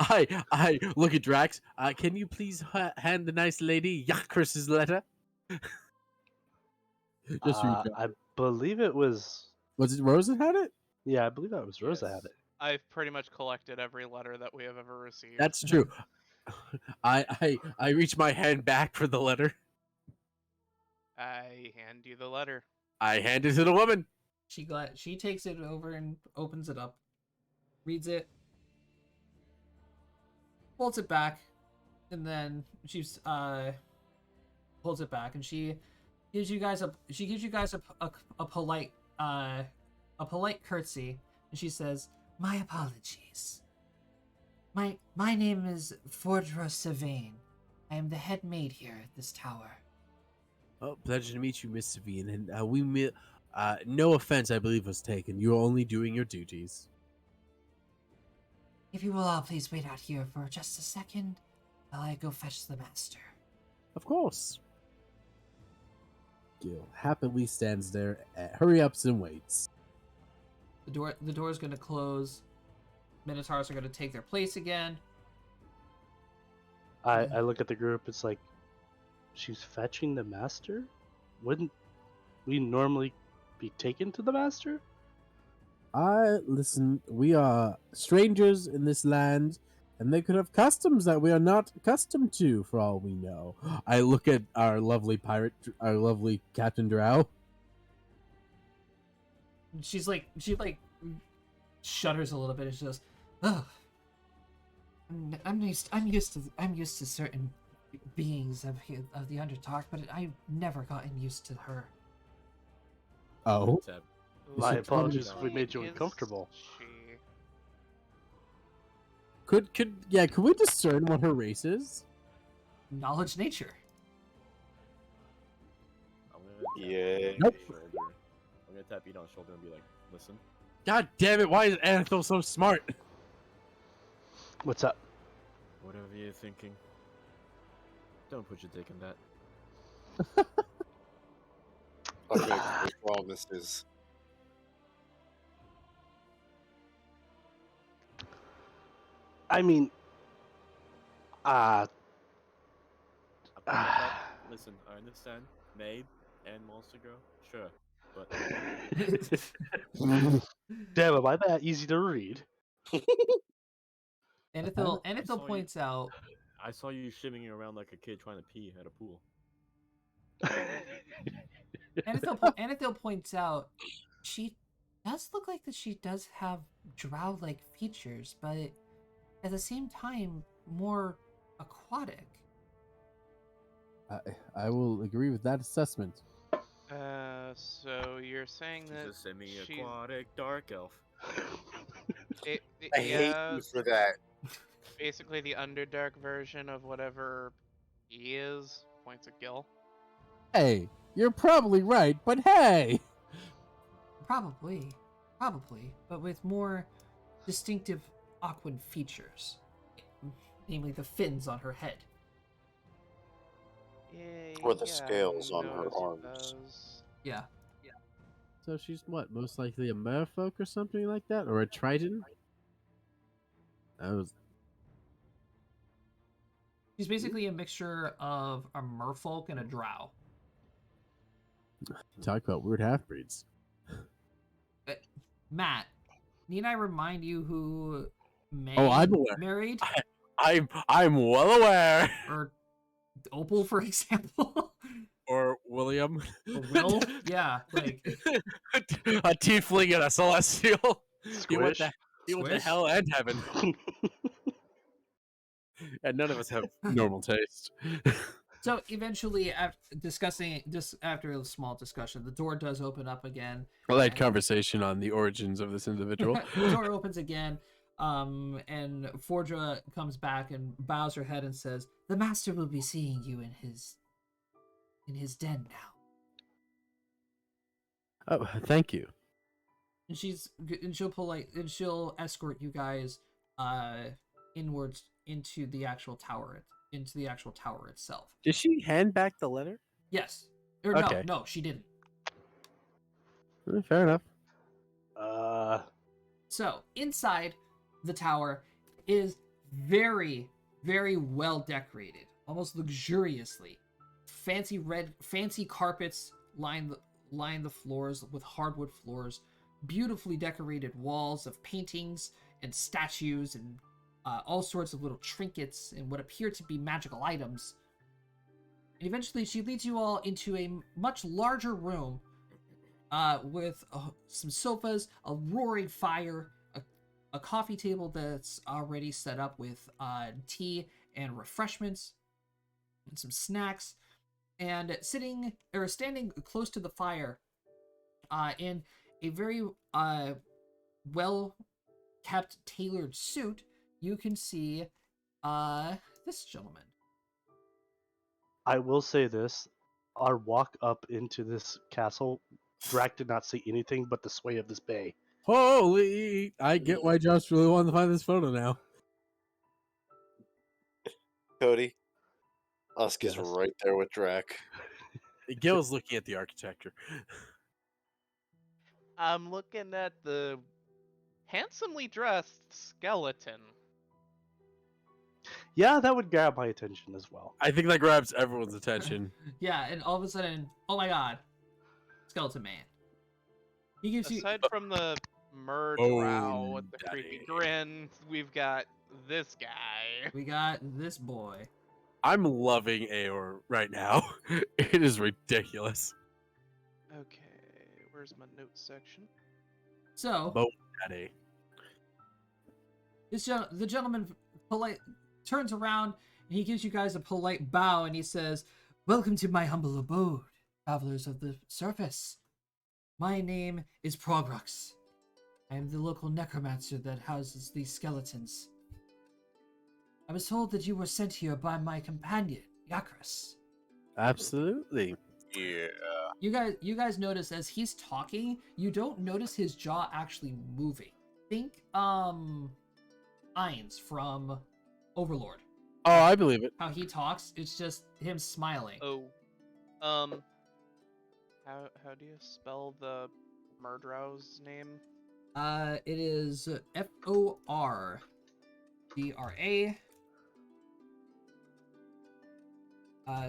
I look at Drax. Can you please hand the nice lady Yakris's letter? just read it. I believe it was. Was it Rose that had it? Yeah, I believe that was Rosa Yes. had it. I've pretty much collected every letter that we have ever received. That's true. I reach my hand back for the letter. I hand you the letter. I hand it to the woman. She takes it over and opens it up, reads it, folds it back, and then she's pulls it back, and she gives you guys a polite curtsy, and she says, "My apologies. My name is Fordra Savane. I am the head maid here at this tower." Oh, pleasure to meet you, Miss Savine. And no offense, I believe, was taken. You are only doing your duties. If you will all please wait out here for just a second while I go fetch the master. Of course. Gil happily stands there, hurry ups and waits. The door is going to close. Minotaurs are going to take their place again. I look at the group. It's like, she's fetching the master. Wouldn't we normally be taken to the master? Listen, we are strangers in this land, and they could have customs that we are not accustomed to, for all we know. I look at our lovely Captain Drow. She shudders a little bit and she goes, "Oh, I'm used to certain beings of the Underdark, but I've never gotten used to her." Oh, Tab. My Who apologies is if we made you Is uncomfortable. she? could we discern what her race is? Knowledge nature. I'm gonna tap Yeah. Pete on Nope. the shoulder. I'm gonna tap Pete on the shoulder and be like, listen, God damn it! Why is Anthel so smart? What's up? whatever you're thinking, don't put your dick in that. I make no promises. I mean, I'm gonna tap- Listen, I understand, maid and monster girl, sure, but damn, am I that easy to read? Anithil saw you- points out. I saw you shimmying around like a kid trying to pee at a pool. Anithil points out. She does look like that. She does have drow-like features, but at the same time more aquatic. I will agree with that assessment. So you're saying She's that a semi-aquatic dark elf. I hate yeah, you for that. basically the Underdark version of whatever he is. Points at Gil. Hey, you're probably right, but hey! Probably, but with more distinctive aquan features, namely the fins on her head. Or the Yeah, scales I on her noticed arms. those. Yeah. So she's what? Most likely a merfolk or something like that? Or a triton? That was. She's basically a mixture of a merfolk and a drow. Talk about weird half breeds. Matt, need I remind you who May I'm aware. married? I'm well aware. Or Opal, for example? Or William. Or Will? Yeah, like A tiefling and a celestial. He went Squish. to Squish? hell and heaven. And none of us have normal taste. So eventually, after a small discussion, the door does open up again. A light conversation on the origins of this individual. The door opens again, and Fordra comes back and bows her head and says, "The master will be seeing you in his den now." Oh, thank you. And she'll escort you guys inwards into the actual tower itself. Did she hand back the letter? Yes. Or Okay. no, she didn't. Fair enough. So inside the tower is very, very well decorated, almost luxuriously. Fancy carpets line the floors with hardwood floors. Beautifully decorated walls of paintings and statues and all sorts of little trinkets and what appear to be magical items. And eventually she leads you all into a much larger room with some sofas, a roaring fire, a coffee table that's already set up with tea and refreshments and some snacks, and standing close to the fire in a very well kept tailored suit, you can see this gentleman. I will say this: our walk up into this castle, Drac did not see anything but the sway of this bay. Holy! I get why Josh really wanted to find this photo now. Cody, Usk is Yes. right there with Drac. Gil's looking at the architecture. I'm looking at the handsomely dressed skeleton. Yeah, that would grab my attention as well. I think that grabs everyone's attention. Yeah, and all of a sudden, oh my god, Skeleton Man. He gives you. Aside from the drow with the creepy grin, we've got this guy. We got this boy. I'm loving Aor right now. It is ridiculous. Okay, where's my notes section? So, Bo Daddy. the gentleman turns around and he gives you guys a polite bow and he says, "Welcome to my humble abode, travelers of the surface. My name is Progrux. I am the local necromancer that houses these skeletons. I was told that you were sent here by my companion, Yakris." Absolutely. Yeah. You guys notice as he's talking, you don't notice his jaw actually moving. Think Ainz from Overlord. Oh, I believe it. How he talks, it's just him smiling. Oh, how do you spell the Murdrow's name? It is Fordra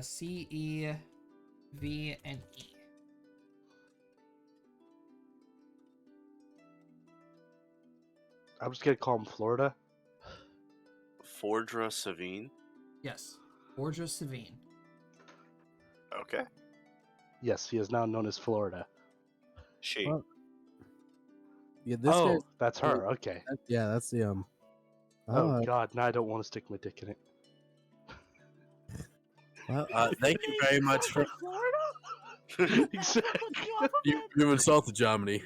Cevne. I'm just gonna call him Florida. Fordra Savine. Yes, Fordra Cevne. Okay. Yes, he is now known as Florida. She. Well, yeah, this Oh, guy's- that's her. Okay. Yeah, that's the Oh Uh, God, now I don't want to stick my dick in it. well, Thank you very much for you've insulted Germany.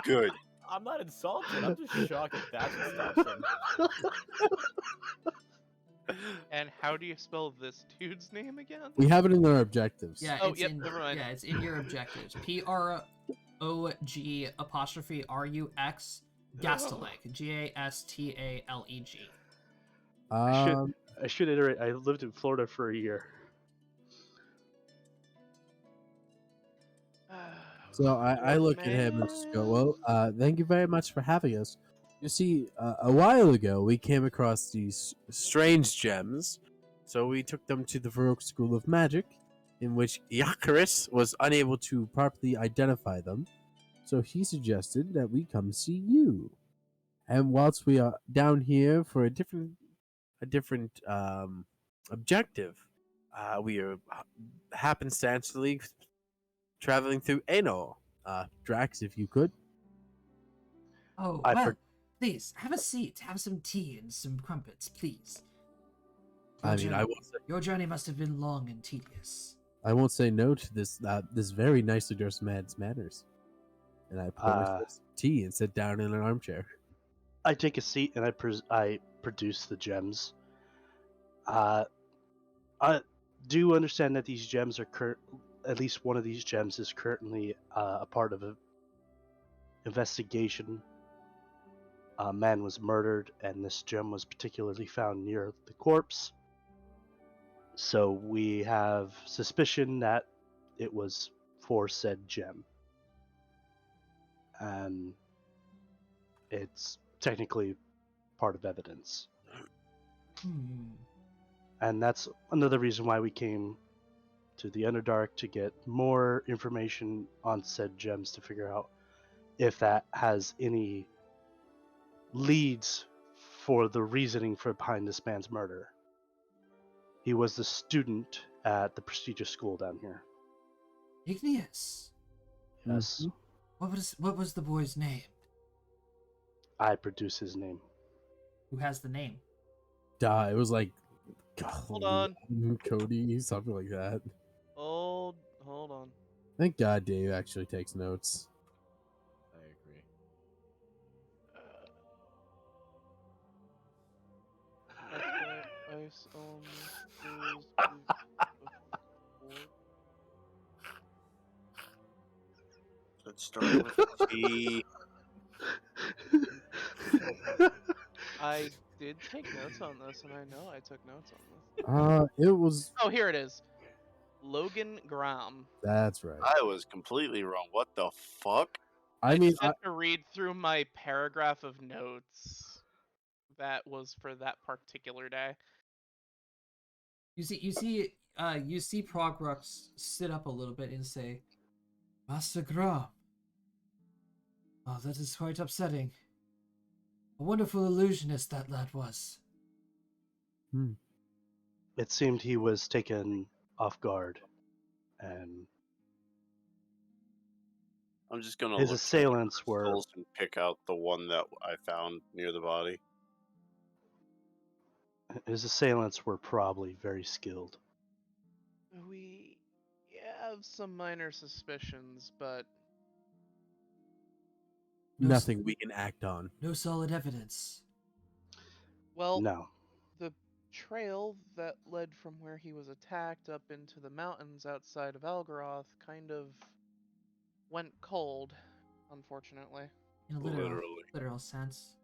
Good. I'm not insulted. I'm just shocked that that's what stops him. And how do you spell this dude's name again? we have it in our objectives. Yeah, Oh, it's yep, in. never mind. Yeah, it's in your objectives. PROG'(Rux) Gastaleg. GASTALEG. Um, I should iterate. I lived in Florida for a year. So I look at him and just go, well, thank you very much for having us. You see, a while ago, we came across these Strange gems, so we took them to the Varrock School of Magic, in which Icarus was unable to properly identify them. So he suggested that we come see you. And whilst we are down here for a different objective, we are happenstancely traveling through Anor. Drax, if you could. Oh, I well, for- please, have a seat. Have some tea and some crumpets, please. I mean, Your journey must have been long and tedious. I won't say no to this this very nicely dressed man's manners. And I pour myself some tea and sit down in an armchair. I take a seat and I produce the gems. I do understand that these gems are at least one of these gems is currently a part of an investigation. A man was murdered, and this gem was particularly found near the corpse. So we have suspicion that it was for said gem. And it's technically part of evidence. And that's another reason why we came to the Underdark, to get more information on said gems to figure out if that has any leads for the reasoning for behind this man's murder. He was the student at the prestigious school down here. Igneous. Yes. What was the boy's name? I produce his name. Who has the name? It was like Hold on. Cody, something like that. Hold on. Thank God Dave actually takes notes. I agree. That's why ice only before. Let's start with T. I did take notes on this, and I know I took notes on this. It was. Oh, here it is. Logan Graham. That's right. I was completely wrong. What the fuck? I mean, just have to read through my paragraph of notes. That was for that particular day. You see Progrux sit up a little bit and say, Master Gra. Oh, that is quite upsetting. A wonderful illusionist that lad was. It seemed he was taken off guard, and I'm just gonna his look assailants through the were crystals and pick out the one that I found near the body. probably very skilled. We have some minor suspicions, but nothing we can act on. No solid evidence. well, No. the trail that led from where he was attacked up into the mountains outside of Algaroth kind of went cold, unfortunately. In a literal sense.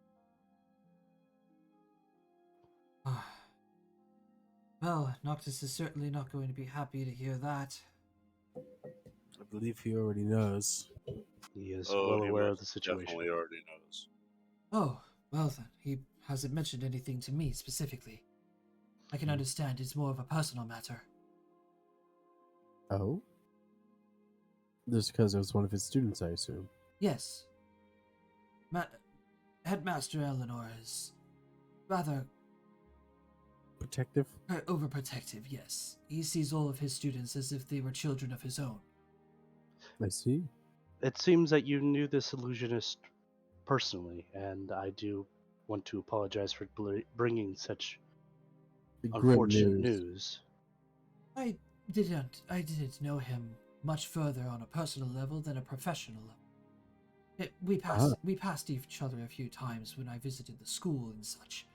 Well, Noctis is certainly not going to be happy to hear that. I believe he already knows. He is well aware of the situation. Definitely already knows. Oh, well then, he hasn't mentioned anything to me specifically. I can understand it's more of a personal matter. Oh? Just because it was one of his students, I assume. Yes. Headmaster Eleanor is rather protective? Overprotective, yes. He sees all of his students as if they were children of his own. I see. It seems that you knew this illusionist personally, and I do want to apologize for bringing such Grim unfortunate news. news. I didn't know him much further on a personal level than a professional level. We passed each other a few times when I visited the school and such.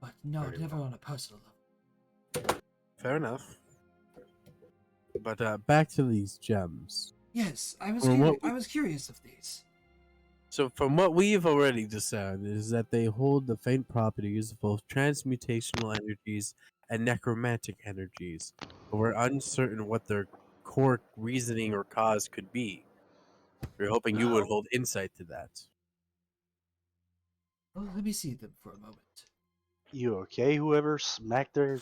But no, Very never well. on a personal level. Fair enough. But Back to these gems. Yes, I was curious of these. so from what we've already Sound is that they hold the faint properties of both transmutational energies and necromantic energies, but we're uncertain what their core reasoning or cause could be. We're hoping you would hold insight to that. Well, let me see them for a moment. You okay? Whoever smacked their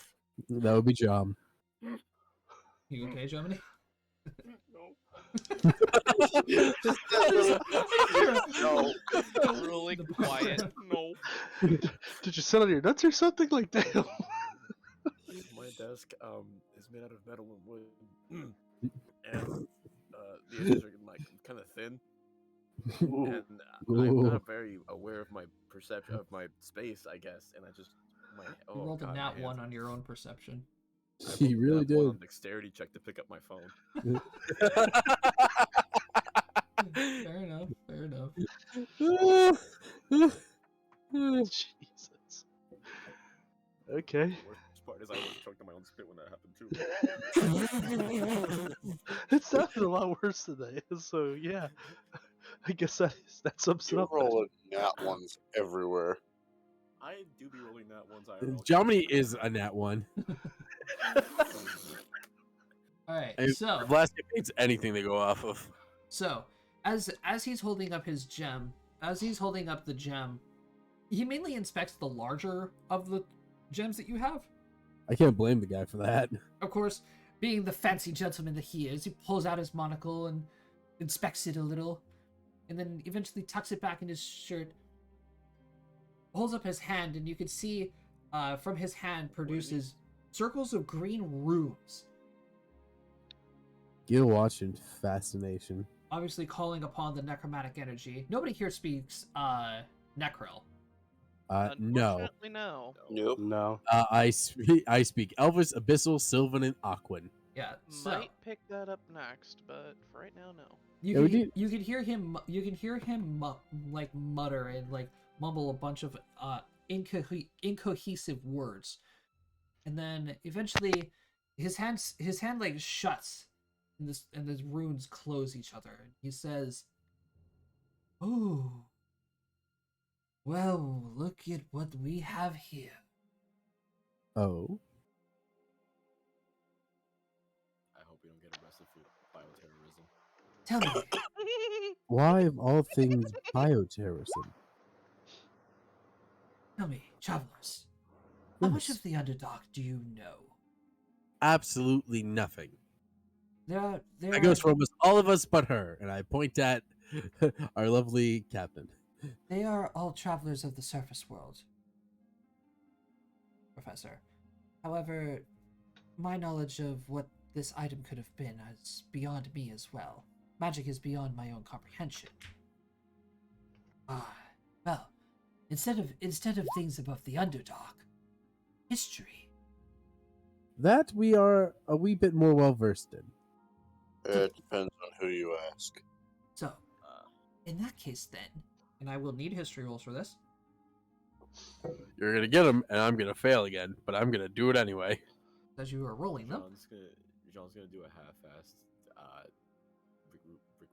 That would be John. You okay, Germany? No. Really quiet. No. Did you sit on your nuts or something like that? My desk is made out of metal and wood, and the edges are like kind of thin, and I'm not very aware of my perception of my space, I guess, and I just You rolled a nat 1 on your own perception. He really did. On dexterity check to pick up my phone. Fair enough. Fair enough. Jesus. Okay. The worst part is I almost choked on my own spit when that happened too. It sounded a lot worse than that. So yeah, I guess that sums it You're up. rolling nat ones everywhere. I do be rolling nat ones. IRL. Germany is a nat 1. All right. And So Vlasic hates anything they go off of. So, as he's holding up his gem, the gem, he mainly inspects the larger of the gems that you have. I can't blame the guy for that. Of course, being the fancy gentleman that he is, he pulls out his monocle and inspects it a little, and then eventually tucks it back in his shirt, holds up his hand, and you can see from his hand produces circles of green runes. Gil watched in fascination. Obviously calling upon the necromantic energy. Nobody here speaks Necril. No. Unfortunately, no. Nope. No. I speak Elvis, Abyssal, Sylvan, and Aquan. Yeah, so Might pick that up next, but for right now, no. you can hear him like mutter and like mumble a bunch of incohesive words, and then eventually his hand like shuts, and the runes close each other, and he says, "Oh, well, look at what we have here." Oh. I hope we don't get arrested for bioterrorism. Tell me, Why of all things bioterrorism? tell me, travelers, how much of the Underdark do you know? Absolutely nothing. There That goes for almost all of us but her, and I point at our lovely captain. They are all travelers of the surface world, Professor. However, my knowledge of what this item could have been is beyond me as well. Magic is beyond my own comprehension. Well, instead of things above the Underdark, history. That we are a wee bit more well versed in. It depends on who you ask. So, in that case then, and I will need history rolls for this. You're gonna get them, and I'm gonna fail again, but I'm gonna do it anyway. As you are rolling them. John's gonna do a half-assed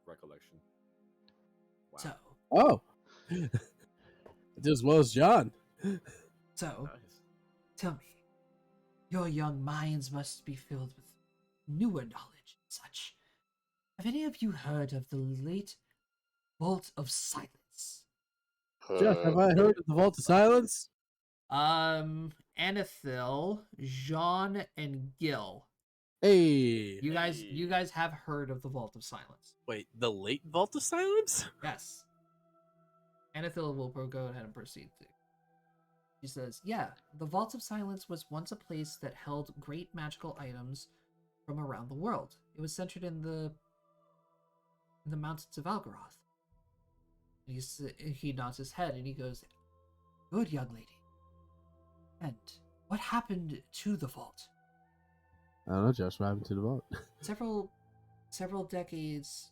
recollection. Wow. So. Oh. As well as John. So, Nice. tell me, your young minds must be filled with newer knowledge and such. Have any of you heard of the late Vault of Silence? Jeff, have I heard of the Vault of Silence? Anethil, Jean, and Gil. Hey. You guys have heard of the Vault of Silence. Wait, the late Vault of Silence? Yes. Anethil will go ahead and proceed to. She says, yeah, the Vault of Silence was once a place that held great magical items from around the world. It was centered in the mountains of Algaroth. He nods his head and he goes, "Good, young lady. And what happened to the vault?" I don't know, Josh. What happened to the vault? Several decades,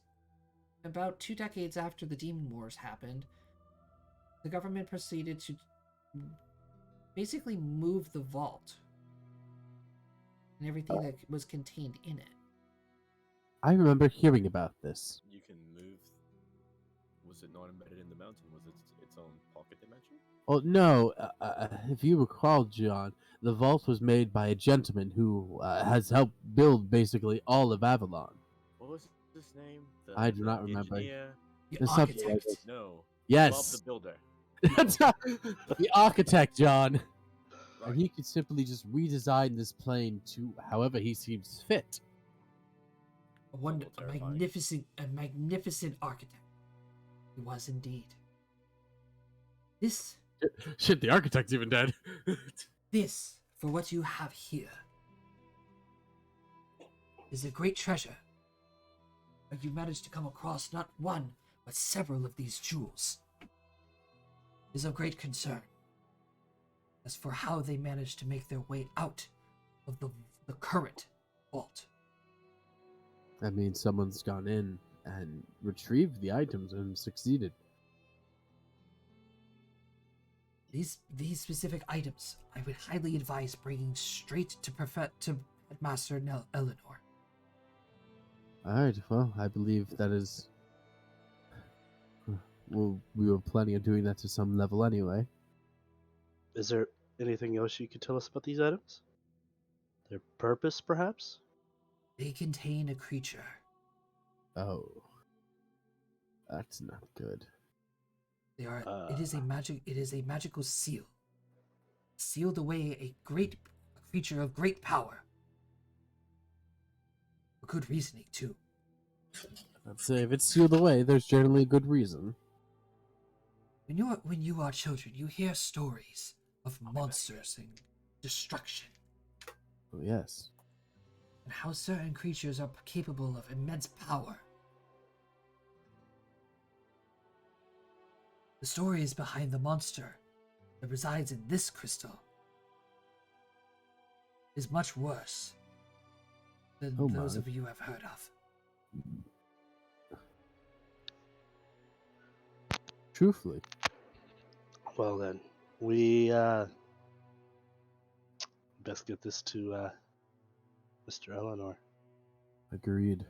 about 2 decades after the Demon Wars happened, the government proceeded to basically move the vault and everything that was contained in it. I remember hearing about this. You can move. Was it not embedded in the mountain? Was it its own pocket dimension? Well, no. If you recall, John, the vault was made by a gentleman who has helped build basically all of Avalon. What was his name? I do not remember. Engineer? The It's something like architect. that. No. Yes. Bob the Builder. The architect, John. Right. And he could simply just redesign this plane to however he seems fit. A magnificent architect. He was indeed. This, Shit, the architect's even dead. for what you have here, is a great treasure. But you managed to come across not one, but several of these jewels. It is of great concern. As for how they managed to make their way out of the current vault. I mean, someone's gone in and retrieved the items and succeeded. These specific items, I would highly advise bringing straight to Master Eleanor. Alright, well, I believe that is... Well, we were planning on doing that to some level anyway. Is there anything else you could tell us about these items? Their purpose, perhaps? They contain a creature. Oh. That's not good. They are. It is a magical seal. Sealed away a creature of great power. For good reasoning too. I'd say if it's sealed away, there's generally a good reason. When you are children, you hear stories of monsters and destruction, Oh, yes. and how certain creatures are capable of immense power. The stories behind the monster that resides in this crystal is much worse than those of you have heard of. Truthfully. Well then, we best get this to Mr. Eleanor. Agreed.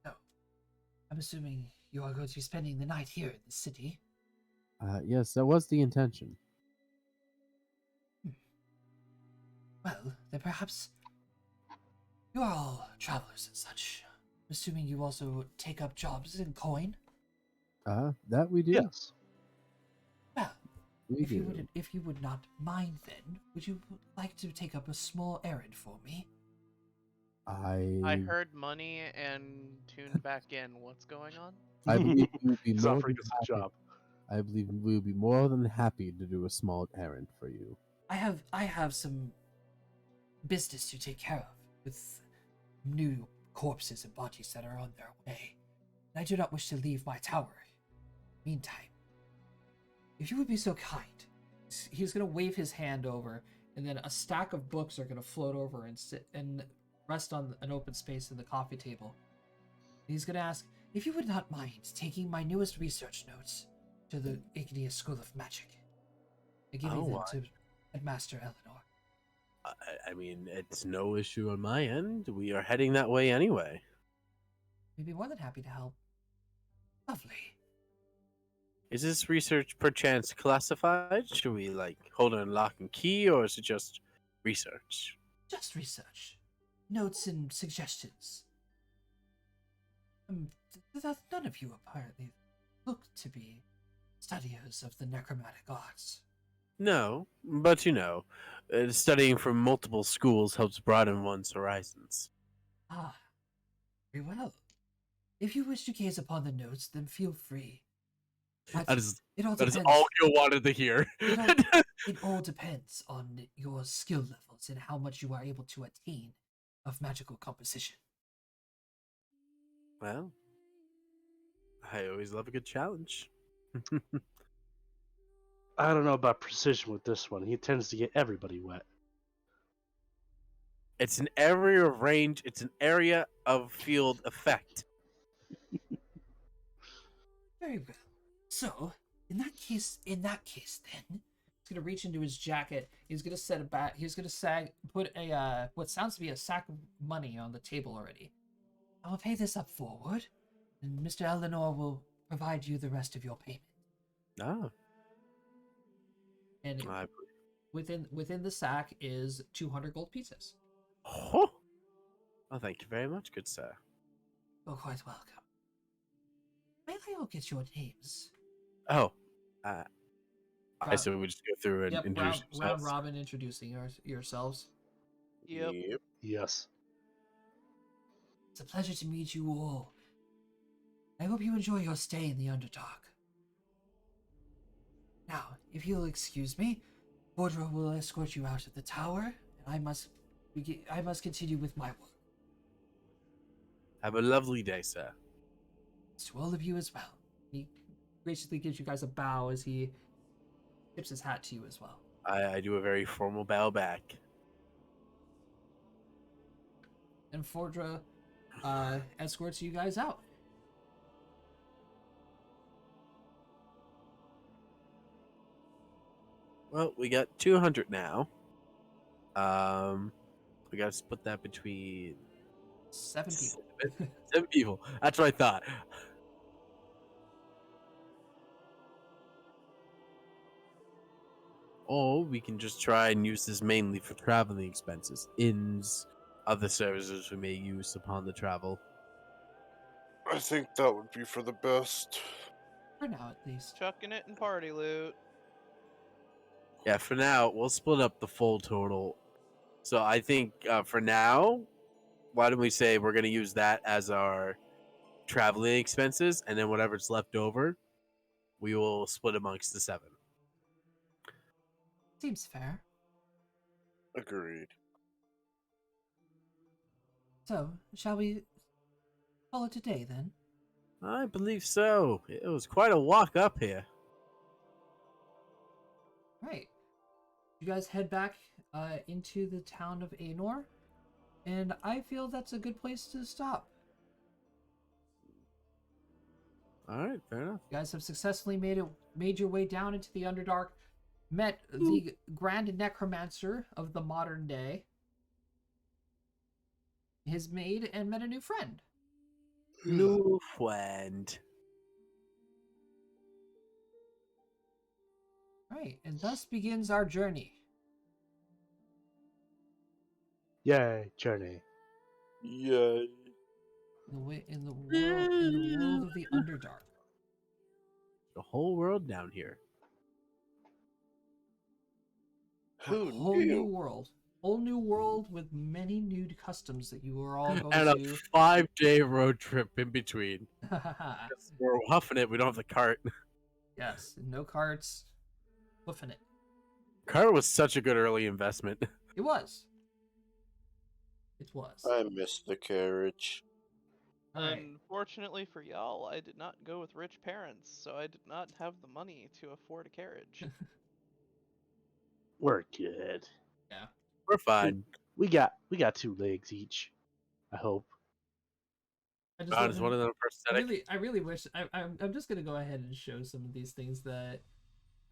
So, I'm assuming you are going to be spending the night here in the city. Yes, that was the intention. Well, then perhaps you are all travelers and such. I'm assuming you also take up jobs in coin. That we do. Yes. Well, We if do. you would not mind, then would you like to take up a small errand for me? I heard money and tuned back in. What's going on? I believe we would be He's more offering than us a happy. job. I believe we would be more than happy to do a small errand for you. I have some business to take care of with new corpses and bodies that are on their way. And I do not wish to leave my tower. Meantime, if you would be so kind, he's gonna wave his hand over, and then a stack of books are gonna float over and sit and rest on an open space in the coffee table. He's gonna ask if you would not mind taking my newest research notes to the Igneous School of Magic and giving them to Master Eleanor. I mean, it's no issue on my end. We are heading that way anyway. We'd be more than happy to help. Lovely. Is this research perchance classified? Should we, hold it in lock and key, or is it just research? Just research. Notes and suggestions. None of you apparently look to be studiers of the necromantic arts. No, but studying from multiple schools helps broaden one's horizons. Ah, very well. If you wish to gaze upon the notes, then feel free. But That is it all all depends. you wanted to hear. It all depends on your skill levels and how much you are able to attain of magical composition. Well, I always love a good challenge. I don't know about precision with this one. He tends to get everybody wet. It's an area of range. It's an area of field effect. Very well. So, in that case, then, he's gonna reach into his jacket. He's gonna set a bat. He's gonna put a what sounds to be a sack of money on the table already. I will pay this up forward, and Mr. Eleanor will provide you the rest of your payment. Ah, And I... within the sack is 200 gold pieces. Oh, well, thank you very much, good sir. You're quite welcome. May I all get your names? Oh, I say we just go through and Yep, introduce round ourselves. robin introducing yourselves. Yep. Yes. It's a pleasure to meet you all. I hope you enjoy your stay in the Underdark. Now, if you'll excuse me, Bordra will escort you out of the tower, and I must continue with my work. Have a lovely day, sir. To all of you as well. He graciously gives you guys a bow as he tips his hat to you as well. I do a very formal bow back. And Fordra escorts you guys out. Well, we got 200 now. We got to split that between 7 people. 7 people. That's what I thought. Or we can just try and use this mainly for traveling expenses, inns, other services we may use upon the travel. I think that would be for the best. For now, at least. Chucking it in party loot. Yeah, for now, we'll split up the full total. So I think for now, why don't we say we're going to use that as our traveling expenses, and then whatever's left over, we will split amongst the 7. Seems fair. Agreed. So, shall we call it a day then? I believe so. It was quite a walk up here. Right. You guys head back into the town of Aenor, and I feel that's a good place to stop. All right, fair enough. You guys have successfully made your way down into the Underdark, met the Grand Necromancer of the modern day, his maid, and met a new friend. New friend. Right, and thus begins our journey. Yay, journey. Yay. In the world of the Underdark. The whole world down here. Who Whole knew? new world. Whole new world with many new customs that you are all going And a to. 5-day road trip in between. We're huffing it. We don't have the cart. Yes, no carts. Woofing it. Cart was such a good early investment. It was. It was. I miss the carriage. Alright. Unfortunately for y'all, I did not go with rich parents, so I did not have the money to afford a carriage. We're good. Yeah. We're fine. We got 2 legs each. I hope. Is one of them prosthetic? I really wish. I'm just gonna go ahead and show some of these things that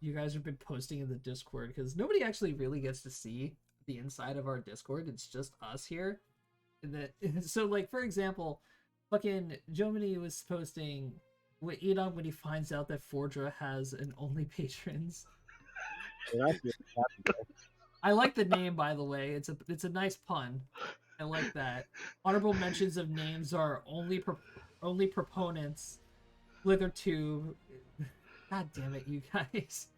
you guys have been posting in the Discord, because nobody actually really gets to see the inside of our Discord. It's just us here. And so, like, for example, fucking Jomini was posting with Edom when he finds out that Fordra has an only patrons. I like the name, by the way. It's a nice pun. I like that. Honorable mentions of names are only proponents, Slithertube. God damn it, you guys.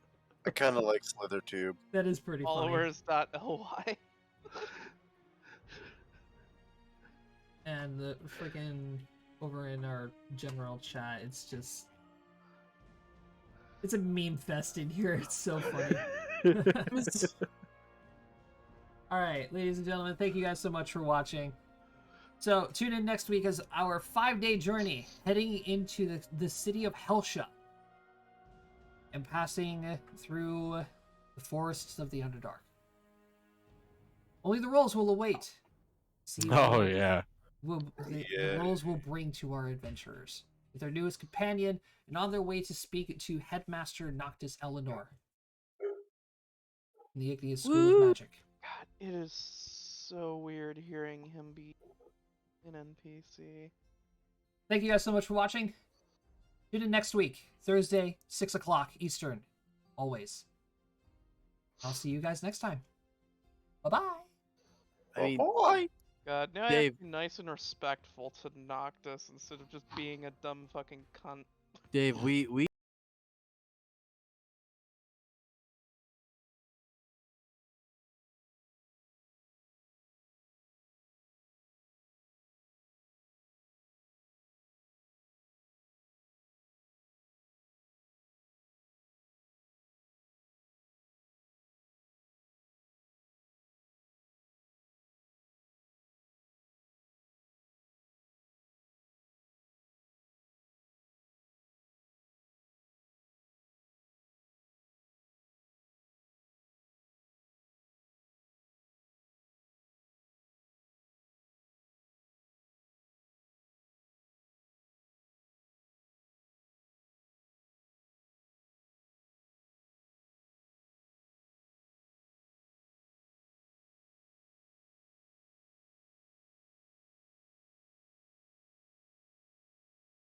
I kind of like Slithertube. That is pretty funny. Followers.ly. And the freaking over in our general chat, it's a meme fest in here. It's so funny. All right, ladies and gentlemen, thank you guys so much for watching. So tune in next week as our 5-day journey heading into the city of Helsha and passing through the forests of the Underdark. Only the rolls will await. See what Oh yeah. the rolls will bring to our adventurers with their newest companion and on their way to speak to Headmaster Noctis Eleanor in the Igneous School of Magic. God, it is so weird hearing him be an NPC. Thank you guys so much for watching. Tune in next week, Thursday, 6 o'clock Eastern, always. I'll see you guys next time. Bye-bye. I mean, God, now I Dave- have to be nice and respectful to Noctis instead of just being a dumb fucking cunt. Dave, we